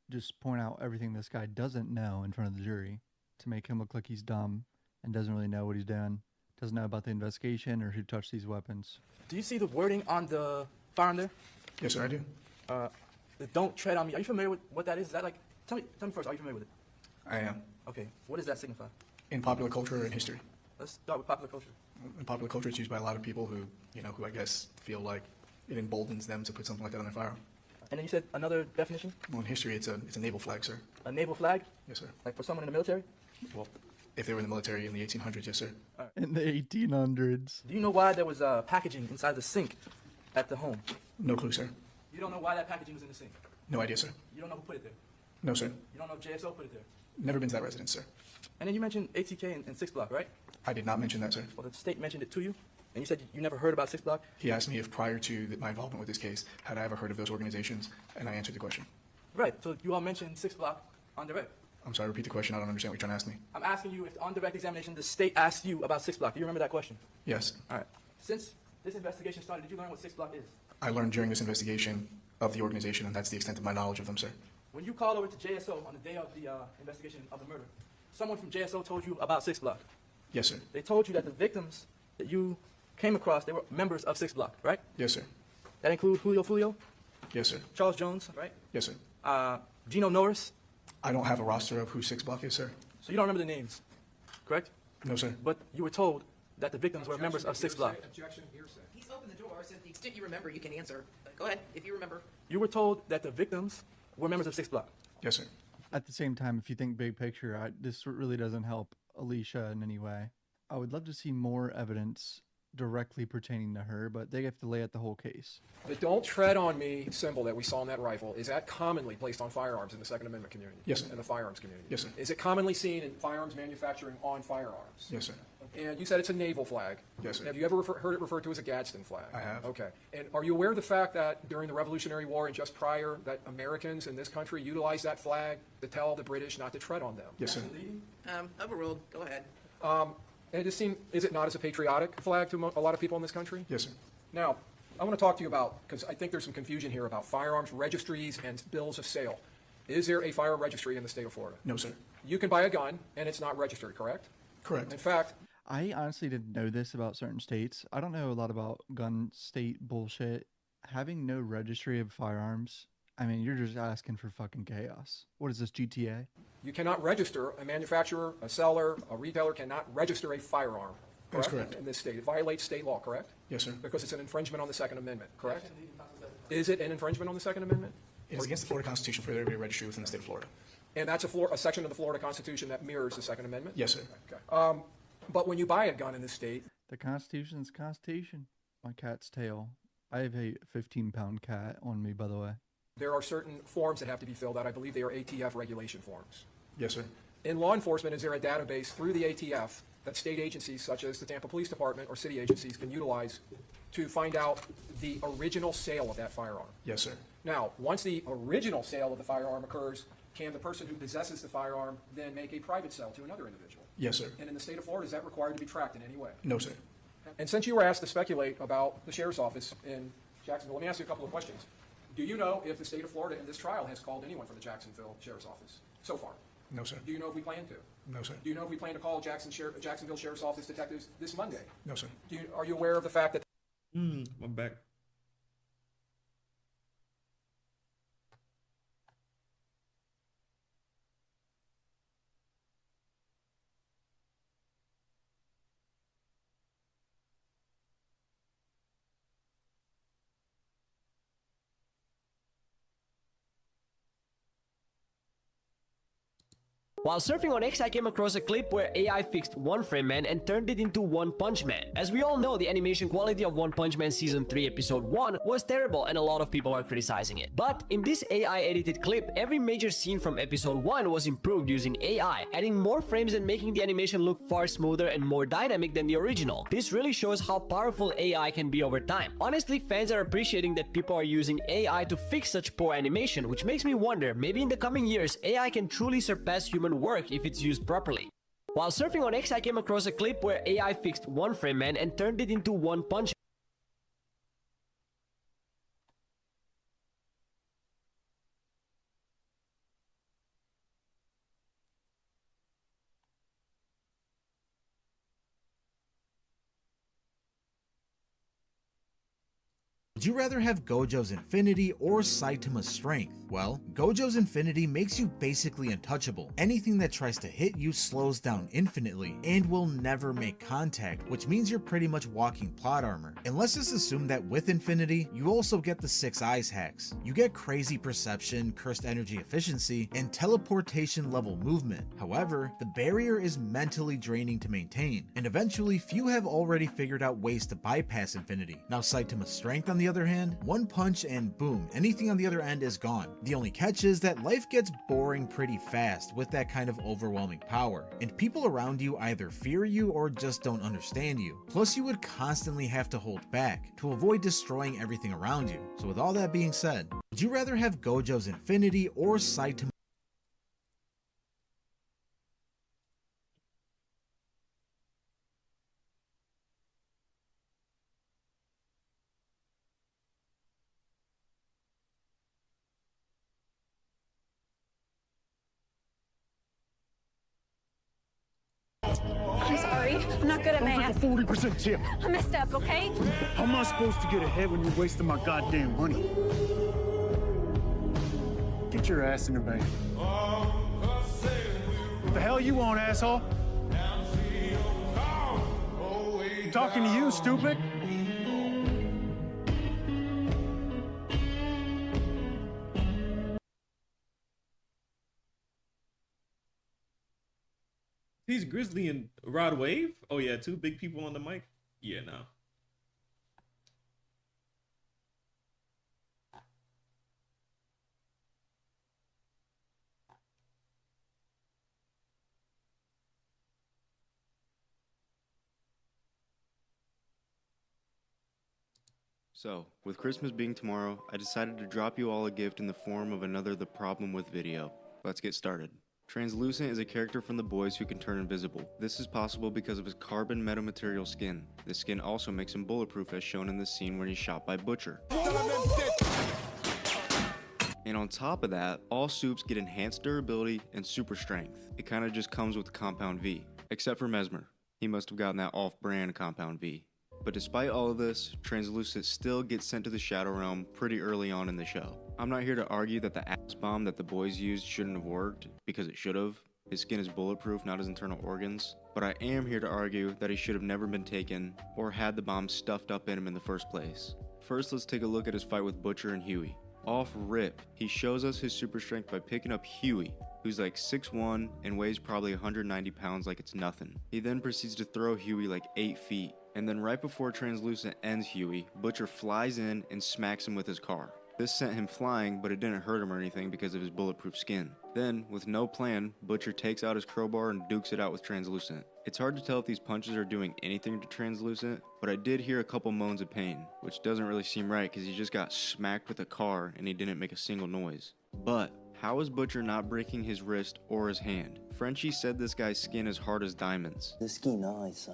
just point out everything this guy doesn't know in front of the jury. to make him look like he's dumb and doesn't really know what he's doing. Doesn't know about the investigation or who touched these weapons. Do you see the wording on the firearm there? Yes, sir, I do. The don't tread on me. Are you familiar with what that is? Is that like, tell me first, are you familiar with it? I am. Okay, what does that signify? In popular culture and history. Let's start with popular culture. In popular culture, it's used by a lot of people who, who I guess feel like it emboldens them to put something like that on their firearm. And then you said another definition? Well, in history, it's a naval flag, sir. A naval flag? Yes, sir. Like for someone in the military? Well, if they were in the military in the 1800s, yes, sir. In the 1800s. Do you know why there was packaging inside the sink at the home? No clue, sir. You don't know why that packaging was in the sink? No idea, sir. You don't know who put it there? No, sir. You don't know if JSO put it there? Never been to that residence, sir. And then you mentioned ATK and 6 Block, right? I did not mention that, sir. Well, the state mentioned it to you, and you said you never heard about 6 Block? He asked me if prior to my involvement with this case, had I ever heard of those organizations, and I answered the question. Right, so you all mentioned 6 Block on direct. I'm sorry, repeat the question. I don't understand what you're trying to ask me. I'm asking you if on direct examination the state asked you about 6 Block. Do you remember that question? Yes. All right. Since this investigation started, did you learn what 6 Block is? I learned during this investigation of the organization, and that's the extent of my knowledge of them, sir. When you called over to JSO on the day of the investigation of the murder, someone from JSO told you about 6 Block. Yes, sir. They told you that the victims that you came across, they were members of 6 Block, right? Yes, sir. That include Julio Fulio? Yes, sir. Charles Jones, right? Yes, sir. Gino Norris? I don't have a roster of who 6 Block is, sir. So you don't remember the names, correct? No, sir. But you were told that the victims were members of 6 Block. Objection, hearsay. He's opened the door, so to the extent you remember, you can answer. Go ahead, if you remember. You were told that the victims were members of 6 Block. Yes, sir. At the same time, if you think big picture, this really doesn't help Alicia in any way. I would love to see more evidence directly pertaining to her, but they have to lay out the whole case. The "Don't Tread on Me" symbol that we saw on that rifle, is that commonly placed on firearms in the Second Amendment community? Yes, sir. In the firearms community? Yes, sir. Is it commonly seen in firearms manufacturing on firearms? Yes, sir. And you said it's a naval flag. Yes, sir. Have you ever heard it referred to as a Gadsden flag? I have. Okay. And are you aware of the fact that during the Revolutionary War and just prior, that Americans in this country utilized that flag to tell the British not to tread on them? Yes, sir. Overruled. Go ahead. And is it not as a patriotic flag to a lot of people in this country? Yes, sir. Now, I want to talk to you about, because I think there's some confusion here about firearms registries and bills of sale. Is there a firearm registry in the state of Florida? No, sir. You can buy a gun, and it's not registered, correct? Correct. In fact, I honestly didn't know this about certain states. I don't know a lot about gun state bullshit. Having no registry of firearms, I mean, you're just asking for fucking chaos. What is this, GTA? you cannot register, a manufacturer, a seller, a retailer cannot register a firearm. That's correct. In this state. It violates state law, correct? Yes, sir. Because it's an infringement on the Second Amendment, correct? Is it an infringement on the Second Amendment? It is against the Florida Constitution for there to be a registry within the state of Florida. And that's a section of the Florida Constitution that mirrors the Second Amendment? Yes, sir. Okay. But when you buy a gun in this state... The Constitution's Constitution. My cat's tail. I have a 15-pound cat on me, by the way. There are certain forms that have to be filled out. I believe they are ATF regulation forms. Yes, sir. In law enforcement, is there a database through the ATF that state agencies such as the Tampa Police Department or city agencies can utilize to find out the original sale of that firearm? Yes, sir. Now, once the original sale of the firearm occurs, can the person who possesses the firearm then make a private sale to another individual? Yes, sir. And in the state of Florida, is that required to be tracked in any way? No, sir. And since you were asked to speculate about the sheriff's office in Jacksonville, let me ask you a couple of questions. Do you know if the state of Florida in this trial has called anyone from the Jacksonville sheriff's office so far? No, sir. Do you know if we plan to? No, sir. Do you know if we plan to call Jacksonville Sheriff's Office detectives this Monday? No, sir. Are you aware of the fact that... I'm back. While surfing on X, I came across a clip where AI fixed One Frame Man and turned it into One Punch Man. As we all know, the animation quality of One Punch Man Season 3 Episode 1 was terrible and a lot of people are criticizing it. But in this AI edited clip, every major scene from Episode 1 was improved using AI, adding more frames and making the animation look far smoother and more dynamic than the original. This really shows how powerful AI can be over time. Honestly, fans are appreciating that people are using AI to fix such poor animation, which makes me wonder, maybe in the coming years, AI can truly surpass human work if it's used properly. While surfing on X, I came across a clip where AI fixed One Frame Man and turned it into One Punch. Would you rather have Gojo's Infinity or Saitama's Strength? Well, Gojo's Infinity makes you basically untouchable. Anything that tries to hit you slows down infinitely and will never make contact, which means you're pretty much walking plot armor. And let's just assume that with Infinity, you also get the 6 Eyes hacks. You get crazy perception, cursed energy efficiency, and teleportation level movement. However, the barrier is mentally draining to maintain, and eventually few have already figured out ways to bypass Infinity. Now Saitama's Strength on the other hand, one punch and boom, anything on the other end is gone. The only catch is that life gets boring pretty fast with that kind of overwhelming power, and people around you either fear you or just don't understand you. Plus you would constantly have to hold back to avoid destroying everything around you. So with all that being said, would you rather have Gojo's Infinity or Saitama? I'm sorry. I'm not good at math. 40% tip. I messed up, okay? How am I supposed to get ahead when you're wasting my goddamn money? Get your ass in the bank. What the hell you want, asshole? I'm talking to you, stupid. He's Grizzly and Rod Wave? Oh yeah, 2 big people on the mic? Yeah, no. So, with Christmas being tomorrow, I decided to drop you all a gift in the form of another The Problem With video. Let's get started. Translucent is a character from The Boys who can turn invisible. This is possible because of his carbon metamaterial skin. This skin also makes him bulletproof as shown in the scene when he's shot by Butcher. And on top of that, all soups get enhanced durability and super strength. It kinda just comes with the Compound V. Except for Mesmer. He must have gotten that off-brand Compound V. But despite all of this, Translucent still gets sent to the Shadow Realm pretty early on in the show. I'm not here to argue that the axe bomb that the boys used shouldn't have worked, because it should have. His skin is bulletproof, not his internal organs. But I am here to argue that he should have never been taken, or had the bomb stuffed up in him in the first place. First, let's take a look at his fight with Butcher and Huey. Off rip, he shows us his super strength by picking up Huey, who's like 6'1" and weighs probably 190 pounds like it's nothing. He then proceeds to throw Huey like 8 feet. And then right before Translucent ends Huey, Butcher flies in and smacks him with his car. This sent him flying, but it didn't hurt him or anything because of his bulletproof skin. Then, with no plan, Butcher takes out his crowbar and dukes it out with Translucent. It's hard to tell if these punches are doing anything to Translucent, but I did hear a couple moans of pain, which doesn't really seem right because he just got smacked with a car and he didn't make a single noise. But how is Butcher not breaking his wrist or his hand? Frenchie said this guy's skin is hard as diamonds. The skin is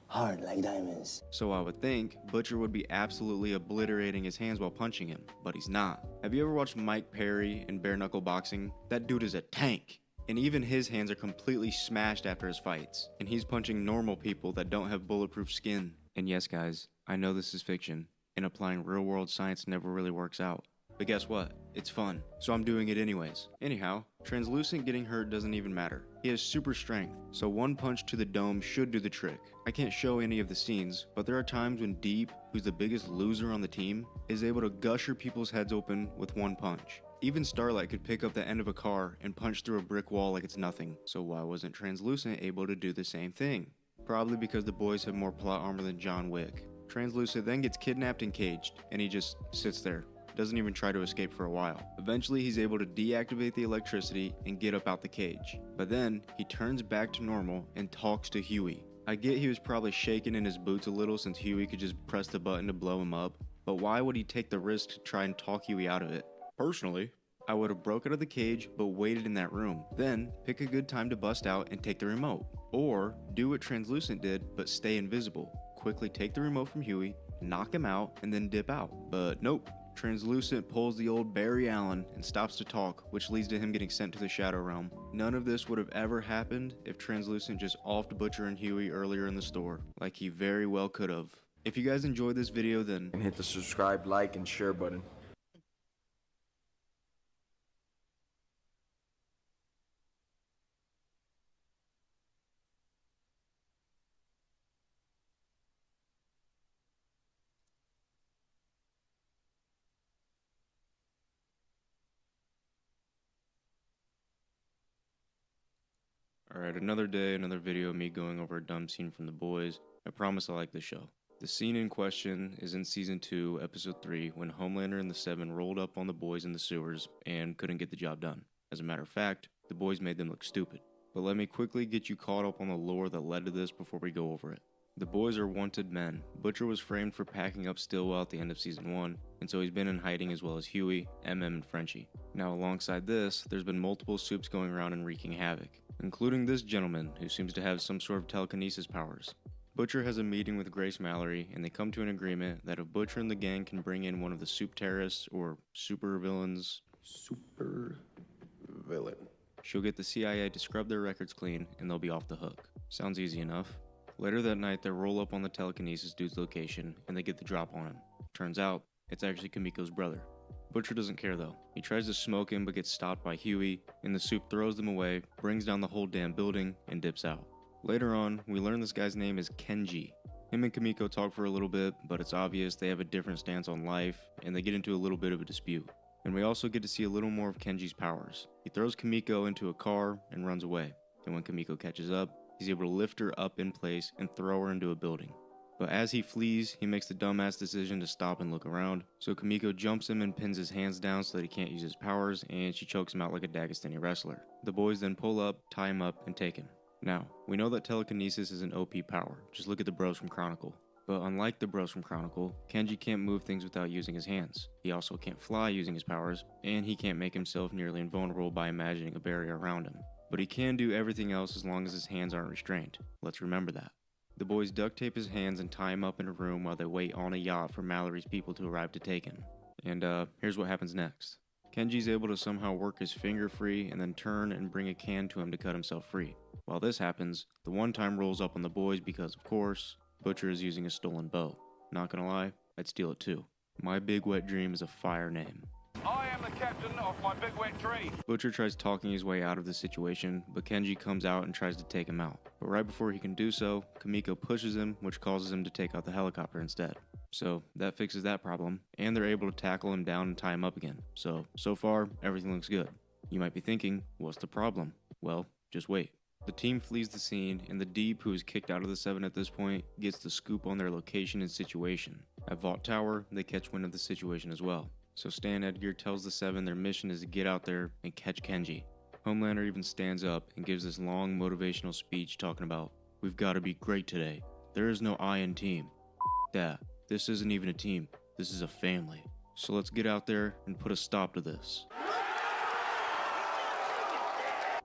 hard like diamonds. So I would think Butcher would be absolutely obliterating his hands while punching him, but he's not. Have you ever watched Mike Perry in bare knuckle boxing? That dude is a tank. And even his hands are completely smashed after his fights. And he's punching normal people that don't have bulletproof skin. And yes guys, I know this is fiction, and applying real world science never really works out. But guess what? It's fun, so I'm doing it anyways. Anyhow, Translucent getting hurt doesn't even matter. He has super strength, so one punch to the dome should do the trick. I can't show any of the scenes, but there are times when Deep, who's the biggest loser on the team, is able to gusher people's heads open with one punch. Even Starlight could pick up the end of a car and punch through a brick wall like it's nothing. So why wasn't Translucent able to do the same thing? Probably because the boys have more plot armor than John Wick. Translucent then gets kidnapped and caged, and he just sits there. Doesn't even try to escape for a while. Eventually he's able to deactivate the electricity and get up out the cage. But then he turns back to normal and talks to Huey. I get he was probably shaking in his boots a little since Huey could just press the button to blow him up, but why would he take the risk to try and talk Huey out of it? Personally, I would have broke out of the cage but waited in that room. Then pick a good time to bust out and take the remote. Or do what Translucent did but stay invisible. Quickly take the remote from Huey, knock him out, and then dip out. But nope. Translucent pulls the old Barry Allen and stops to talk, which leads to him getting sent to the Shadow Realm. None of this would have ever happened if Translucent just offed Butcher and Huey earlier in the store, like he very well could have. If you guys enjoyed this video, then hit the subscribe, like, and share button. Alright, another day, another video of me going over a dumb scene from The Boys. I promise I like this show. The scene in question is in Season 2, Episode 3, when Homelander and the Seven rolled up on the boys in the sewers and couldn't get the job done. As a matter of fact, the boys made them look stupid. But let me quickly get you caught up on the lore that led to this before we go over it. The boys are wanted men. Butcher was framed for packing up Stillwell at the end of Season 1, and so he's been in hiding as well as Huey, and Frenchie. Now alongside this, there's been multiple soups going around and wreaking havoc, including this gentleman who seems to have some sort of telekinesis powers. Butcher has a meeting with Grace Mallory, and they come to an agreement that if Butcher and the gang can bring in one of the soup terrorists or super villains, she'll get the CIA to scrub their records clean and they'll be off the hook. Sounds easy enough. Later that night, they roll up on the telekinesis dude's location and they get the drop on him. Turns out, it's actually Kimiko's brother. Butcher doesn't care though. He tries to smoke him but gets stopped by Huey, and the soup throws them away, brings down the whole damn building, and dips out. Later on, we learn this guy's name is Kenji. Him and Kimiko talk for a little bit, but it's obvious they have a different stance on life, and they get into a little bit of a dispute. And we also get to see a little more of Kenji's powers. He throws Kimiko into a car and runs away, and when Kimiko catches up, he's able to lift her up in place and throw her into a building. But as he flees, he makes the dumbass decision to stop and look around, so Kimiko jumps him and pins his hands down so that he can't use his powers, and she chokes him out like a Dagestani wrestler. The boys then pull up, tie him up, and take him. Now, we know that telekinesis is an OP power, just look at the bros from Chronicle. But unlike the bros from Chronicle, Kenji can't move things without using his hands. He also can't fly using his powers, and he can't make himself nearly invulnerable by imagining a barrier around him. But he can do everything else as long as his hands aren't restrained. Let's remember that. The boys duct tape his hands and tie him up in a room while they wait on a yacht for Mallory's people to arrive to take him. And here's what happens next. Kenji's able to somehow work his finger free and then turn and bring a can to him to cut himself free. While this happens, the one time rolls up on the boys because, of course, Butcher is using a stolen bow. Not gonna lie, I'd steal it too. My big wet dream is a fire name. I am the captain of my big wet dream. Butcher tries talking his way out of the situation, but Kenji comes out and tries to take him out. But right before he can do so, Kimiko pushes him, which causes him to take out the helicopter instead. So that fixes that problem, and they're able to tackle him down and tie him up again. So far, everything looks good. You might be thinking, what's the problem? Well, just wait. The team flees the scene, and the Deep, who is kicked out of the Seven at this point, gets the scoop on their location and situation. At Vault Tower, they catch wind of the situation as well. So Stan Edgar tells the Seven their mission is to get out there and catch Kenji. Homelander even stands up and gives this long motivational speech talking about, "We've got to be great today. There is no I in team. That. This isn't even a team. This is a family. So let's get out there and put a stop to this."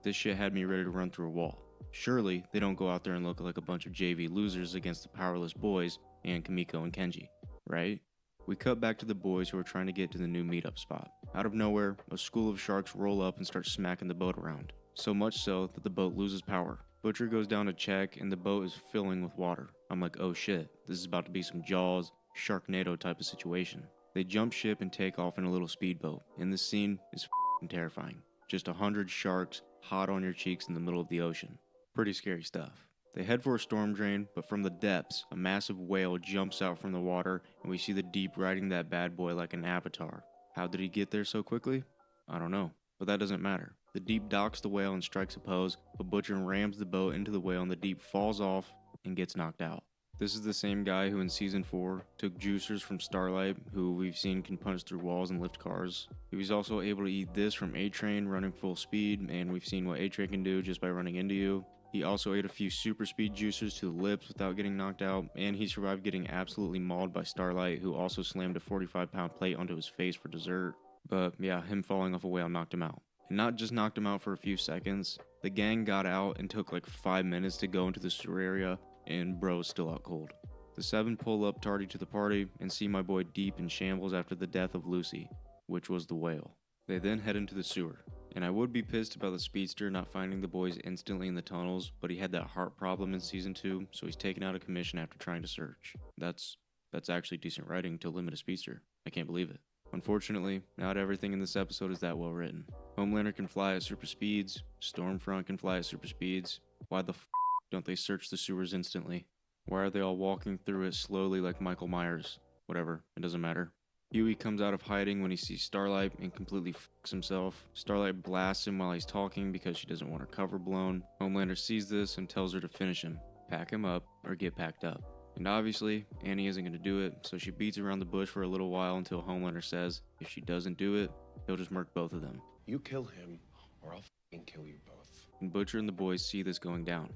This shit had me ready to run through a wall. Surely they don't go out there and look like a bunch of JV losers against the powerless boys and Kimiko and Kenji, right? We cut back to the boys who are trying to get to the new meetup spot. Out of nowhere, a school of sharks roll up and start smacking the boat around. So much so that the boat loses power. Butcher goes down to check and the boat is filling with water. I'm like, oh shit, this is about to be some Jaws, Sharknado type of situation. They jump ship and take off in a little speedboat, and this scene is f***ing terrifying. Just 100 sharks hot on your cheeks in the middle of the ocean. Pretty scary stuff. They head for a storm drain, but from the depths, a massive whale jumps out from the water, and we see the Deep riding that bad boy like an avatar. How did he get there so quickly? I don't know, but that doesn't matter. The Deep docks the whale and strikes a pose, but Butcher rams the boat into the whale and the Deep falls off and gets knocked out. This is the same guy who in Season 4 took juicers from Starlight, who we've seen can punch through walls and lift cars. He was also able to eat this from A-Train running full speed, and we've seen what A-Train can do just by running into you. He also ate a few super speed juicers to the lips without getting knocked out, and he survived getting absolutely mauled by Starlight, who also slammed a 45-pound plate onto his face for dessert. But yeah, him falling off a whale knocked him out. And not just knocked him out for a few seconds, the gang got out and took like 5 minutes to go into the sewer area, and bro's still out cold. The Seven pull up tardy to the party and see my boy Deep in shambles after the death of Lucy, which was the whale. They then head into the sewer. And I would be pissed about the speedster not finding the boys instantly in the tunnels, but he had that heart problem in Season 2, so he's taken out of commission after trying to search. That's That's actually decent writing to limit a speedster. I can't believe it. Unfortunately, not everything in this episode is that well written. Homelander can fly at super speeds, Stormfront can fly at super speeds. Why the f don't they search the sewers instantly? Why are they all walking through it slowly like Michael Myers? Whatever, it doesn't matter. Huey comes out of hiding when he sees Starlight and completely fucks himself. Starlight blasts him while he's talking because she doesn't want her cover blown. Homelander sees this and tells her to finish him. Pack him up or get packed up. And obviously, Annie isn't going to do it, so she beats around the bush for a little while until Homelander says if she doesn't do it, he'll just murk both of them. You kill him, or I'll f***ing kill you both. And Butcher and the boys see this going down.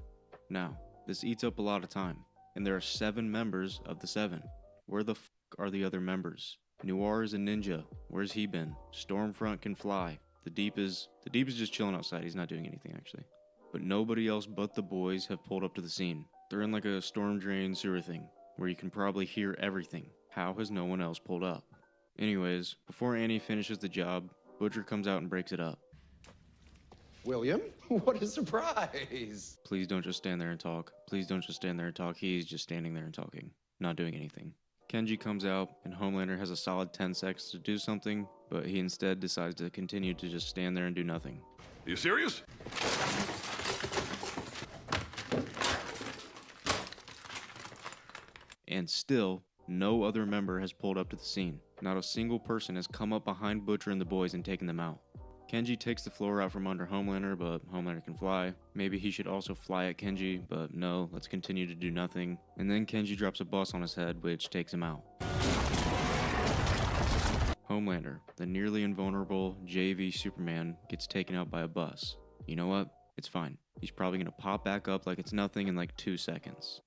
Now, this eats up a lot of time, and there are 7 members of the 7. Where the f*** are the other members? Noir is a ninja. Where's he been? Stormfront can fly. The Deep is just chilling outside. He's not doing anything, actually. But nobody else but the boys have pulled up to the scene. They're in like a storm drain sewer thing, where you can probably hear everything. How has no one else pulled up? Anyways, before Annie finishes the job, Butcher comes out and breaks it up. William? What a surprise! Please don't just stand there and talk. Please don't just stand there and talk. He's just standing there and talking, not doing anything. Kenji comes out, and Homelander has a solid 10 seconds to do something, but he instead decides to continue to just stand there and do nothing. Are you serious? And still, no other member has pulled up to the scene. Not a single person has come up behind Butcher and the boys and taken them out. Kenji takes the floor out from under Homelander, but Homelander can fly. Maybe he should also fly at Kenji, but no, let's continue to do nothing. And then Kenji drops a bus on his head, which takes him out. Homelander, the nearly invulnerable JV Superman, gets taken out by a bus. You know what? It's fine. He's probably gonna pop back up like it's nothing in like 2 seconds.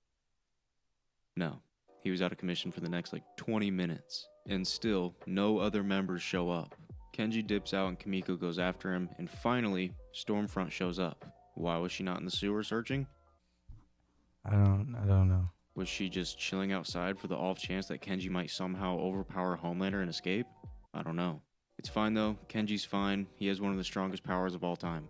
No. He was out of commission for the next like 20 minutes, and still, no other members show up. Kenji dips out and Kimiko goes after him, and finally, Stormfront shows up. Why was she not in the sewer searching? I don't know. Was she just chilling outside for the off chance that Kenji might somehow overpower Homelander and escape? I don't know. It's fine though, Kenji's fine. He has one of the strongest powers of all time.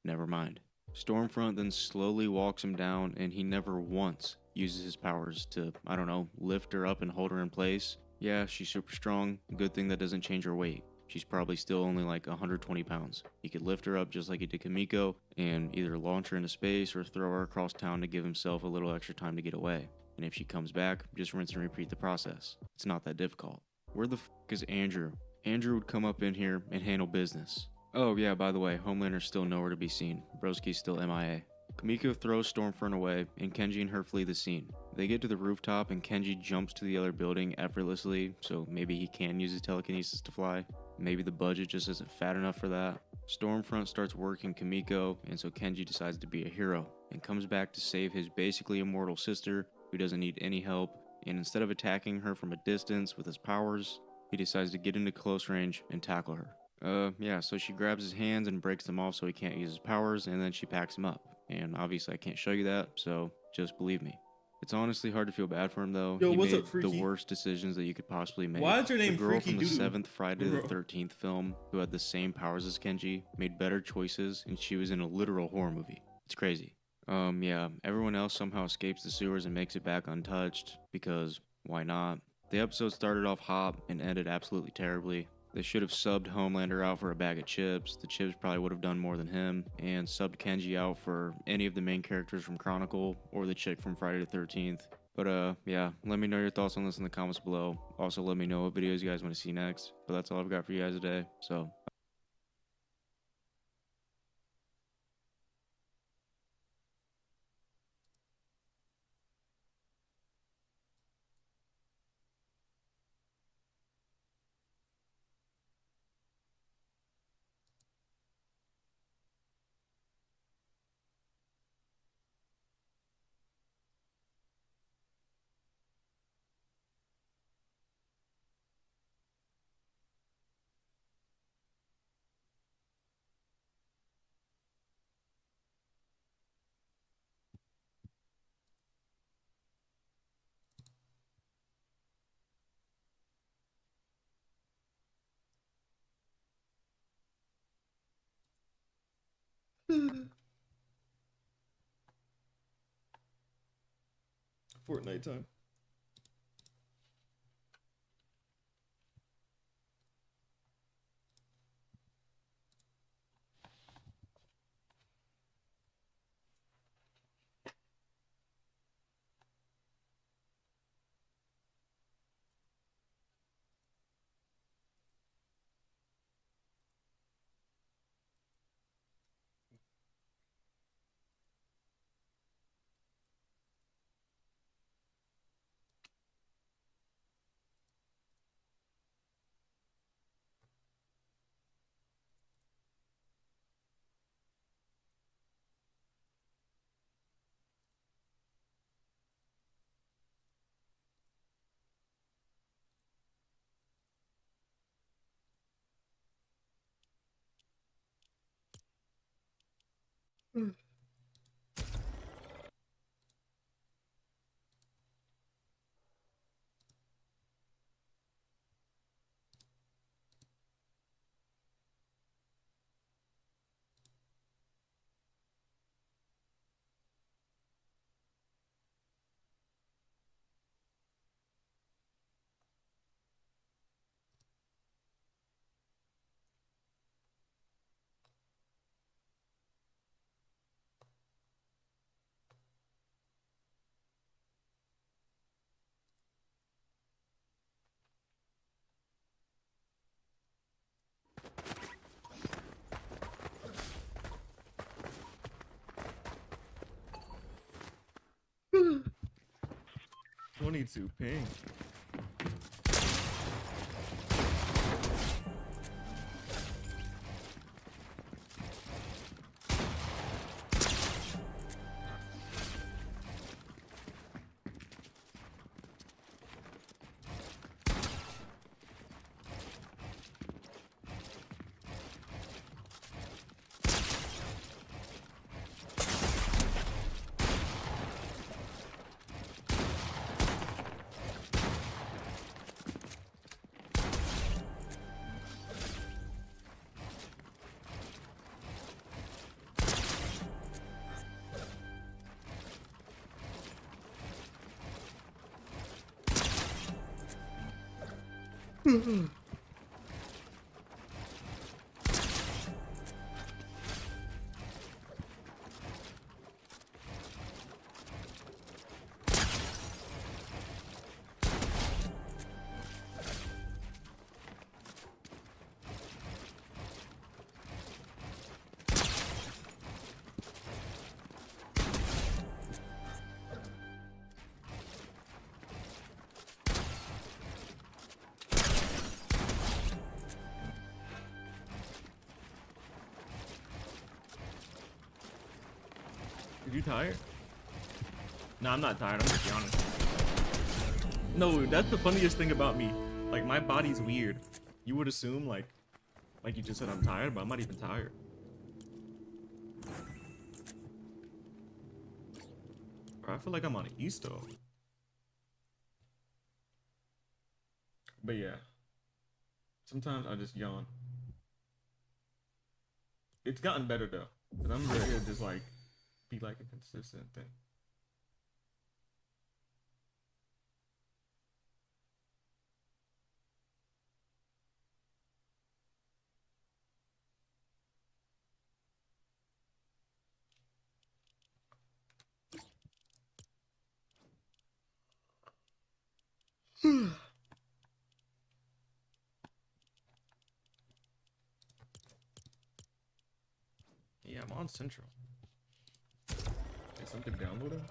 Never mind. Stormfront then slowly walks him down, and he never once uses his powers to, I don't know, lift her up and hold her in place. Yeah, she's super strong. Good thing that doesn't change her weight. She's probably still only like 120 pounds. He could lift her up just like he did Kimiko and either launch her into space or throw her across town to give himself a little extra time to get away. And if she comes back, just rinse and repeat the process. It's not that difficult. Where the f*** is Andrew? Andrew would come up in here and handle business. Oh yeah, by the way, Homelander's still nowhere to be seen. Broski's still MIA. Kimiko throws Stormfront away, and Kenji and her flee the scene. They get to the rooftop, and Kenji jumps to the other building effortlessly, so maybe he can use his telekinesis to fly. Maybe the budget just isn't fat enough for that. Stormfront starts working Kimiko, and so Kenji decides to be a hero, and comes back to save his basically immortal sister, who doesn't need any help, and instead of attacking her from a distance with his powers, he decides to get into close range and tackle her. Yeah, so she grabs his hands and breaks them off so he can't use his powers, and then she packs him up. And obviously I can't show you that, so just believe me. It's honestly hard to feel bad for him though. Yo, he what's made up, Freaky? the worst decisions that you could possibly make. Why is your name the girl Freaky from the Doodoo? 7th Friday the 13th film, who had the same powers as Kenji, made better choices, and she was in a literal horror movie. It's crazy. Yeah, everyone else somehow escapes the sewers and makes it back untouched, because why not? The episode started off hot and ended absolutely terribly. They should have subbed Homelander out for a bag of chips. The chips probably would have done more than him, and subbed Kenji out for any of the main characters from Chronicle or the chick from Friday the 13th. But yeah, let me know your thoughts on this in the comments below. Also, let me know what videos you guys want to see next. But that's all I've got for you guys today, so Fortnite time. $22 ping. Are you tired? No, I'm not tired. I'm just yawning. No, that's the funniest thing about me. Like, my body's weird. You would assume, like you just said I'm tired, but I'm not even tired. Bro, I feel like I'm on Easter. But yeah. Sometimes I just yawn. It's gotten better though. But I'm ready to just like be like a consistent thing. Yeah, I'm on Central. Is something downloading?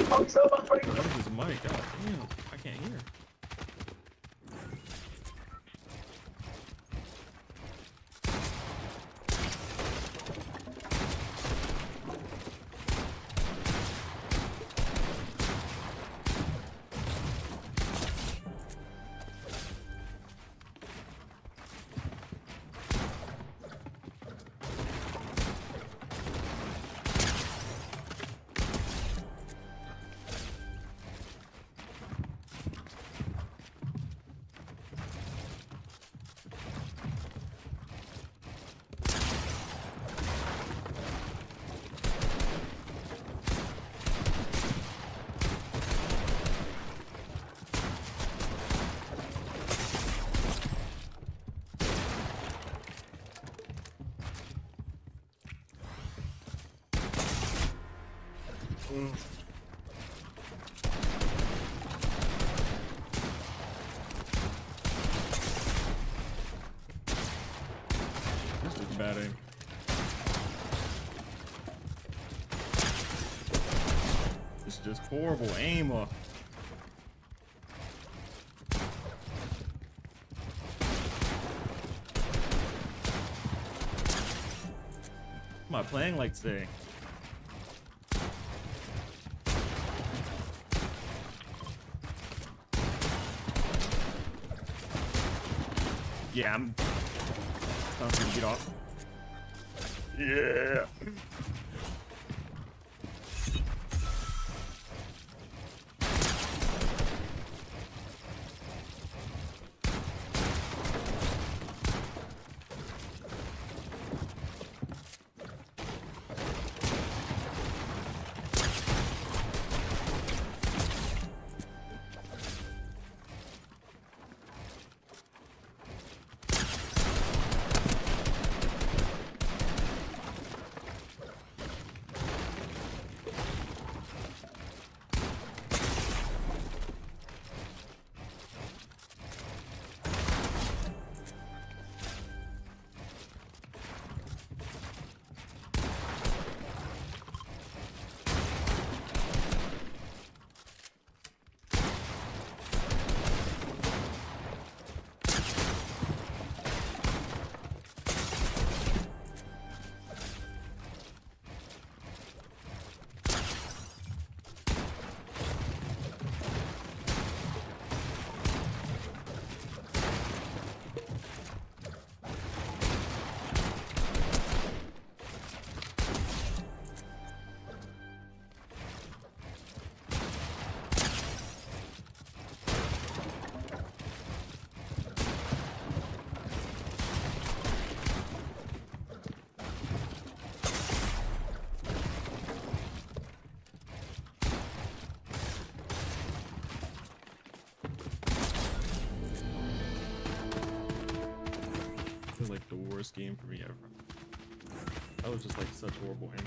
What is this mic? God damn, I can't hear. This is bad aim. This is just horrible aim. Am I playing like today? Yeah, I'm time for you to get off. Yeah. Like the worst game for me ever. That was just like such horrible aim.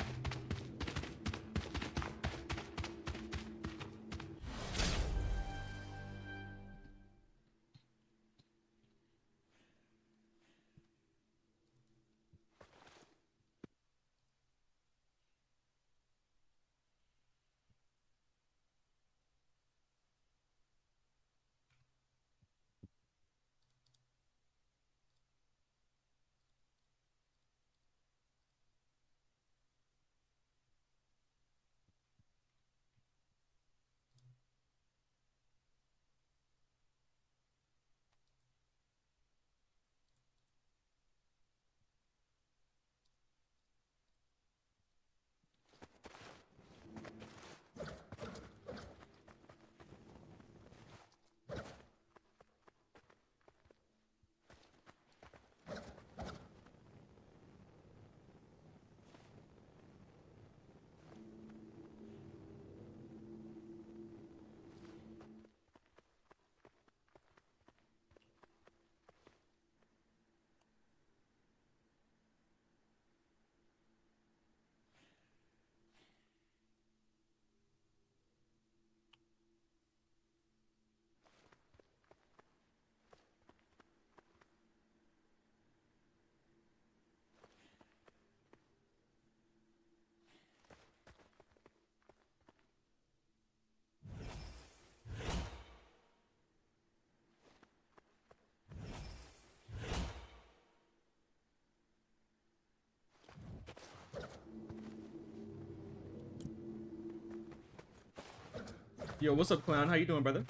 Yo, what's up, clown? How you doing, brother?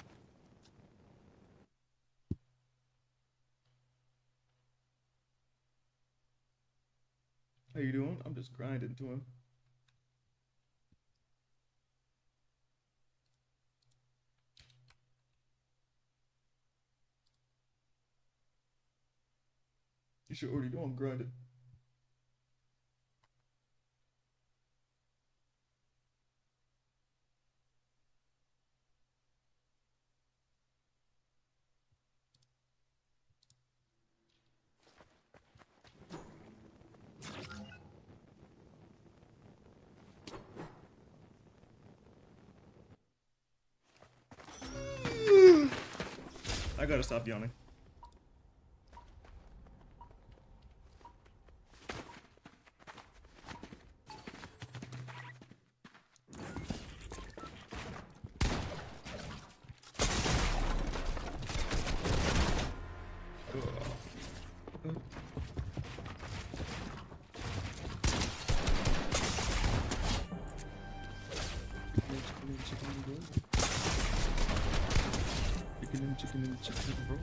How you doing? I'm just grinding to him. You should already know I'm grinding. gotta stop yawning. Chicken, bro.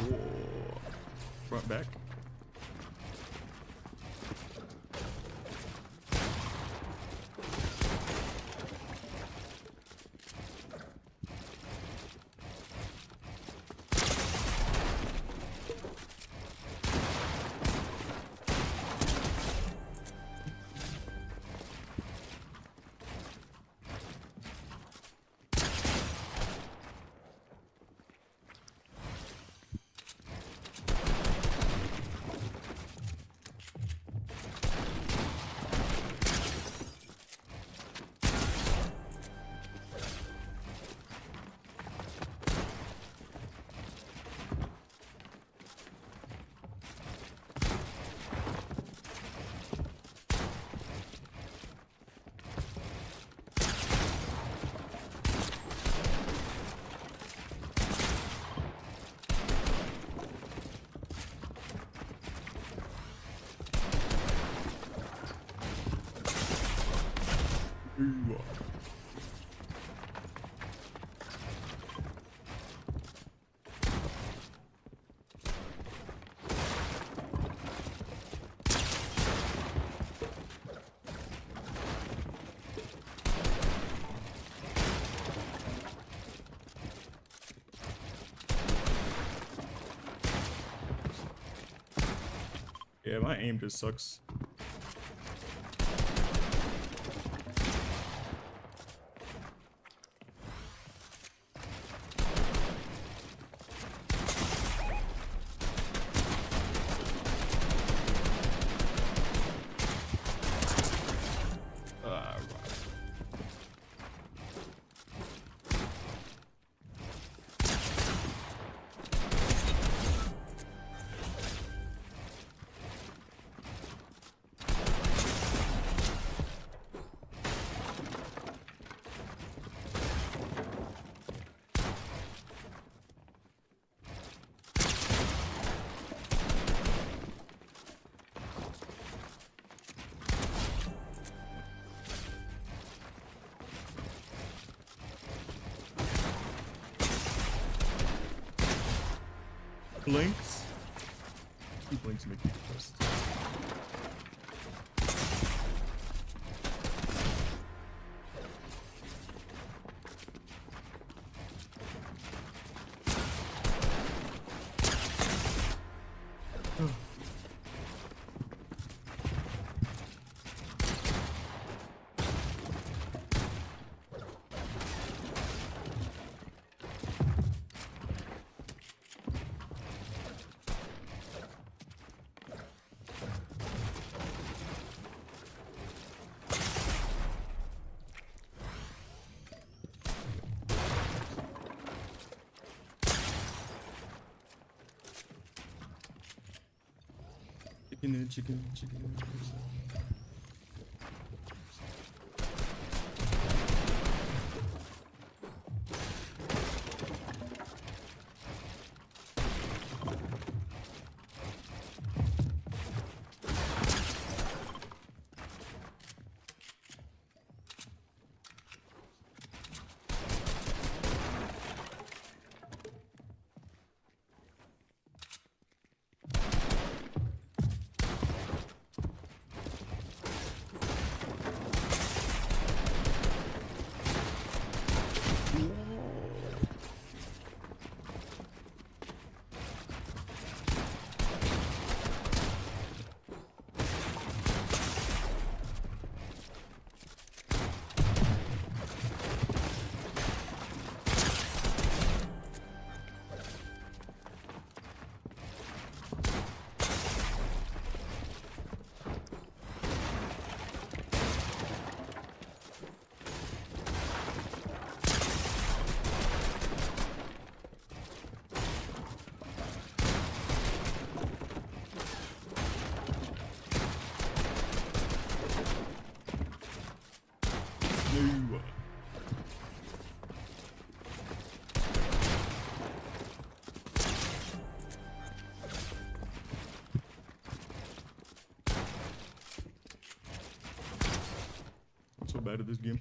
Whoa. Front back. Yeah, my aim just sucks. Blinks. He blinks make me depressed. Chicken. bad at this game.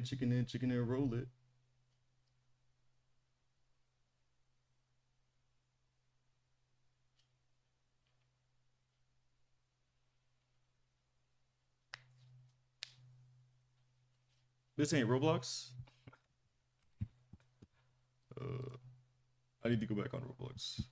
Chicken in, roll it. This ain't Roblox. I need to go back on Roblox.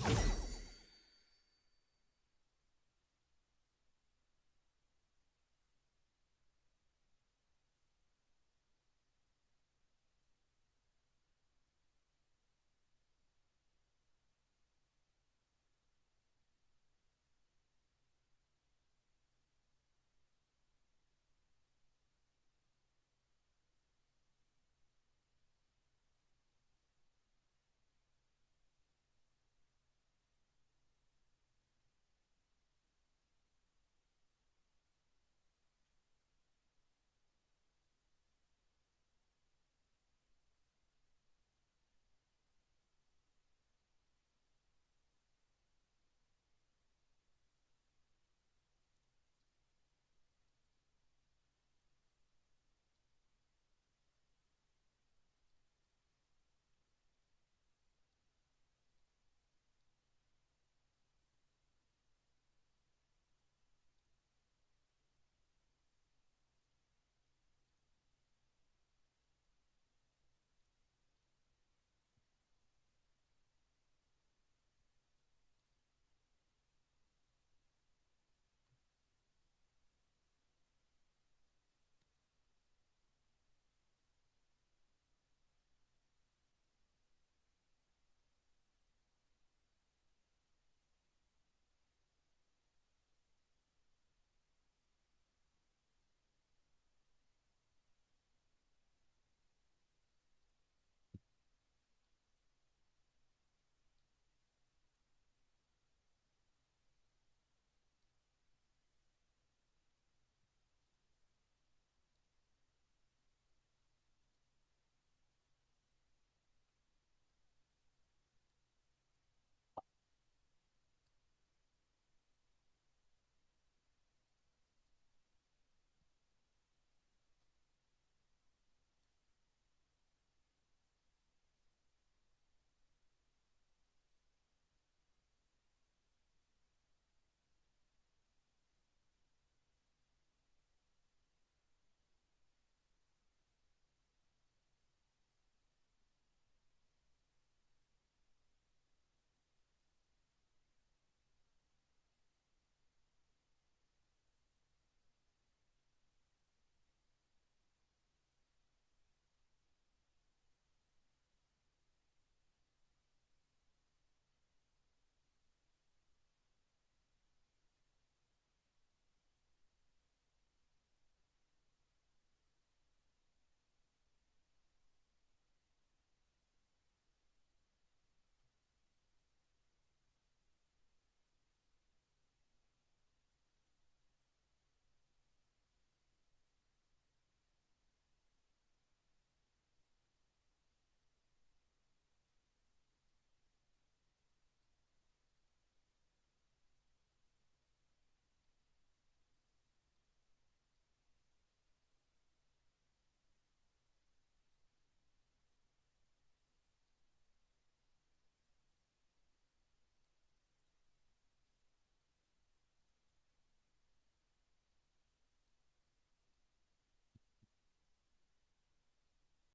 Bye.